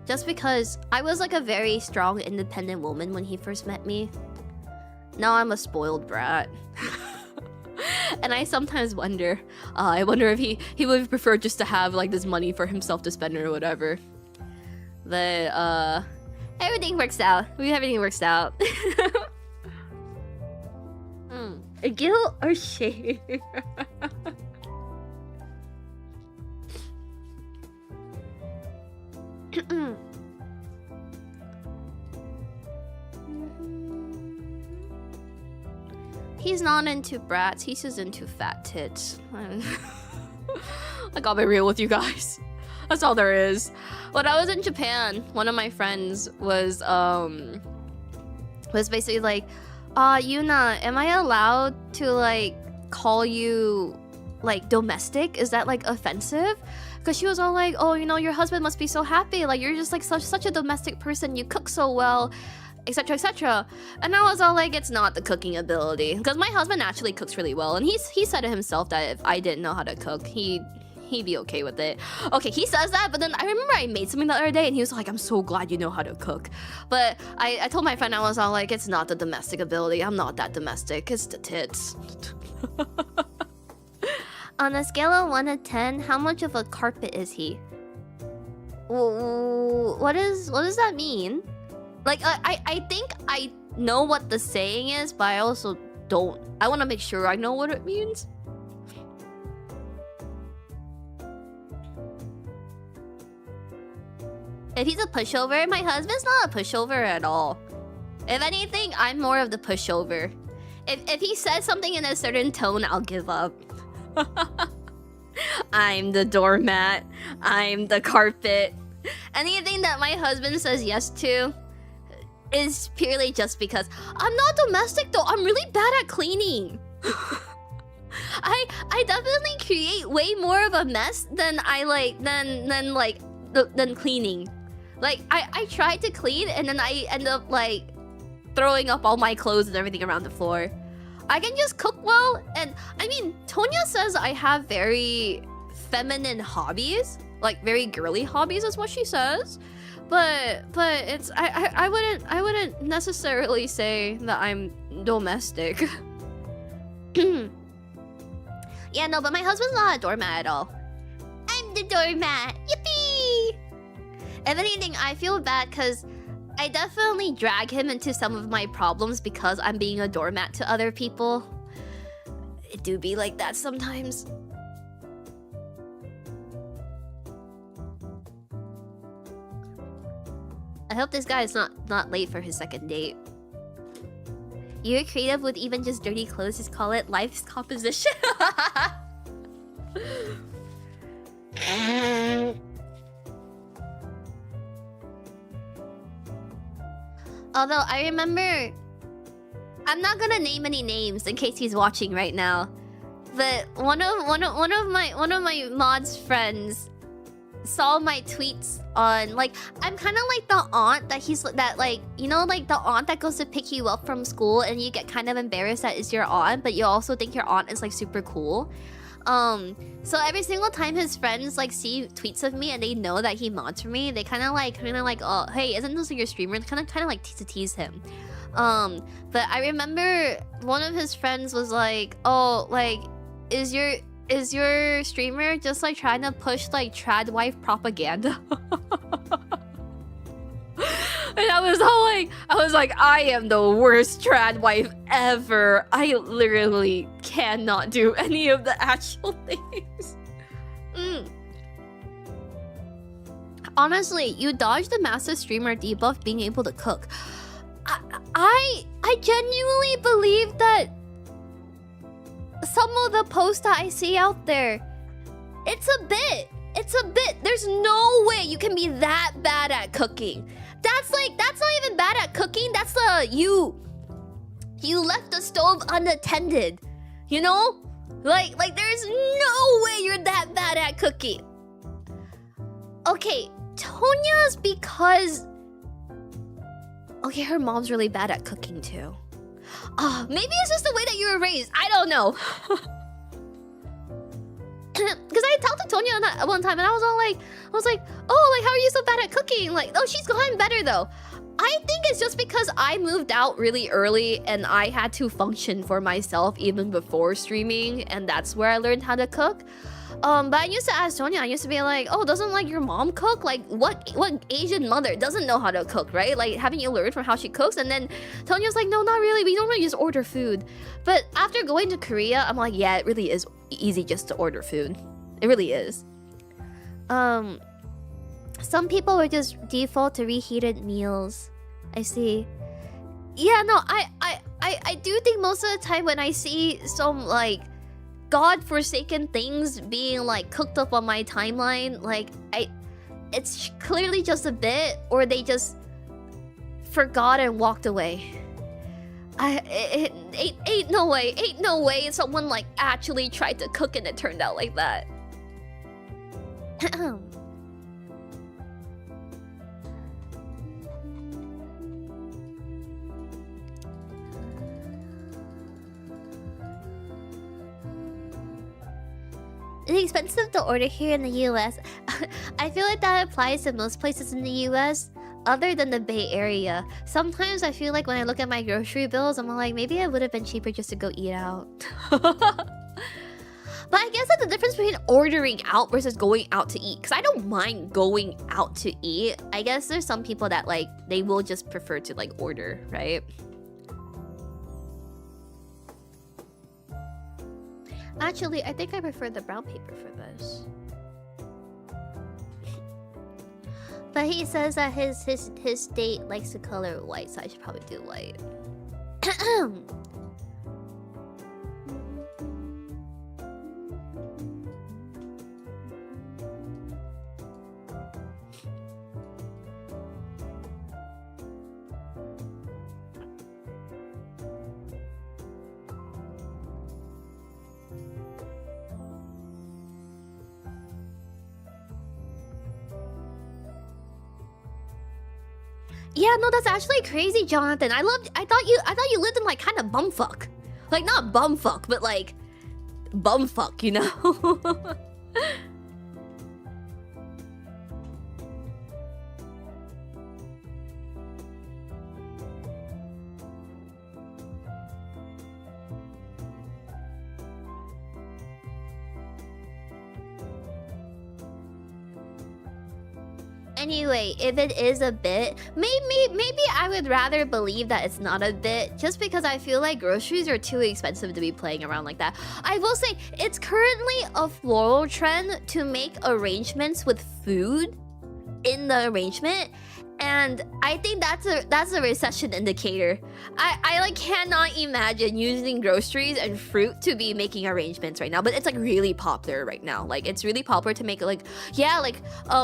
Just because I was like a very strong, independent woman when he first met me. Now I'm a spoiled brat. And I sometimes wonder, if he would prefer just to have like this money for himself to spend or whatever. But everything works out. Everything works out. Guilt or shame? He's not into brats, he's just into fat tits. I gotta be real with you guys. That's all there is. When I was in Japan, one of my friends was basically like, Yuna, am I allowed to like call you like domestic? Is that like offensive? Because she was all like, oh, you know, your husband must be so happy, like you're just like such a domestic person, you cook so well, etc, etc. And I was all like, it's not the cooking ability, because my husband actually cooks really well, and he said it himself that if I didn't know how to cook, he'd be okay with it. Okay, he says that, but then I remember I made something the other day and he was like, I'm so glad you know how to cook. But I told my friend, I was all like, it's not the domestic ability, I'm not that domestic, it's the tits. On a scale of 1 to 10, how much of a carpet is he? What does that mean? Like, I think I know what the saying is, but I also don't. I want to make sure I know what it means. If he's a pushover, my husband's not a pushover at all. If anything, I'm more of the pushover. If he says something in a certain tone, I'll give up. I'm the doormat. I'm the carpet. Anything that my husband says yes to is purely just because I'm not domestic though. I'm really bad at cleaning. I definitely create way more of a mess than I like than cleaning. Like I try to clean and then I end up like throwing up all my clothes and everything around the floor. I can just cook well, and I mean Tonya says I have very feminine hobbies, like very girly hobbies is what she says. But it's I wouldn't necessarily say that I'm domestic. Yeah, no, but my husband's not a doormat at all. I'm the doormat. Yippee! If anything, I feel bad because I definitely drag him into some of my problems because I'm being a doormat to other people. It do be like that sometimes. I hope this guy is not late for his second date. You're creative with even just dirty clothes. Just call it life's composition. Although I remember, I'm not gonna name any names in case he's watching right now, but one of my mod's friends saw my tweets on, like, I'm kind of like the aunt that like, you know, like the aunt that goes to pick you up from school and you get kind of embarrassed that it's your aunt, but you also think your aunt is like super cool. So every single time his friends like see tweets of me and they know that he mods for me, they kind of like, oh, hey, isn't this like your streamer? And kind of like tease him. But I remember one of his friends was like, oh, like, is your streamer just like trying to push like trad wife propaganda? And I was like, I am the worst trad wife ever. I literally cannot do any of the actual things. Honestly, you dodged the massive streamer debuff being able to cook. I genuinely believe that some of the posts that I see out there, it's a bit. There's no way you can be that bad at cooking. That's not even bad at cooking. That's you left the stove unattended. You know? Like there's no way you're that bad at cooking. Okay, Tonya's because... Okay, her mom's really bad at cooking too. Maybe it's just the way that you were raised. I don't know. Because I talked to Tonya on that one time and I was like, oh, like, how are you so bad at cooking? Like, oh, she's gotten better though. I think it's just because I moved out really early and I had to function for myself even before streaming, and that's where I learned how to cook. But I used to ask Tonya, I used to be like, oh, doesn't like your mom cook? Like, what Asian mother doesn't know how to cook, right? Like, haven't you learned from how she cooks? And then Tonya's like, no, not really. We don't really just order food. But after going to Korea, I'm like, yeah, it really is easy just to order food. It really is. Some people would just default to reheated meals. I see. Yeah, no, I do think most of the time when I see some, like, godforsaken things being like cooked up on my timeline, like it's clearly just a bit, or they just forgot and walked away. Ain't no way someone like actually tried to cook and it turned out like that. It's expensive to order here in the US. I feel like that applies to most places in the US, other than the Bay Area. Sometimes I feel like when I look at my grocery bills, I'm like, maybe it would have been cheaper just to go eat out. But I guess that's the difference between ordering out versus going out to eat. Because I don't mind going out to eat. I guess there's some people that like, they will just prefer to like order, right? Actually, I think I prefer the brown paper for this. But he says that his date likes the color white, so I should probably do white. Yeah, no, that's actually crazy, Jonathan. I thought you lived in like kind of bumfuck. Like not bumfuck, but like bumfuck, you know? Anyway, if it is a bit, maybe I would rather believe that it's not a bit, just because I feel like groceries are too expensive to be playing around like that. I will say, it's currently a floral trend to make arrangements with food in the arrangement, and I think that's a recession indicator. I like cannot imagine using groceries and fruit to be making arrangements right now, but it's like really popular right now. Like it's really popular to make like, yeah, like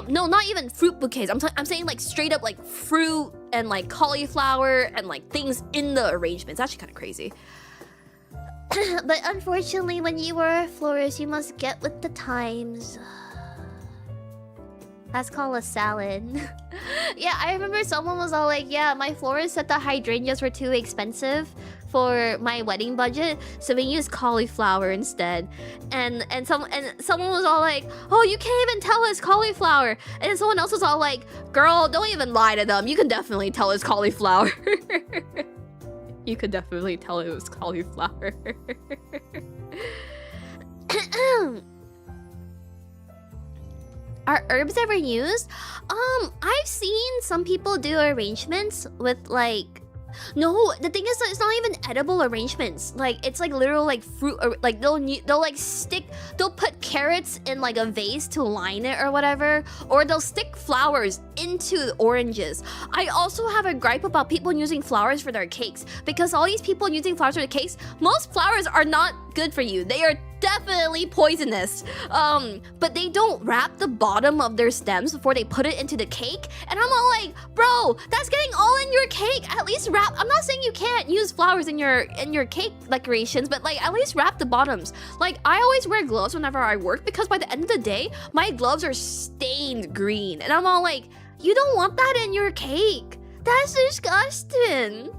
no, not even fruit bouquets. I'm saying like straight up like fruit and like cauliflower and like things in the arrangements. Actually kind of crazy. But unfortunately, when you are a florist, you must get with the times. That's called a salad. Yeah, I remember someone was all like, yeah, my florist said the hydrangeas were too expensive for my wedding budget, so we used cauliflower instead. And someone was all like, oh, you can't even tell it's cauliflower. And someone else was all like, girl, don't even lie to them. You can definitely tell it's cauliflower. You could definitely tell it was cauliflower. Are herbs ever used? I've seen some people do arrangements with like... No, the thing is that it's not even edible arrangements. Like, it's like literal like fruit, or like they'll put carrots in like a vase to line it or whatever, or they'll stick flowers into oranges. I also have a gripe about people using flowers for their cakes, because all these people using flowers for their cakes, most flowers are not good for you. They are definitely poisonous. But they don't wrap the bottom of their stems before they put it into the cake, and I'm all like, bro, that's getting all in your cake. At least wrap. I'm not saying you can't use flowers in your cake decorations, but like at least wrap the bottoms. Like I always wear gloves whenever I work, because by the end of the day my gloves are stained green, and I'm all like, you don't want that in your cake. That's disgusting.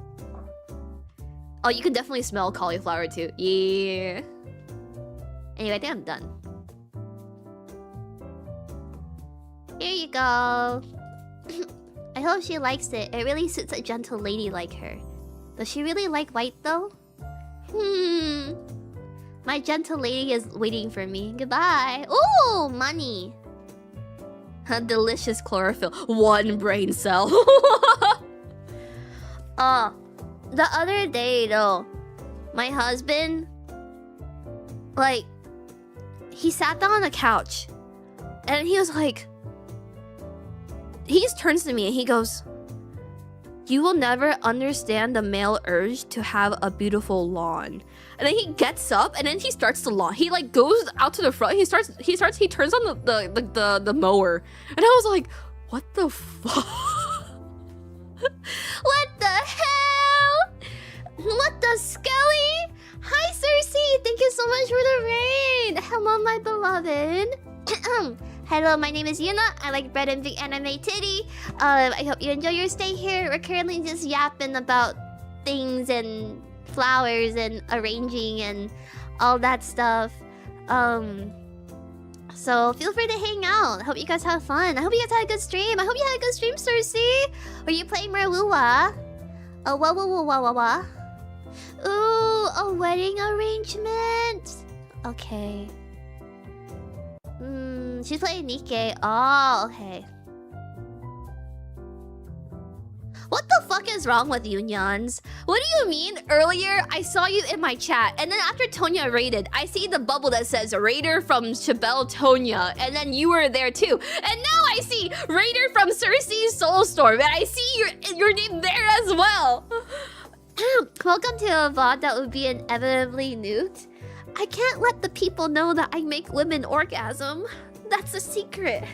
Oh, you can definitely smell cauliflower too. Yeah. Anyway, I think I'm done. Here you go. I hope she likes it. It really suits a gentle lady like her. Does she really like white though? My gentle lady is waiting for me. Goodbye. Ooh, money. A delicious chlorophyll. One brain cell. The other day though, my husband, like, he sat down on the couch and he was like, he just turns to me and he goes, you will never understand the male urge to have a beautiful lawn. And then he gets up and then he starts the lawn. He like goes out to the front. He turns on the mower. And I was like, what the fuck? What the hell? What the skelly? Hi, Cersei. Thank you so much for the raid. Hello, my beloved. Hello, my name is Yuna. I like bread and big anime titty. I hope you enjoy your stay here. We're currently just yapping about things and flowers and arranging and all that stuff. So feel free to hang out. Hope you guys have fun. I hope you guys had a good stream. I hope you had a good stream, Cersei. Were you playing Merlua? Oh, Ooh, a wedding arrangement. Okay. She's playing Nikkei. Oh, okay. What the fuck is wrong with you, Nyans? What do you mean? Earlier, I saw you in my chat, and then after Tonya raided, I see the bubble that says Raider from Chabelle Tonya, and then you were there too. And now I see Raider from Cersei's Soulstorm, and I see your name there as well. Welcome to a VOD that would be inevitably nuked. I can't let the people know that I make women orgasm. That's a secret.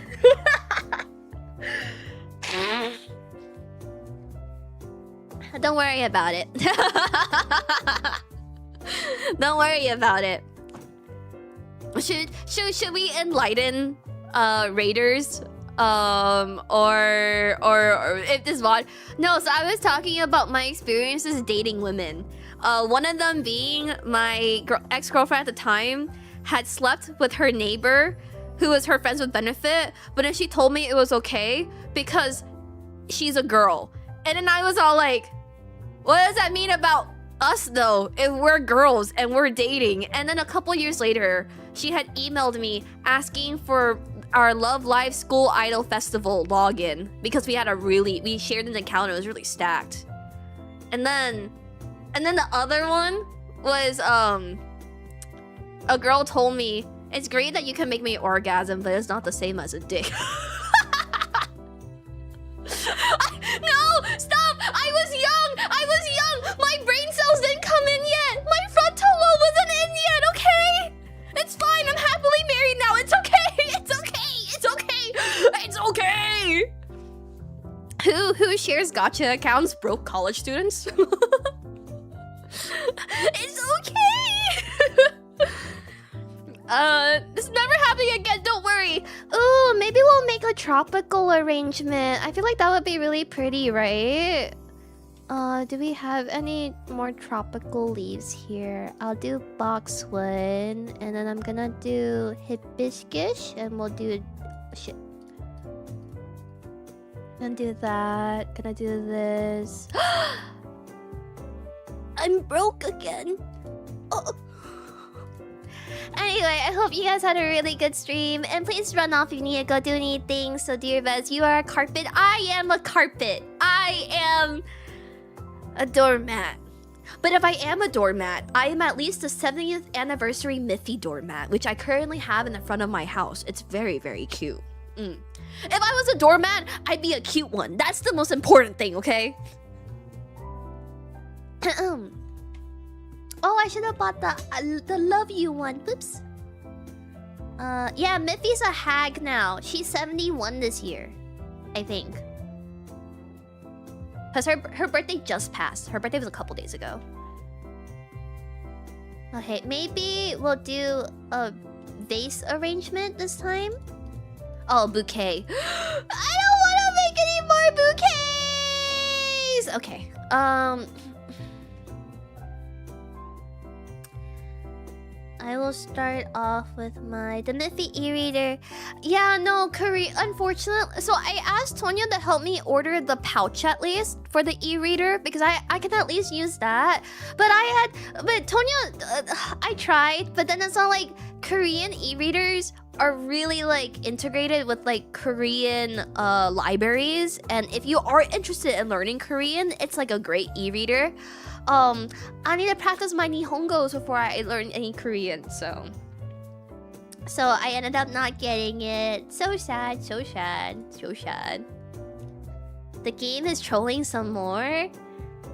Don't worry about it. Don't worry about it. Should we enlighten raiders? Or if this VOD. No, so I was talking about my experiences dating women. One of them being my ex-girlfriend at the time had slept with her neighbor, who was her friends with benefit, but then she told me it was okay because she's a girl. And then I was all like, what does that mean about us though, if we're girls and we're dating? And then a couple years later, she had emailed me asking for our Love Live School Idol Festival login because we shared an account, it was really stacked. And then the other one was a girl told me, it's great that you can make me orgasm, but it's not the same as a dick. No, stop! I was young! My brain cells didn't come in yet! My frontal lobe wasn't in yet, okay? It's fine, I'm happily married now, it's okay! It's okay! Who shares gacha accounts? Broke college students? It's okay! This is never happening again, don't worry. Ooh, maybe we'll make a tropical arrangement. I feel like that would be really pretty, right? Do we have any more tropical leaves here? I'll do boxwood, and then I'm gonna do hibiscus, and we'll do... shit. Gonna do that, gonna do this. I'm broke again. Oh. Anyway, I hope you guys had a really good stream. And please run off if you need to go do anything. So do your best. You are a carpet. I am a carpet. I am a doormat. But if I am a doormat, I am at least the 70th anniversary Miffy doormat, which I currently have in the front of my house. It's very, very cute. If I was a doormat, I'd be a cute one. That's the most important thing, okay? Oh, I should have bought the love you one. Oops. Yeah, Miffy's a hag now. She's 71 this year, I think. Because her birthday just passed. Her birthday was a couple days ago. Okay, maybe we'll do a vase arrangement this time. Oh, bouquet. I don't want to make any more bouquets! Okay, I will start off with the Miffy e-reader. Yeah, no, unfortunately. So I asked Tonya to help me order the pouch at least for the e-reader because I can at least use that. But Tonya, I tried, but then it's not like Korean e-readers are really like integrated with like Korean libraries. And if you are interested in learning Korean, it's like a great e-reader. I need to practice my Nihongos before I learn any Korean, so I ended up not getting it. So sad, so sad, so sad. The game is trolling some more?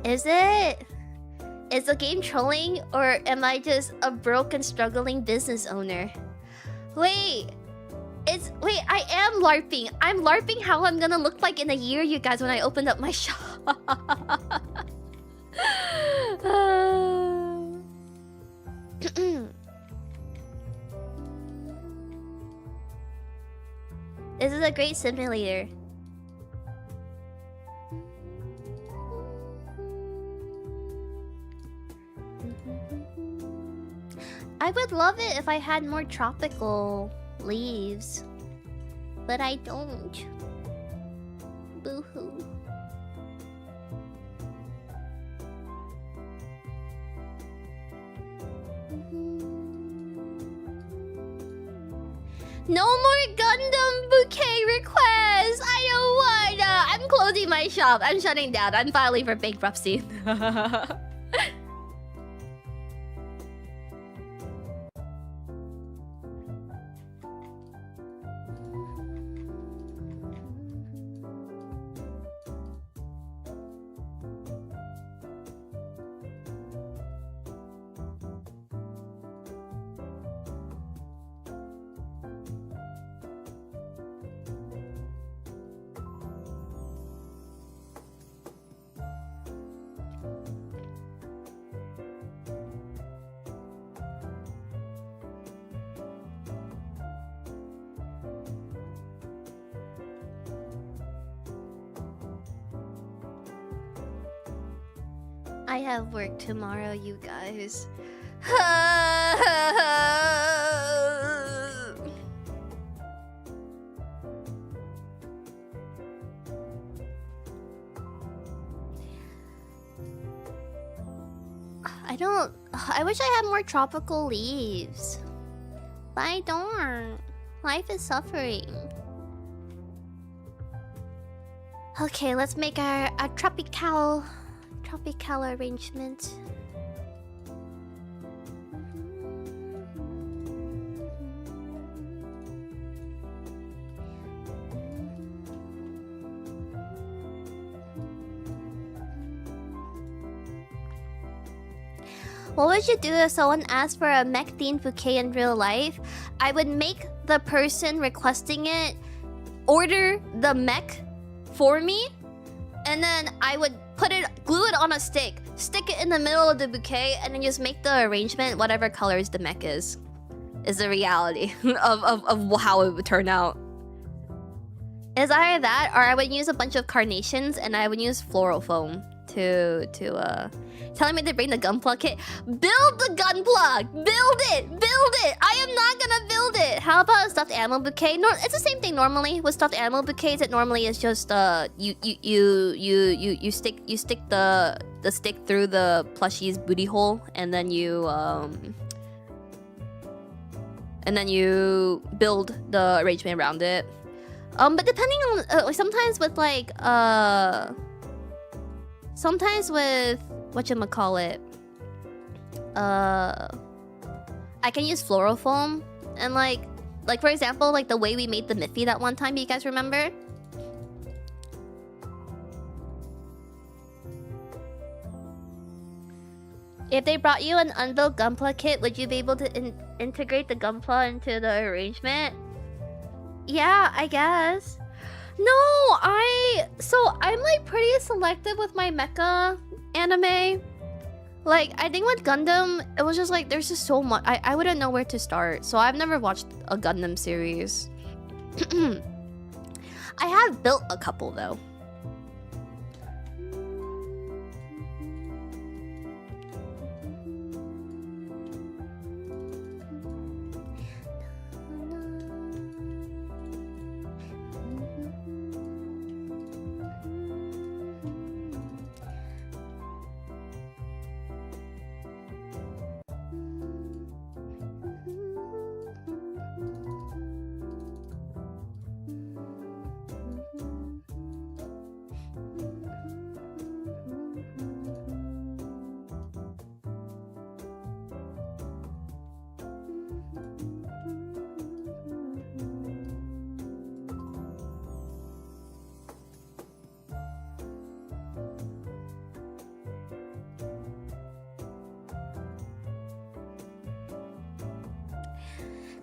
Is it? Is the game trolling, or am I just a broke and struggling business owner? Wait, I am LARPing. I'm LARPing how I'm gonna look like in a year, you guys, when I opened up my shop. This is a great simulator. I would love it if I had more tropical leaves, but I don't. Boo-hoo. No more Gundam bouquet requests! I don't wanna! I'm closing my shop. I'm shutting down. I'm filing for bankruptcy. I have work tomorrow, you guys. I wish I had more tropical leaves. But I don't. Life is suffering. Okay, let's make our tropical arrangement. What would you do if someone asked for a mech-themed bouquet in real life? I would make the person requesting it order the mech for me, and then I would glue it on a stick, stick it in the middle of the bouquet, and then just make the arrangement whatever colors the mech is the reality of how it would turn out. It's either that, or I would use a bunch of carnations and I would use floral foam to telling me to bring the gunplug kit. Build the gunplug! Build it! Build it! I am not gonna build it! How about a stuffed animal bouquet? No, it's the same thing normally. With stuffed animal bouquets, it normally is just you stick the stick through the plushie's booty hole, and then you build the arrangement around it. But depending on sometimes with whatchamacallit, I can use floral foam, and like for example, like the way we made the Miffy that one time, you guys remember? If they brought you an unbuilt Gunpla kit, would you be able to integrate the Gunpla into the arrangement? Yeah, I guess. No, I'm like pretty selective with my mecha anime. Like, I think with Gundam, it was just like there's just so much. I wouldn't know where to start, so I've never watched a Gundam series. I have built a couple though.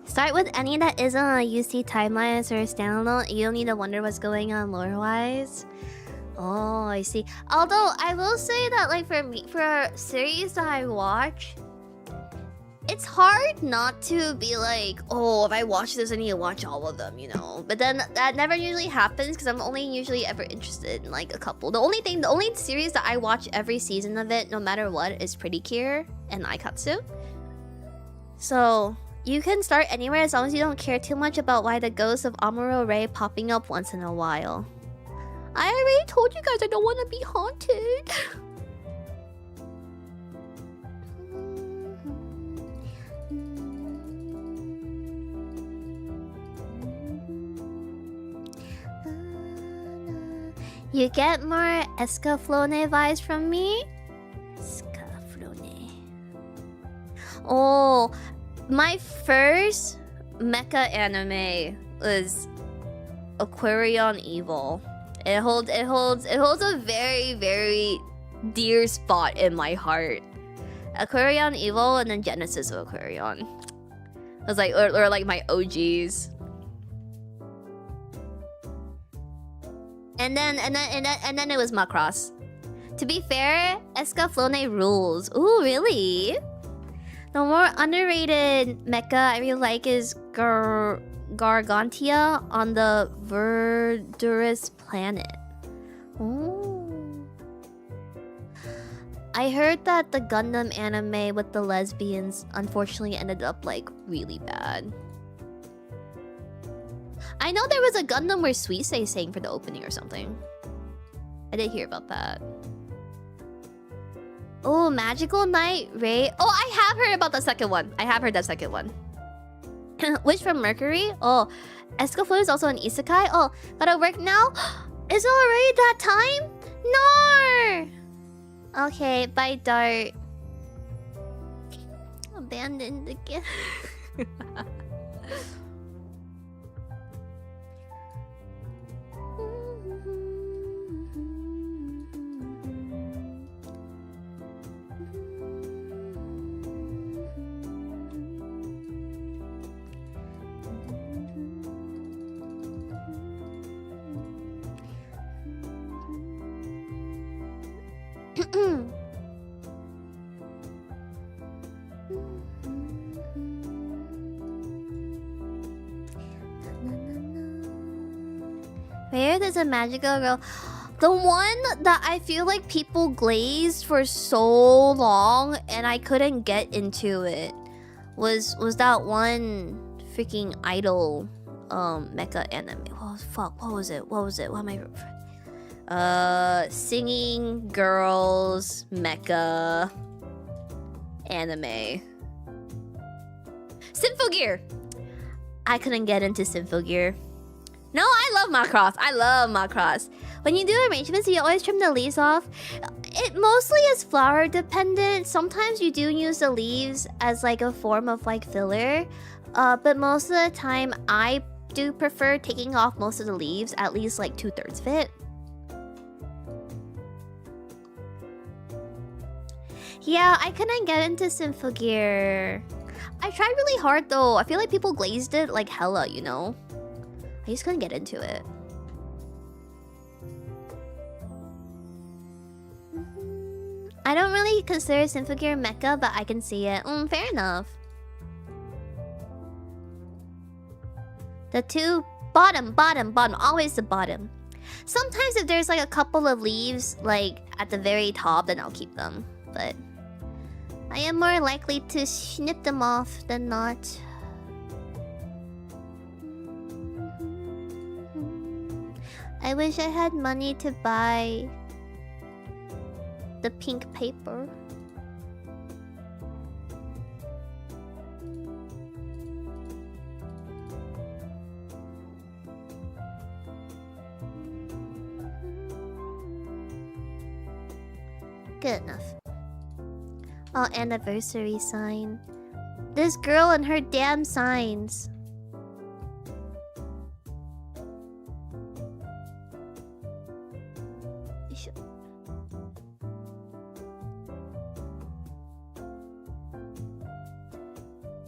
Start with any that isn't on a UC timeline or a standalone. You don't need to wonder what's going on lore-wise. Oh, I see. Although, I will say that, like, for me, for a series that I watch, it's hard not to be like, oh, if I watch this, I need to watch all of them, you know? But then that never usually happens because I'm only usually ever interested in, like, a couple. The only series that I watch every season of it, no matter what, is Pretty Cure and Aikatsu. So you can start anywhere as long as you don't care too much about why the ghost of Amuro Ray popping up once in a while. I already told you guys I don't want to be haunted. You get more Escaflowne vibes from me? Escaflowne. Oh, my first mecha anime was Aquarion Evil. It holds a very, very dear spot in my heart. Aquarion Evil and then Genesis of Aquarion. It was like or like my OGs. And then it was Macross. To be fair, Escaflowne rules. Ooh, really? The more underrated mecha I really like is Gargantia on the Verdurous planet. Ooh. I heard that the Gundam anime with the lesbians unfortunately ended up like really bad. I know there was a Gundam where Suisei sang for the opening or something. I did hear about that. Oh, Magical Knight Ray. Oh, I have heard about the second one. I have heard that second one. Wish from Mercury? Oh, Escaflowne is also an isekai? Oh, gotta work now? Is it already that time? No! Okay, bye Dart. Abandoned again. Where there's a magical girl. The one that I feel like people glazed for so long and I couldn't get into it was that one freaking idol mecha anime. Oh fuck, what was it? What am I singing girls mecha anime. Symphogear. I couldn't get into Symphogear. No, I love Macross. I love Macross. When you do arrangements, you always trim the leaves off. It mostly is flower dependent. Sometimes you do use the leaves as like a form of like filler. But most of the time, I do prefer taking off most of the leaves, at least like 2/3 of it. Yeah, I couldn't get into Symphogear. I tried really hard though. I feel like people glazed it like hella, you know? I just couldn't get into it. I don't really consider Symphogear mecha, but I can see it. Fair enough. The two bottom, always the bottom. Sometimes if there's like a couple of leaves like at the very top, then I'll keep them. But I am more likely to snip them off than not. I wish I had money to buy the pink paper. Good enough. Oh, anniversary sign. This girl and her damn signs.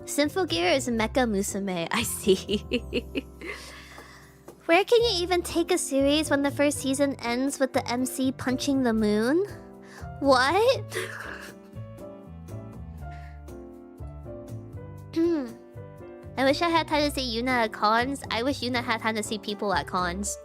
Symphogear is Mecha Musume. I see. Where can you even take a series when the first season ends with the MC punching the moon? What? I wish I had time to see Yuna at cons. I wish Yuna had time to see people at cons.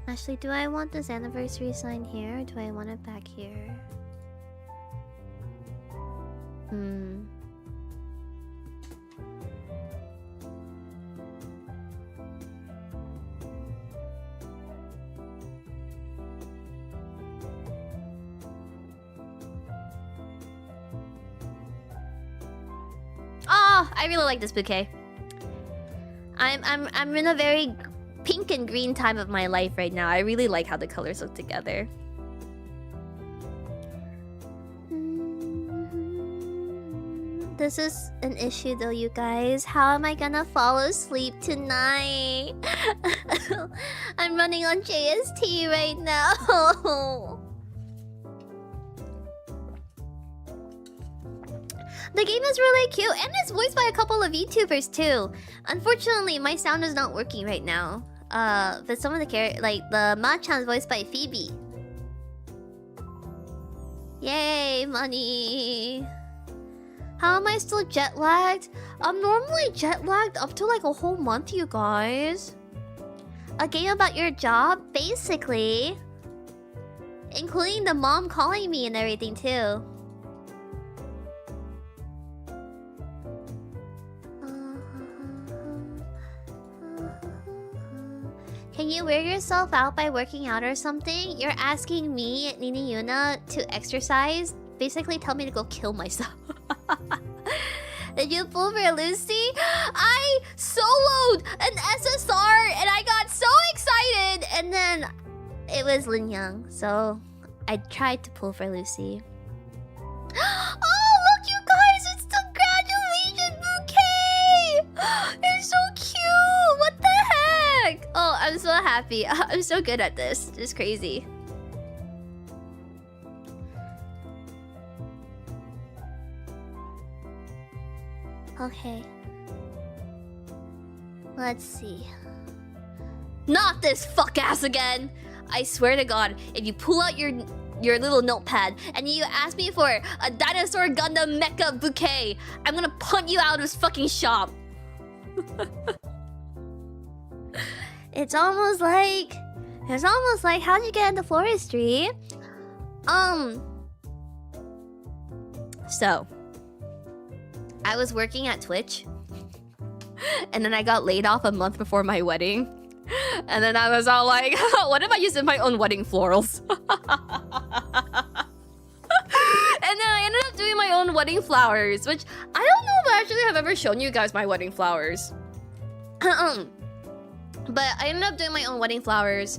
Actually, do I want this anniversary sign here or do I want it back here? Oh, I really like this bouquet. I'm in a very pink and green time of my life right now. I really like how the colors look together. This is an issue though, you guys. How am I gonna fall asleep tonight? I'm running on JST right now. The game is really cute, and it's voiced by a couple of VTubers too. Unfortunately, my sound is not working right now. But some of the like the Machan is voiced by Phoebe. Yay, money! How am I still jet lagged? I'm normally jet lagged up to like a whole month, you guys. A game about your job, basically, including the mom calling me and everything too. Can you wear yourself out by working out or something? You're asking me, Nina Yuna, to exercise? Basically tell me to go kill myself. Did you pull for Lucy? I soloed an SSR and I got so excited, and then it was Lin Yang, so I tried to pull for Lucy. Oh, look you guys, it's the graduation bouquet! It's so cute! What the heck? Oh, I'm so happy. I'm so good at this. It's crazy. Okay. Let's see. Not this fuck ass again! I swear to God, if you pull out your little notepad and you ask me for a Dinosaur Gundam Mecha bouquet, I'm gonna punt you out of this fucking shop. It's almost like how'd you get into floristry? So I was working at Twitch, and then I got laid off a month before my wedding. And then I was all like, what if I used my own wedding florals? And then I ended up doing my own wedding flowers, which I don't know if I actually have ever shown you guys my wedding flowers. But I ended up doing my own wedding flowers.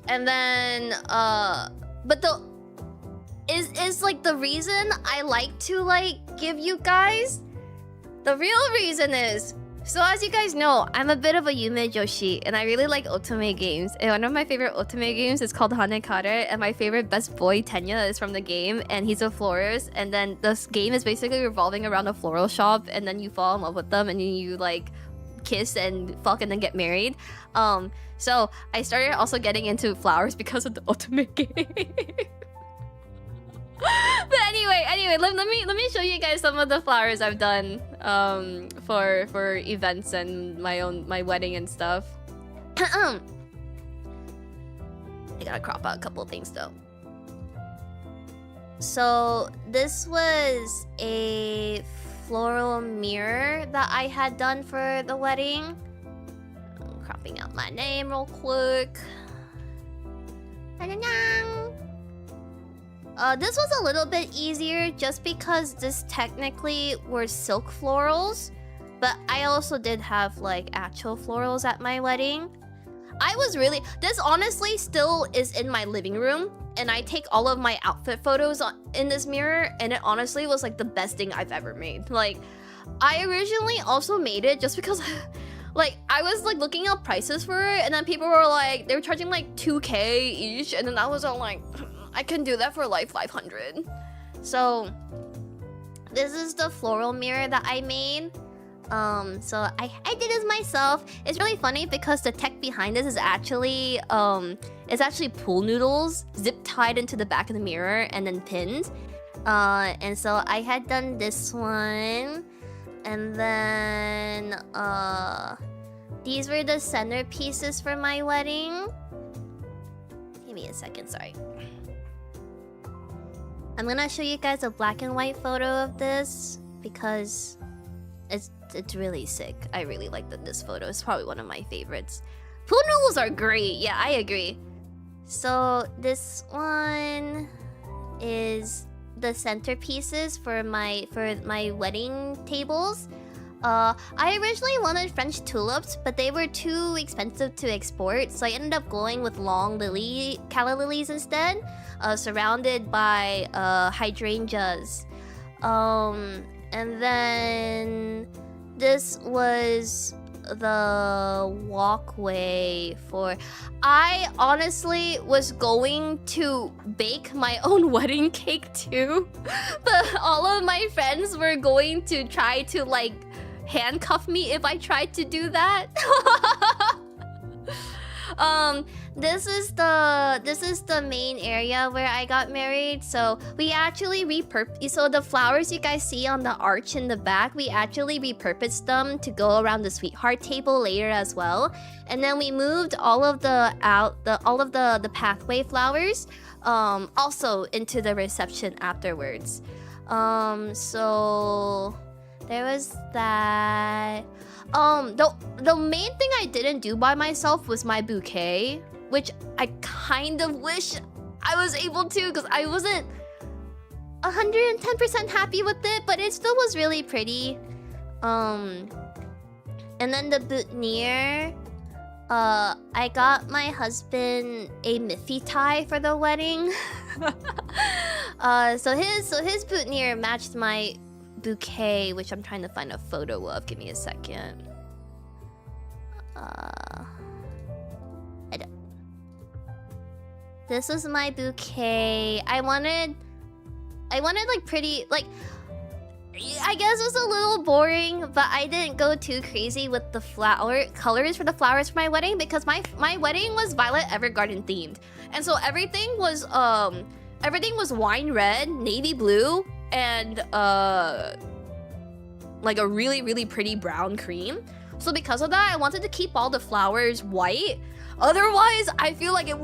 And then, but is like the reason I like to like give you guys, the real reason is, so as you guys know, I'm a bit of a Yume Joshi, and I really like otome games. And one of my favorite otome games is called Hanekare, and my favorite best boy, Tenya, is from the game, and he's a florist. And then this game is basically revolving around a floral shop, and then you fall in love with them, and you like kiss and fuck and then get married. So I started also getting into flowers because of the otome game. But anyway, let me show you guys some of the flowers I've done for events and my wedding and stuff. I gotta crop out a couple of things though. So this was a floral mirror that I had done for the wedding. I'm cropping out my name real quick. This was a little bit easier just because this technically were silk florals, but I also did have like actual florals at my wedding. This honestly still is in my living room, and I take all of my outfit photos in this mirror, and it honestly was like the best thing I've ever made. Like, I originally also made it just because like I was like looking up prices for it, and then people were like, they were charging like 2K each, and then I was all like, I can do that for like 500. So this is the floral mirror that I made. So I did this myself. It's really funny because the tech behind this is actually it's actually pool noodles zip tied into the back of the mirror and then pinned. And so I had done this one, and then these were the centerpieces for my wedding. Give me a second, sorry. I'm gonna show you guys a black and white photo of this because it's really sick. I really like this photo. It's probably one of my favorites. Pool noodles are great. Yeah, I agree. So this one is the centerpieces for my wedding tables. I originally wanted French tulips, but they were too expensive to export, so I ended up going with long calla lilies instead, surrounded by hydrangeas. And then this was the walkway for... I honestly was going to bake my own wedding cake too, but all of my friends were going to try to like handcuff me if I tried to do that. This is the main area where I got married. So we actually so the flowers you guys see on the arch in the back, we actually repurposed them to go around the sweetheart table later as well. And then we moved all of the pathway flowers also into the reception afterwards. So there was that. The main thing I didn't do by myself was my bouquet, which I kind of wish I was able to, because I wasn't 110% happy with it, but it still was really pretty. And then the boutonniere, I got my husband a Miffy tie for the wedding. So his boutonniere matched my bouquet, which I'm trying to find a photo of. Give me a second. This is my bouquet. I wanted like pretty, like, I guess it was a little boring, but I didn't go too crazy with the flower colors for the flowers for my wedding, because my wedding was Violet Evergarden themed, and so everything was wine red, navy blue, and like a really pretty brown cream. So because of that, I wanted to keep all the flowers white. Otherwise, I feel like it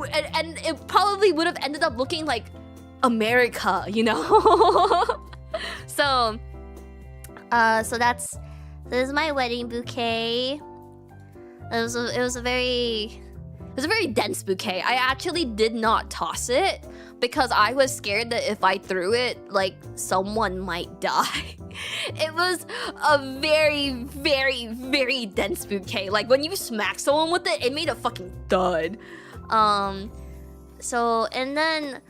probably would have ended up looking like America, you know? So this is my wedding bouquet. It was a very dense bouquet. I actually did not toss it because I was scared that if I threw it, like, someone might die. It was a very dense bouquet. Like, when you smack someone with it, it made a fucking thud. So, and then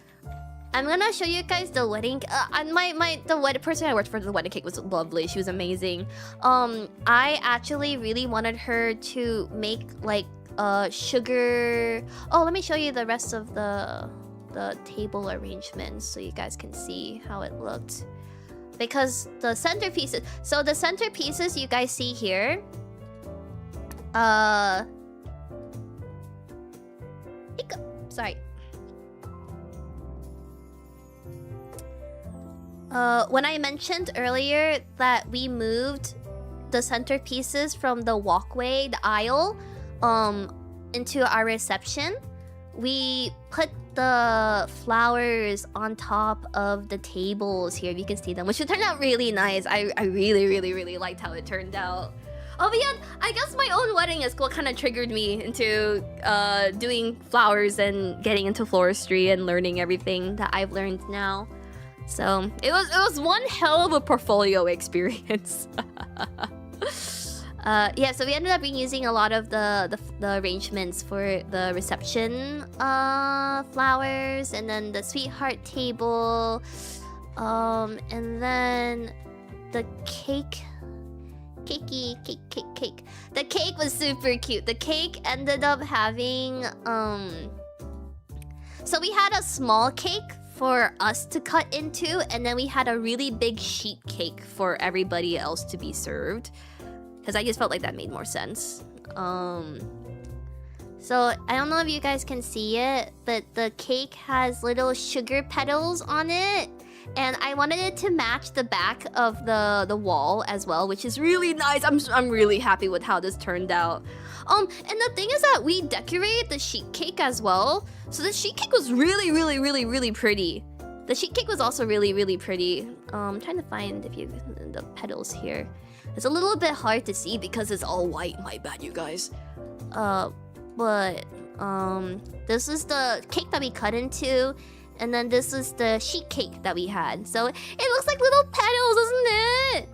I'm gonna show you guys the wedding. The person I worked for the wedding cake was lovely. She was amazing. I actually really wanted her to make like sugar. Oh, let me show you the rest of the table arrangements so you guys can see how it looked. Because the centerpieces, so the centerpieces you guys see here, sorry. When I mentioned earlier that we moved the centerpieces from the walkway, the aisle, into our reception, we put the flowers on top of the tables here. You can see them, which turned out really nice. I really liked how it turned out. Oh, but yeah, I guess my own wedding is what kind of triggered me into doing flowers and getting into floristry and learning everything that I've learned now. So it was one hell of a portfolio experience. Yeah, so we ended up using a lot of the arrangements for the reception flowers, and then the sweetheart table, and then the cake. The cake was super cute. The cake ended up having so we had a small cake for us to cut into, and then we had a really big sheet cake for everybody else to be served, because I just felt like that made more sense. So I don't know if you guys can see it, but the cake has little sugar petals on it, and I wanted it to match the back of the wall as well, which is really nice. I'm really happy with how this turned out. And the thing is that we decorated the sheet cake as well, so the sheet cake was really pretty. The sheet cake was also really pretty. I'm trying to find the petals here. It's a little bit hard to see because it's all white. My bad, you guys. But this is the cake that we cut into, and then this is the sheet cake that we had. So it looks like little petals, doesn't it?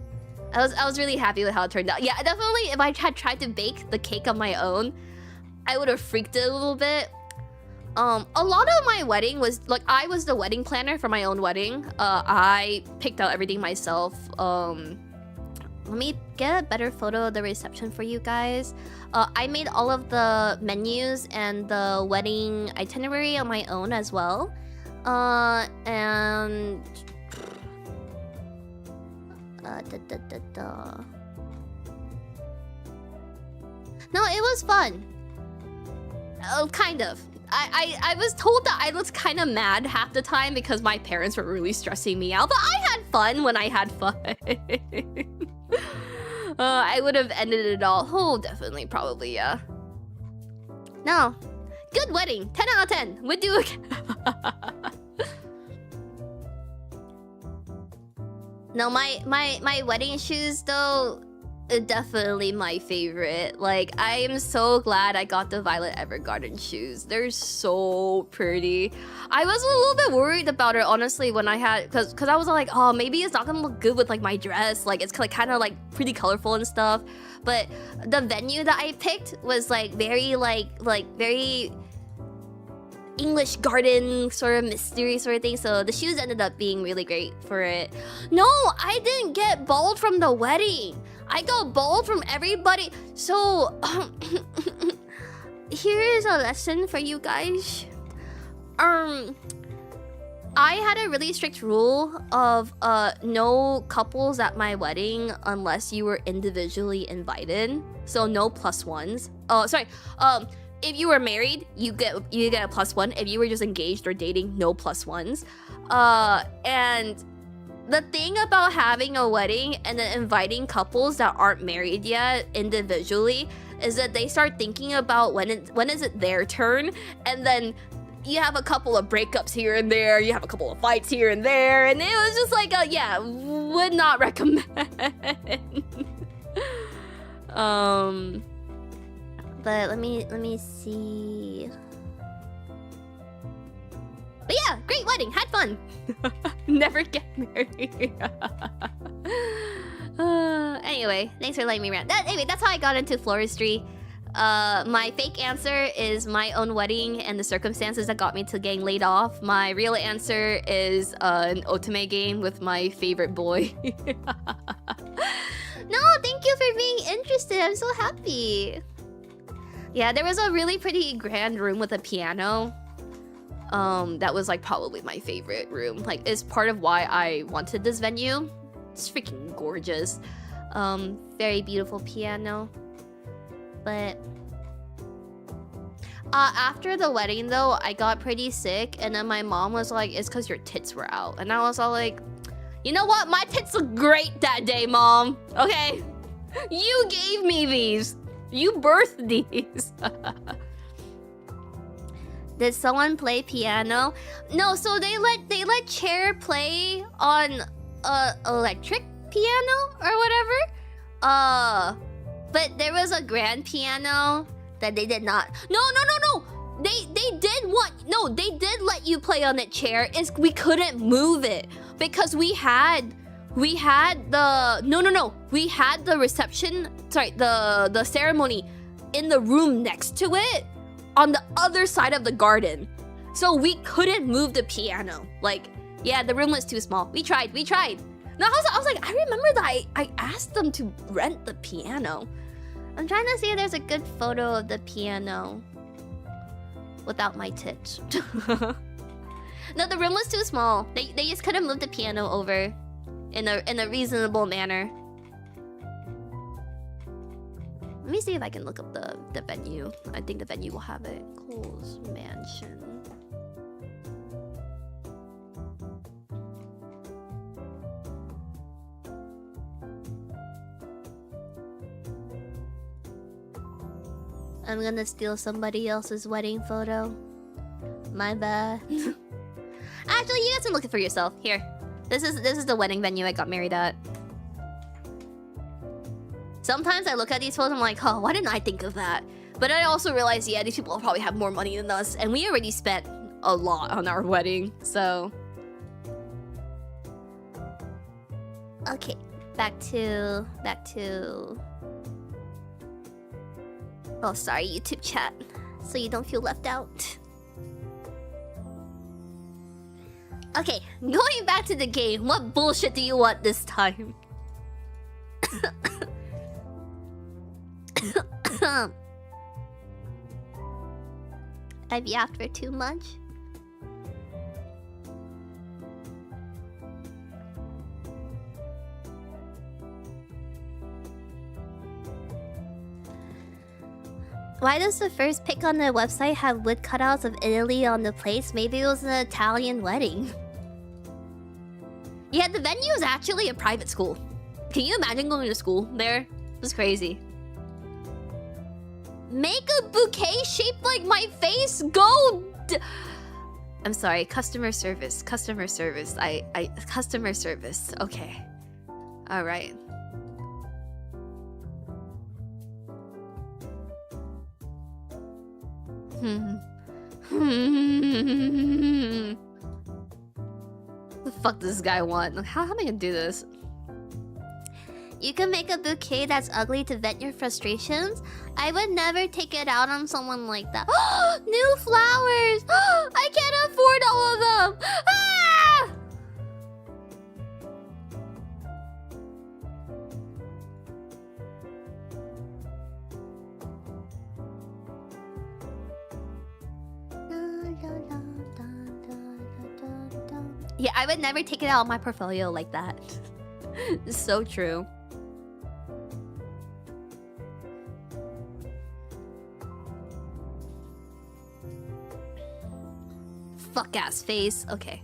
I was really happy with how it turned out. Yeah, definitely. If I had tried to bake the cake on my own, I would have freaked it a little bit. A lot of my wedding was like I was the wedding planner for my own wedding. I picked out everything myself. Let me get a better photo of the reception for you guys. I made all of the menus and the wedding itinerary on my own as well. And no, it was fun. Kind of. I was told that I was kind of mad half the time because my parents were really stressing me out, but I had fun when I had fun. I would have ended it all. Oh, definitely, probably, yeah. No. Good wedding. 10 out of 10. Would do again. No, my wedding shoes, though, definitely my favorite. Like, I am so glad I got the Violet Evergarden shoes. They're so pretty. I was a little bit worried about it, honestly, when I had... Because I was like, oh, maybe it's not gonna look good with, like, my dress. Like, it's kind of, like, pretty colorful and stuff. But the venue that I picked was, like, very, very... English garden sort of mystery sort of thing, so the shoes ended up being really great for it. No, I didn't get bald from the wedding. I got bald from everybody. So here is a lesson for you guys. I had a really strict rule of no couples at my wedding unless you were individually invited. So no plus ones. If you were married, you get a +1. If you were just engaged or dating, no +1s. And the thing about having a wedding and then inviting couples that aren't married yet individually is that they start thinking about when is it their turn, and then you have a couple of breakups here and there, you have a couple of fights here and there, and it was just like, yeah, would not recommend. But let me see. But yeah, great wedding, had fun. Never get married. Anyway, thanks for letting me rant. Anyway, that's how I got into floristry. My fake answer is my own wedding and the circumstances that got me to getting laid off. My real answer is an otome game with my favorite boy. No, thank you for being interested. I'm so happy. Yeah, there was a really pretty grand room with a piano. That was like probably my favorite room. Like, it's part of why I wanted this venue. It's freaking gorgeous. Very beautiful piano. But after the wedding though, I got pretty sick, and then my mom was like, it's because your tits were out. And I was all like, you know what? My tits look great that day, Mom. Okay? You gave me these. You birthed these. Did someone play piano? No, so they let Chair play on electric piano or whatever. But there was a grand piano that they did not. No. They did what? No, they did let you play on it, Chair. It's we couldn't move it because we had the we had the reception, sorry, the ceremony in the room next to it on the other side of the garden, so we couldn't move the piano. Like, yeah, the room was too small. We tried. No, I was like, I remember that I asked them to rent the piano. I'm trying to see if there's a good photo of the piano without my tits. No, the room was too small. They just couldn't move the piano over in a reasonable manner. Let me see if I can look up the venue. I think the venue will have it. Cole's Mansion. I'm gonna steal somebody else's wedding photo. My bad. Actually, you guys can look it for yourself. Here. This is the wedding venue I got married at. Sometimes I look at these photos and I'm like, oh, why didn't I think of that? But I also realize, yeah, these people probably have more money than us, and we already spent a lot on our wedding, so... Okay. back to oh, sorry, YouTube chat, so you don't feel left out. Okay, going back to the game. What bullshit do you want this time? I've yapped for too much. Why does the first pic on the website have wood cutouts of Italy on the place? Maybe it was an Italian wedding. Yeah, the venue is actually a private school. Can you imagine going to school there? It's crazy. Make a bouquet shaped like my face? I'm sorry, customer service. Customer service. Customer service. Okay. Alright. The fuck does this guy want? Like, how am I gonna do this? You can make a bouquet that's ugly to vent your frustrations. I would never take it out on someone like that. New flowers! I can't afford all of them! Ah! Yeah, I would never take it out on my portfolio like that. It's so true. Fuck ass face. Okay.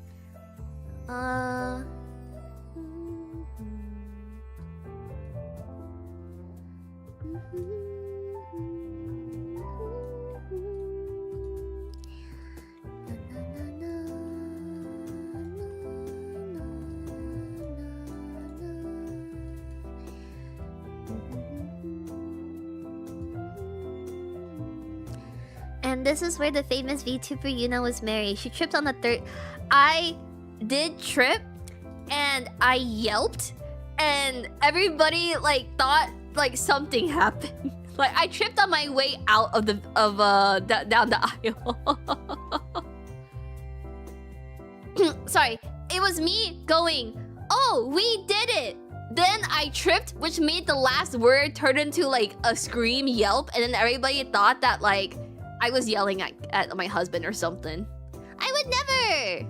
And this is where the famous VTuber Yuna was married. She tripped on the third. I did trip, and I yelped, and everybody like thought like something happened. Like I tripped on my way out of the down the aisle. Sorry, it was me going, "Oh, we did it." Then I tripped, which made the last word turn into like a scream yelp, and then everybody thought that like I was yelling at my husband or something. I would never!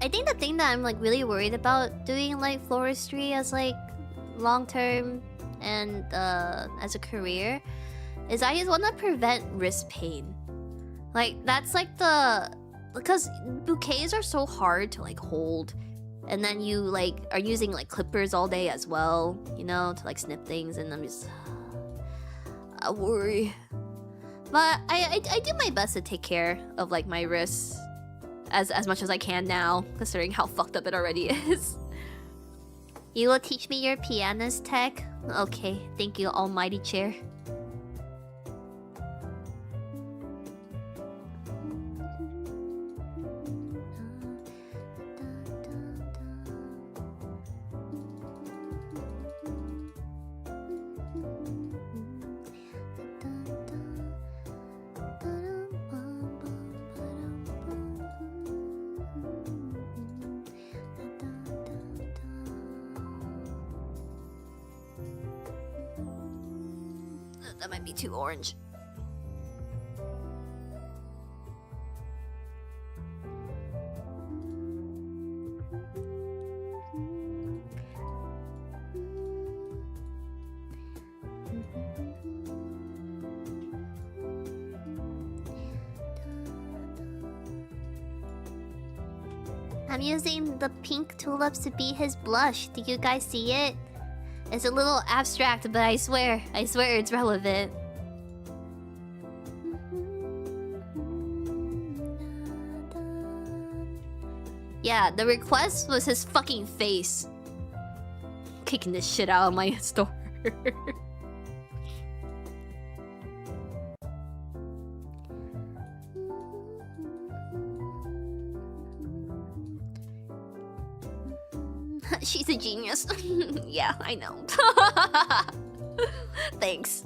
I think the thing that I'm like really worried about doing like floristry as like long term and as a career is I just want to prevent wrist pain. Like that's like because bouquets are so hard to like hold, and then you like are using like clippers all day as well, you know, to like snip things, and I'm just I worry. But I do my best to take care of like my wrists as much as I can now, considering how fucked up it already is. You will teach me your pianist tech? Okay, thank you, almighty chair. That might be too orange. I'm using the pink tulips to be his blush. Do you guys see it? It's a little abstract, but I swear it's relevant. Yeah, the request was his fucking face. Kicking this shit out of my store. She's a genius. Yeah, I know. Thanks.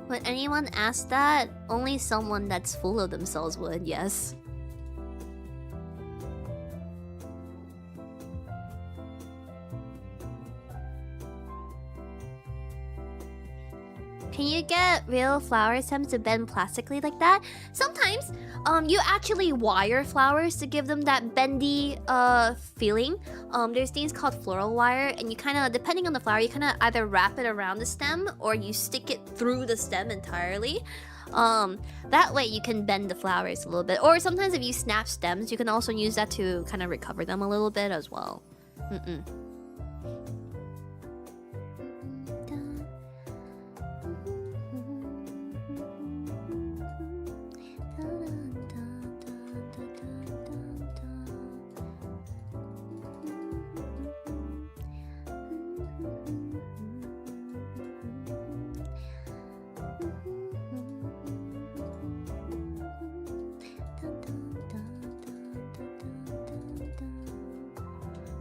Would anyone ask that? Only someone that's full of themselves would, yes. Can you get real flower stems to bend plastically like that? Sometimes, you actually wire flowers to give them that bendy feeling. There's things called floral wire, and you kind of, depending on the flower, you kind of either wrap it around the stem or you stick it through the stem entirely. That way you can bend the flowers a little bit. Or sometimes if you snap stems, you can also use that to kind of recover them a little bit as well.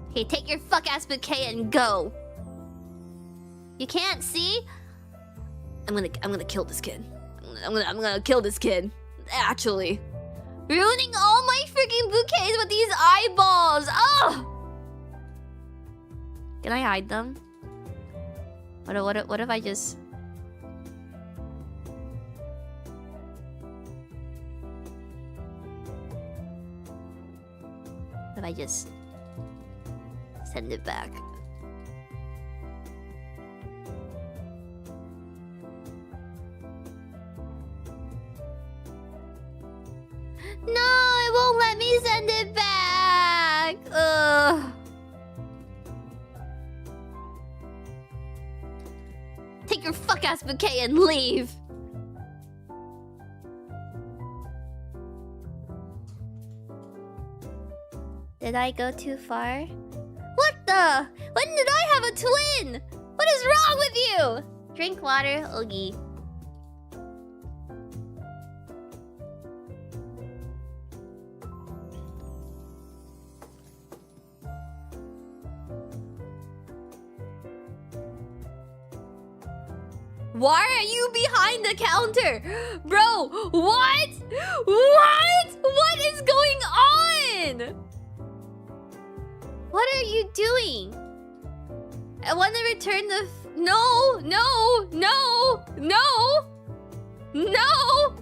Okay, take your fuck-ass bouquet and go. You can't see? I'm gonna kill this kid. I'm gonna kill this kid. Actually. Ruining all my freaking bouquets with these eyeballs! Ugh! Can I hide them? What if I just... What if I just... send it back? No, it won't let me send it back. Ugh. Take your fuck-ass bouquet and leave. Did I go too far? What the? When did I have a twin? What is wrong with you? Drink water, Oogie. Why are you behind the counter? Bro, what? What? What is going on? What are you doing? I want to return No! No! No! No! No!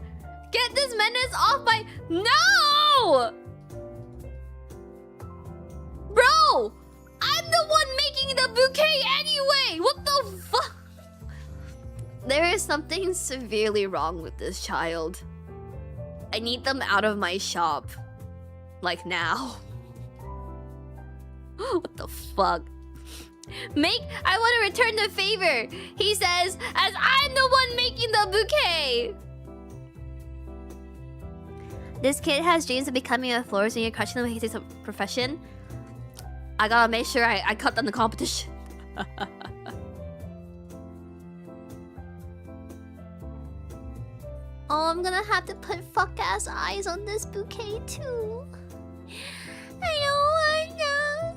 Get this menace off my... No! Bro! I'm the one making the bouquet anyway! What the fuck? There is something severely wrong with this child. I need them out of my shop. Like now. What the fuck? I want to return the favor. He says, as I'm the one making the bouquet. This kid has dreams of becoming a florist and you're crushing him when he takes a profession. I gotta make sure I cut down the competition. Oh, I'm gonna have to put fuck-ass eyes on this bouquet too. I don't wanna.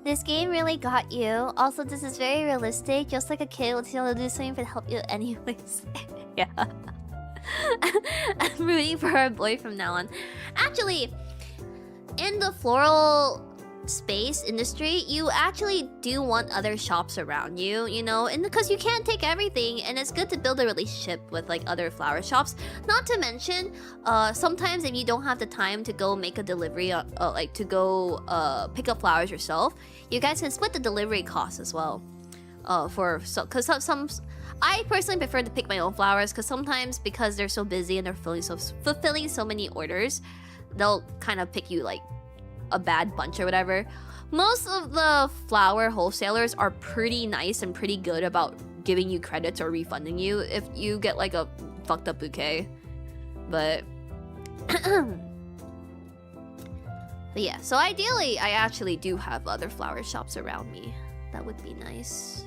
This game really got you. Also, this is very realistic. Just like a kid would tell you to do something to help you anyways. Yeah. I'm rooting for our boy from now on. Actually, in the floral space industry, you actually do want other shops around you, you know? And because you can't take everything, and it's good to build a relationship with like other flower shops. Not to mention, sometimes if you don't have the time to go make a delivery, like to go pick up flowers yourself, you guys can split the delivery costs as well. Because I personally prefer to pick my own flowers because sometimes because they're so busy and they're fulfilling so many orders, they'll kind of pick you like a bad bunch or whatever. Most of the flower wholesalers are pretty nice and pretty good about giving you credits or refunding you if you get like a fucked up bouquet. But but yeah, so ideally I actually do have other flower shops around me. That would be nice.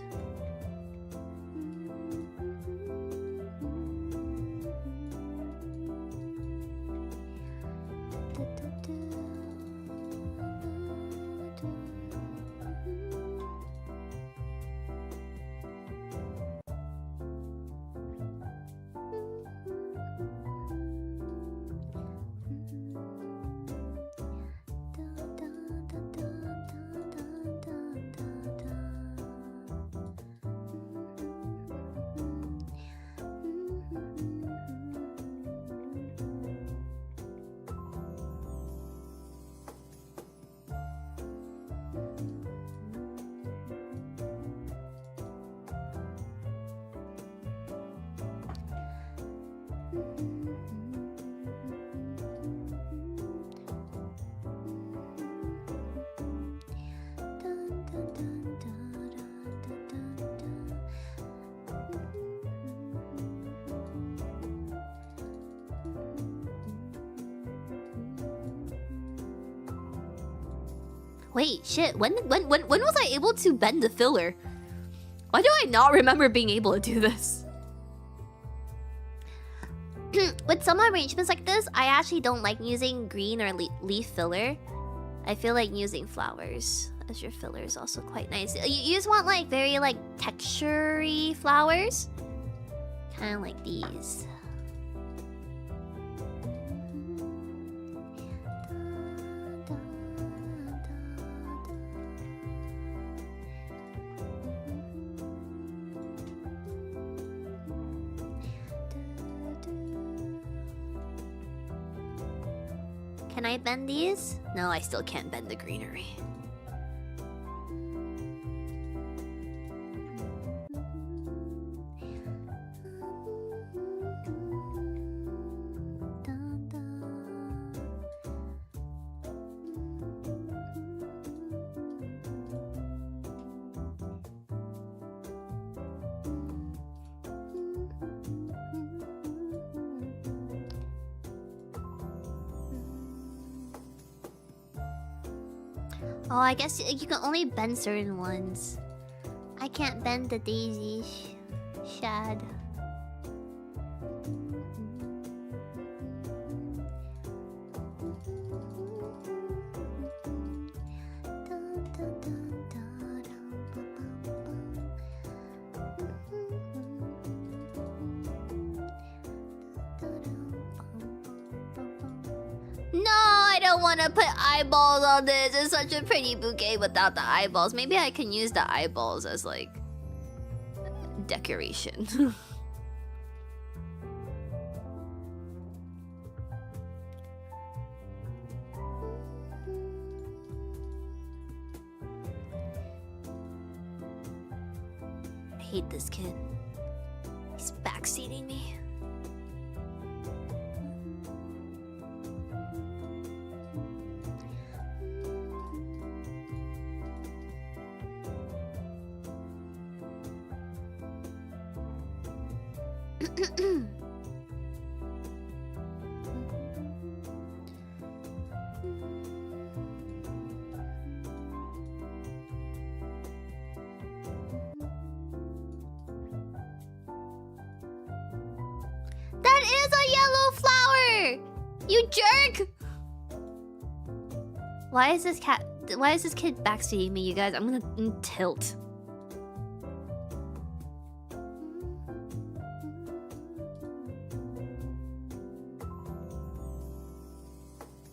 Wait, shit, when was I able to bend the filler? Why do I not remember being able to do this? With some arrangements like this, I actually don't like using green or leaf filler. I feel like using flowers as your filler is also quite nice. You just want like very like texture-y flowers. Kind of like these. Can I bend these? No, I still can't bend the greenery. Oh, I guess you can only bend certain ones. I can't bend the daisies. Shad. No, I don't want to put eyeballs on this. It's such a pretty bouquet without the eyeballs. Maybe I can use the eyeballs as like decoration. I hate this kid. He's backseating me. That is a yellow flower! You jerk! Why is this kid backseating me, you guys? I'm gonna tilt.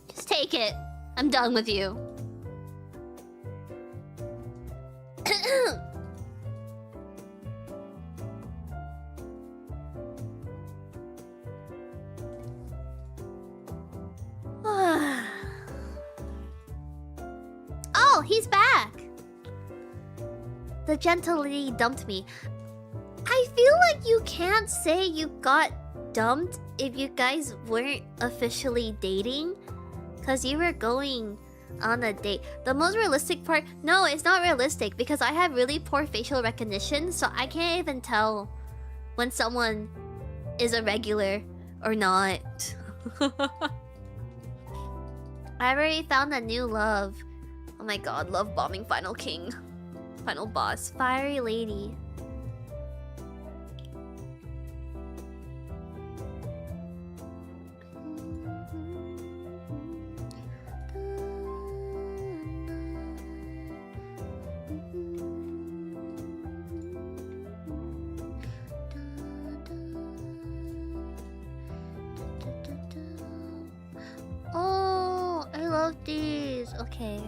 Just take it. I'm done with you. Oh, he's back. The gentle lady dumped me. I feel like you can't say you got dumped if you guys weren't officially dating, because you were going on a date. The most realistic part, no, it's not realistic because I have really poor facial recognition, so I can't even tell when someone is a regular or not. I already found a new love. Oh my god, love bombing final king. Final boss. Fiery lady. Oh, I love these. Okay.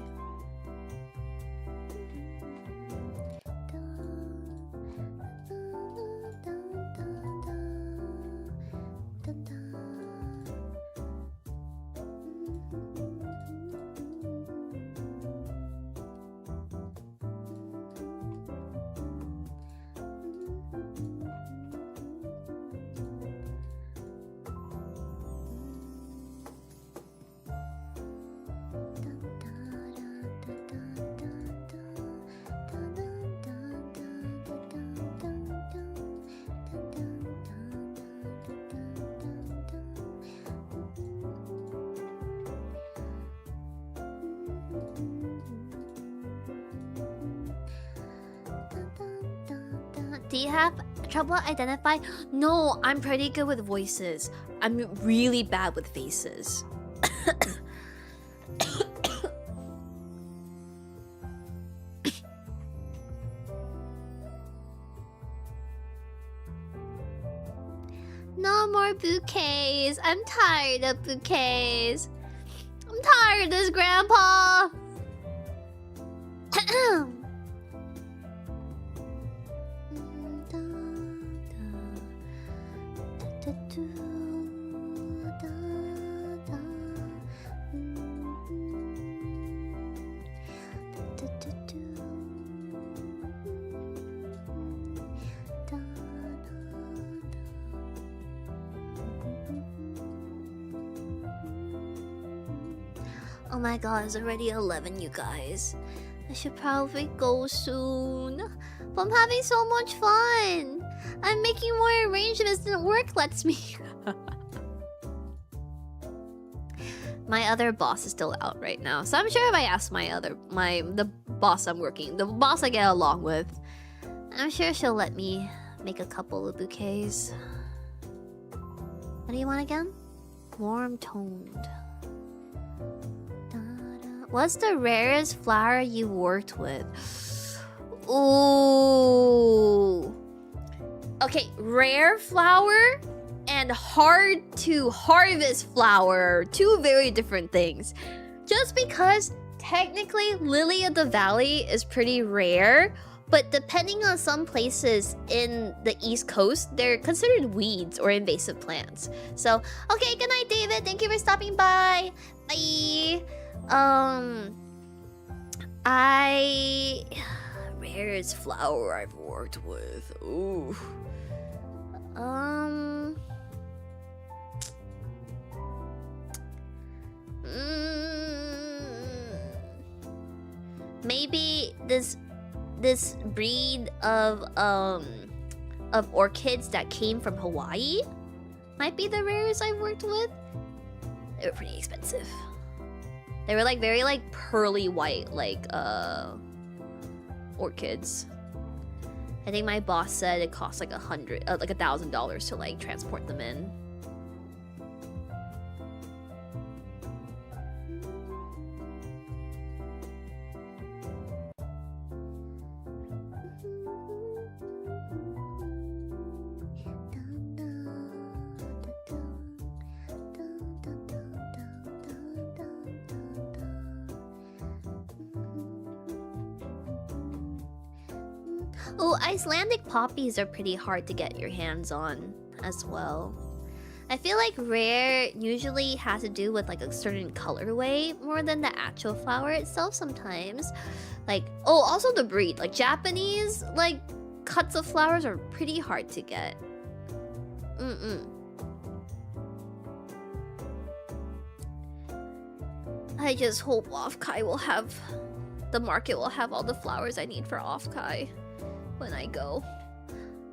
Do you have trouble identifying? No, I'm pretty good with voices. I'm really bad with faces. No more bouquets. I'm tired of bouquets. I'm tired of this, Grandpa. Oh my god, it's already 11, you guys. I should probably go soon. But I'm having so much fun. I'm making more arrangements than work lets me. My other boss is still out right now, so I'm sure if I ask the boss I'm working, the boss I get along with, I'm sure she'll let me make a couple of bouquets. What do you want again? Warm toned. What's the rarest flower you worked with? Ooh. Okay, rare flower and hard to harvest flower, two very different things. Just because technically Lily of the Valley is pretty rare, but depending on some places in the East Coast, they're considered weeds or invasive plants. So, okay, good night, David. Thank you for stopping by. Bye. Rarest flower I've worked with. Ooh. Maybe this breed of orchids that came from Hawaii might be the rarest I've worked with. They were pretty expensive. They were like very like pearly white, like orchids. I think my boss said it cost like $1,000 to like transport them in. Oh, Icelandic poppies are pretty hard to get your hands on as well. I feel like rare usually has to do with like a certain colorway more than the actual flower itself sometimes. Like, oh, also the breed. Like Japanese like cuts of flowers are pretty hard to get. I just hope Offkai will have... the market will have all the flowers I need for Offkai when I go.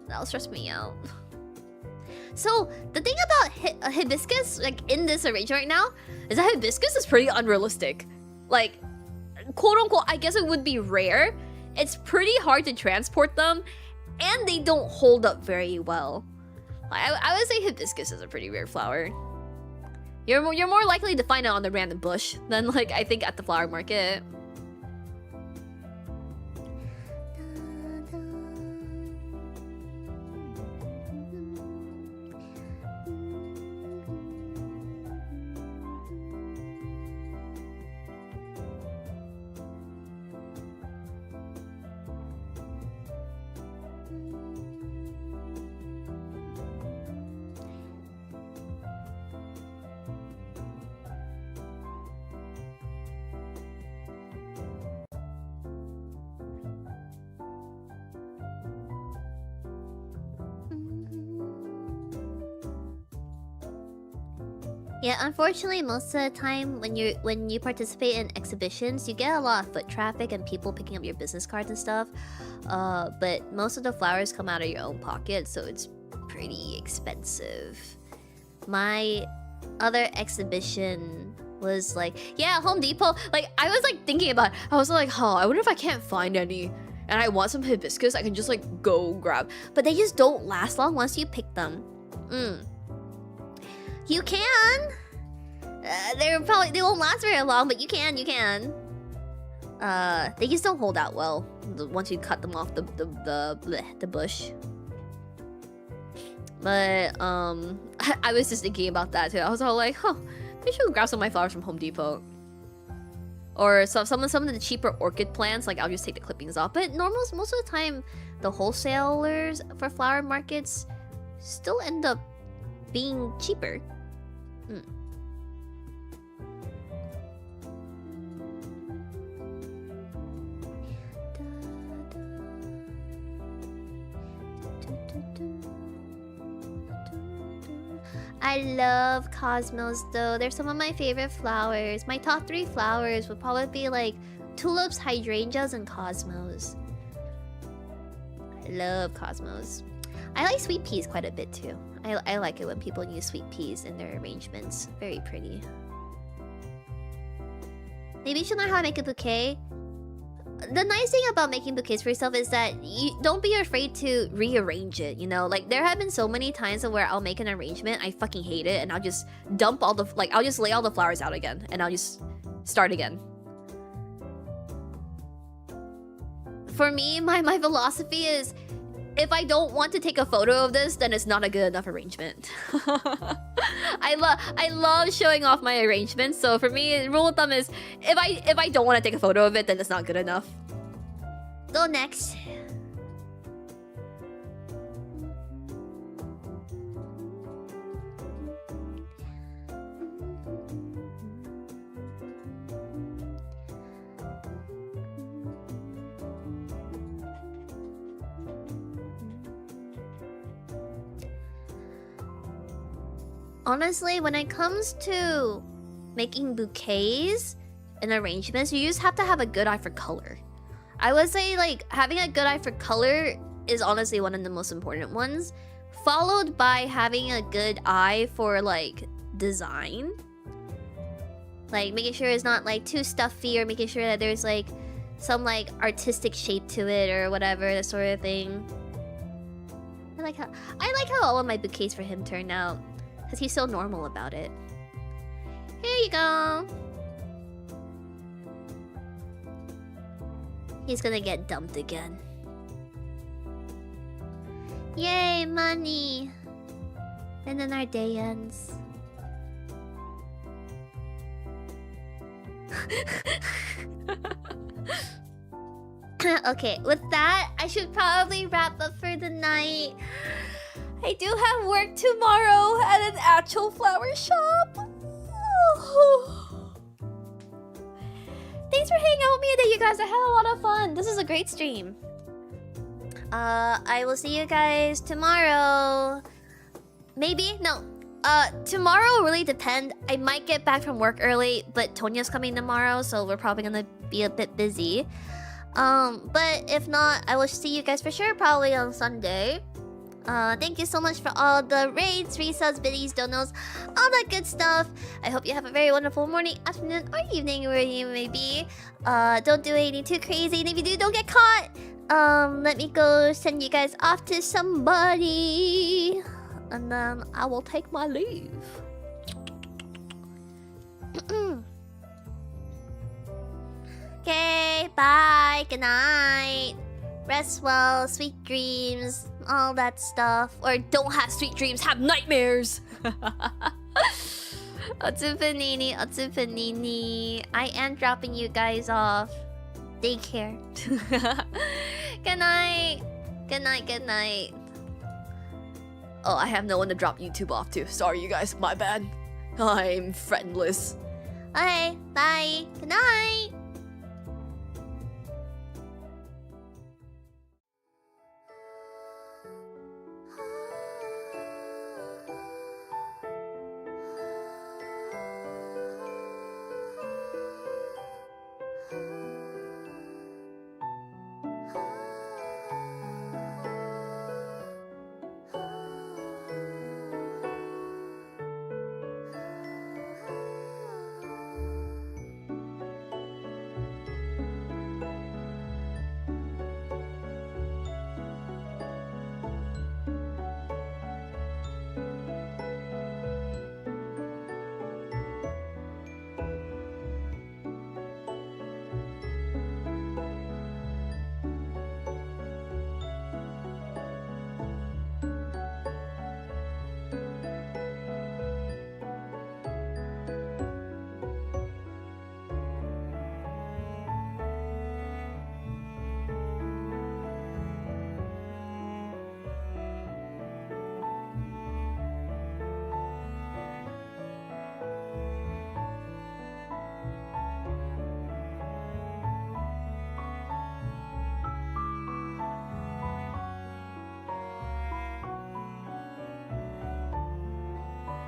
That'll stress me out. So, the thing about hibiscus, like, in this arrangement right now, is that hibiscus is pretty unrealistic. Like, quote-unquote, I guess it would be rare. It's pretty hard to transport them, and they don't hold up very well. I would say hibiscus is a pretty rare flower. You're more likely to find it on the random bush than, like, I think at the flower market. Yeah, unfortunately, most of the time when you participate in exhibitions, you get a lot of foot traffic and people picking up your business cards and stuff. But most of the flowers come out of your own pocket, so it's pretty expensive. My other exhibition was like, yeah, Home Depot. Like, I was like thinking about it. I was like, huh, I wonder if I can't find any and I want some hibiscus, I can just like go grab. But they just don't last long once you pick them. You can. They won't last very long, but you can. They just don't hold out well once you cut them off the bush. But I was just thinking about that too. I was all like, huh, maybe I should grab some of my flowers from Home Depot. Or some of the cheaper orchid plants, like I'll just take the clippings off. But most of the time, the wholesalers for flower markets still end up being cheaper. I love cosmos though. They're some of my favorite flowers. My top 3 flowers would probably be like tulips, hydrangeas, and cosmos. I love cosmos. I like sweet peas quite a bit too. I like it when people use sweet peas in their arrangements. Very pretty. Maybe you should learn how to make a bouquet. the nice thing about making bouquets for yourself is that you don't be afraid to rearrange it, you know? Like, there have been so many times where I'll make an arrangement, I fucking hate it, and I'll just dump all the, like, I'll just lay all the flowers out again, and I'll just start again. For me, my philosophy is, if I don't want to take a photo of this, then it's not a good enough arrangement. I love showing off my arrangements, so for me, the rule of thumb is, if I don't want to take a photo of it, then it's not good enough. Go next. Honestly, when it comes to making bouquets and arrangements, you just have to have a good eye for color. I would say, like, having a good eye for color is honestly one of the most important ones, followed by having a good eye for, like, design. Like, making sure it's not, like, too stuffy, or making sure that there's, like, some, like, artistic shape to it, or whatever, that sort of thing. I like how all of my bouquets for him turned out. Because he's so normal about it. Here you go. He's gonna get dumped again. Yay, money! And then our day ends. Okay, with that, I should probably wrap up for the night. I do have work tomorrow at an actual flower shop. Thanks for hanging out with me today, you guys. I had a lot of fun. This is a great stream. I will see you guys tomorrow. Maybe? No. Tomorrow will really depend. I might get back from work early, but Tonya's coming tomorrow, so we're probably gonna be a bit busy. But if not, I will see you guys for sure probably on Sunday. Thank you so much for all the raids, resubs, biddies, donos, all that good stuff. I hope you have a very wonderful morning, afternoon, or evening where you may be. Don't do anything too crazy, and if you do, don't get caught. Let me go send you guys off to somebody, and then I will take my leave. Okay, bye, good night. Rest well, sweet dreams, all that stuff. Or don't have sweet dreams, have nightmares! Otsupanini, Otsupanini. I am dropping you guys off. Take care. Good night. Good night, good night. Oh, I have no one to drop YouTube off to. Sorry, you guys, my bad. I'm friendless. Okay, bye.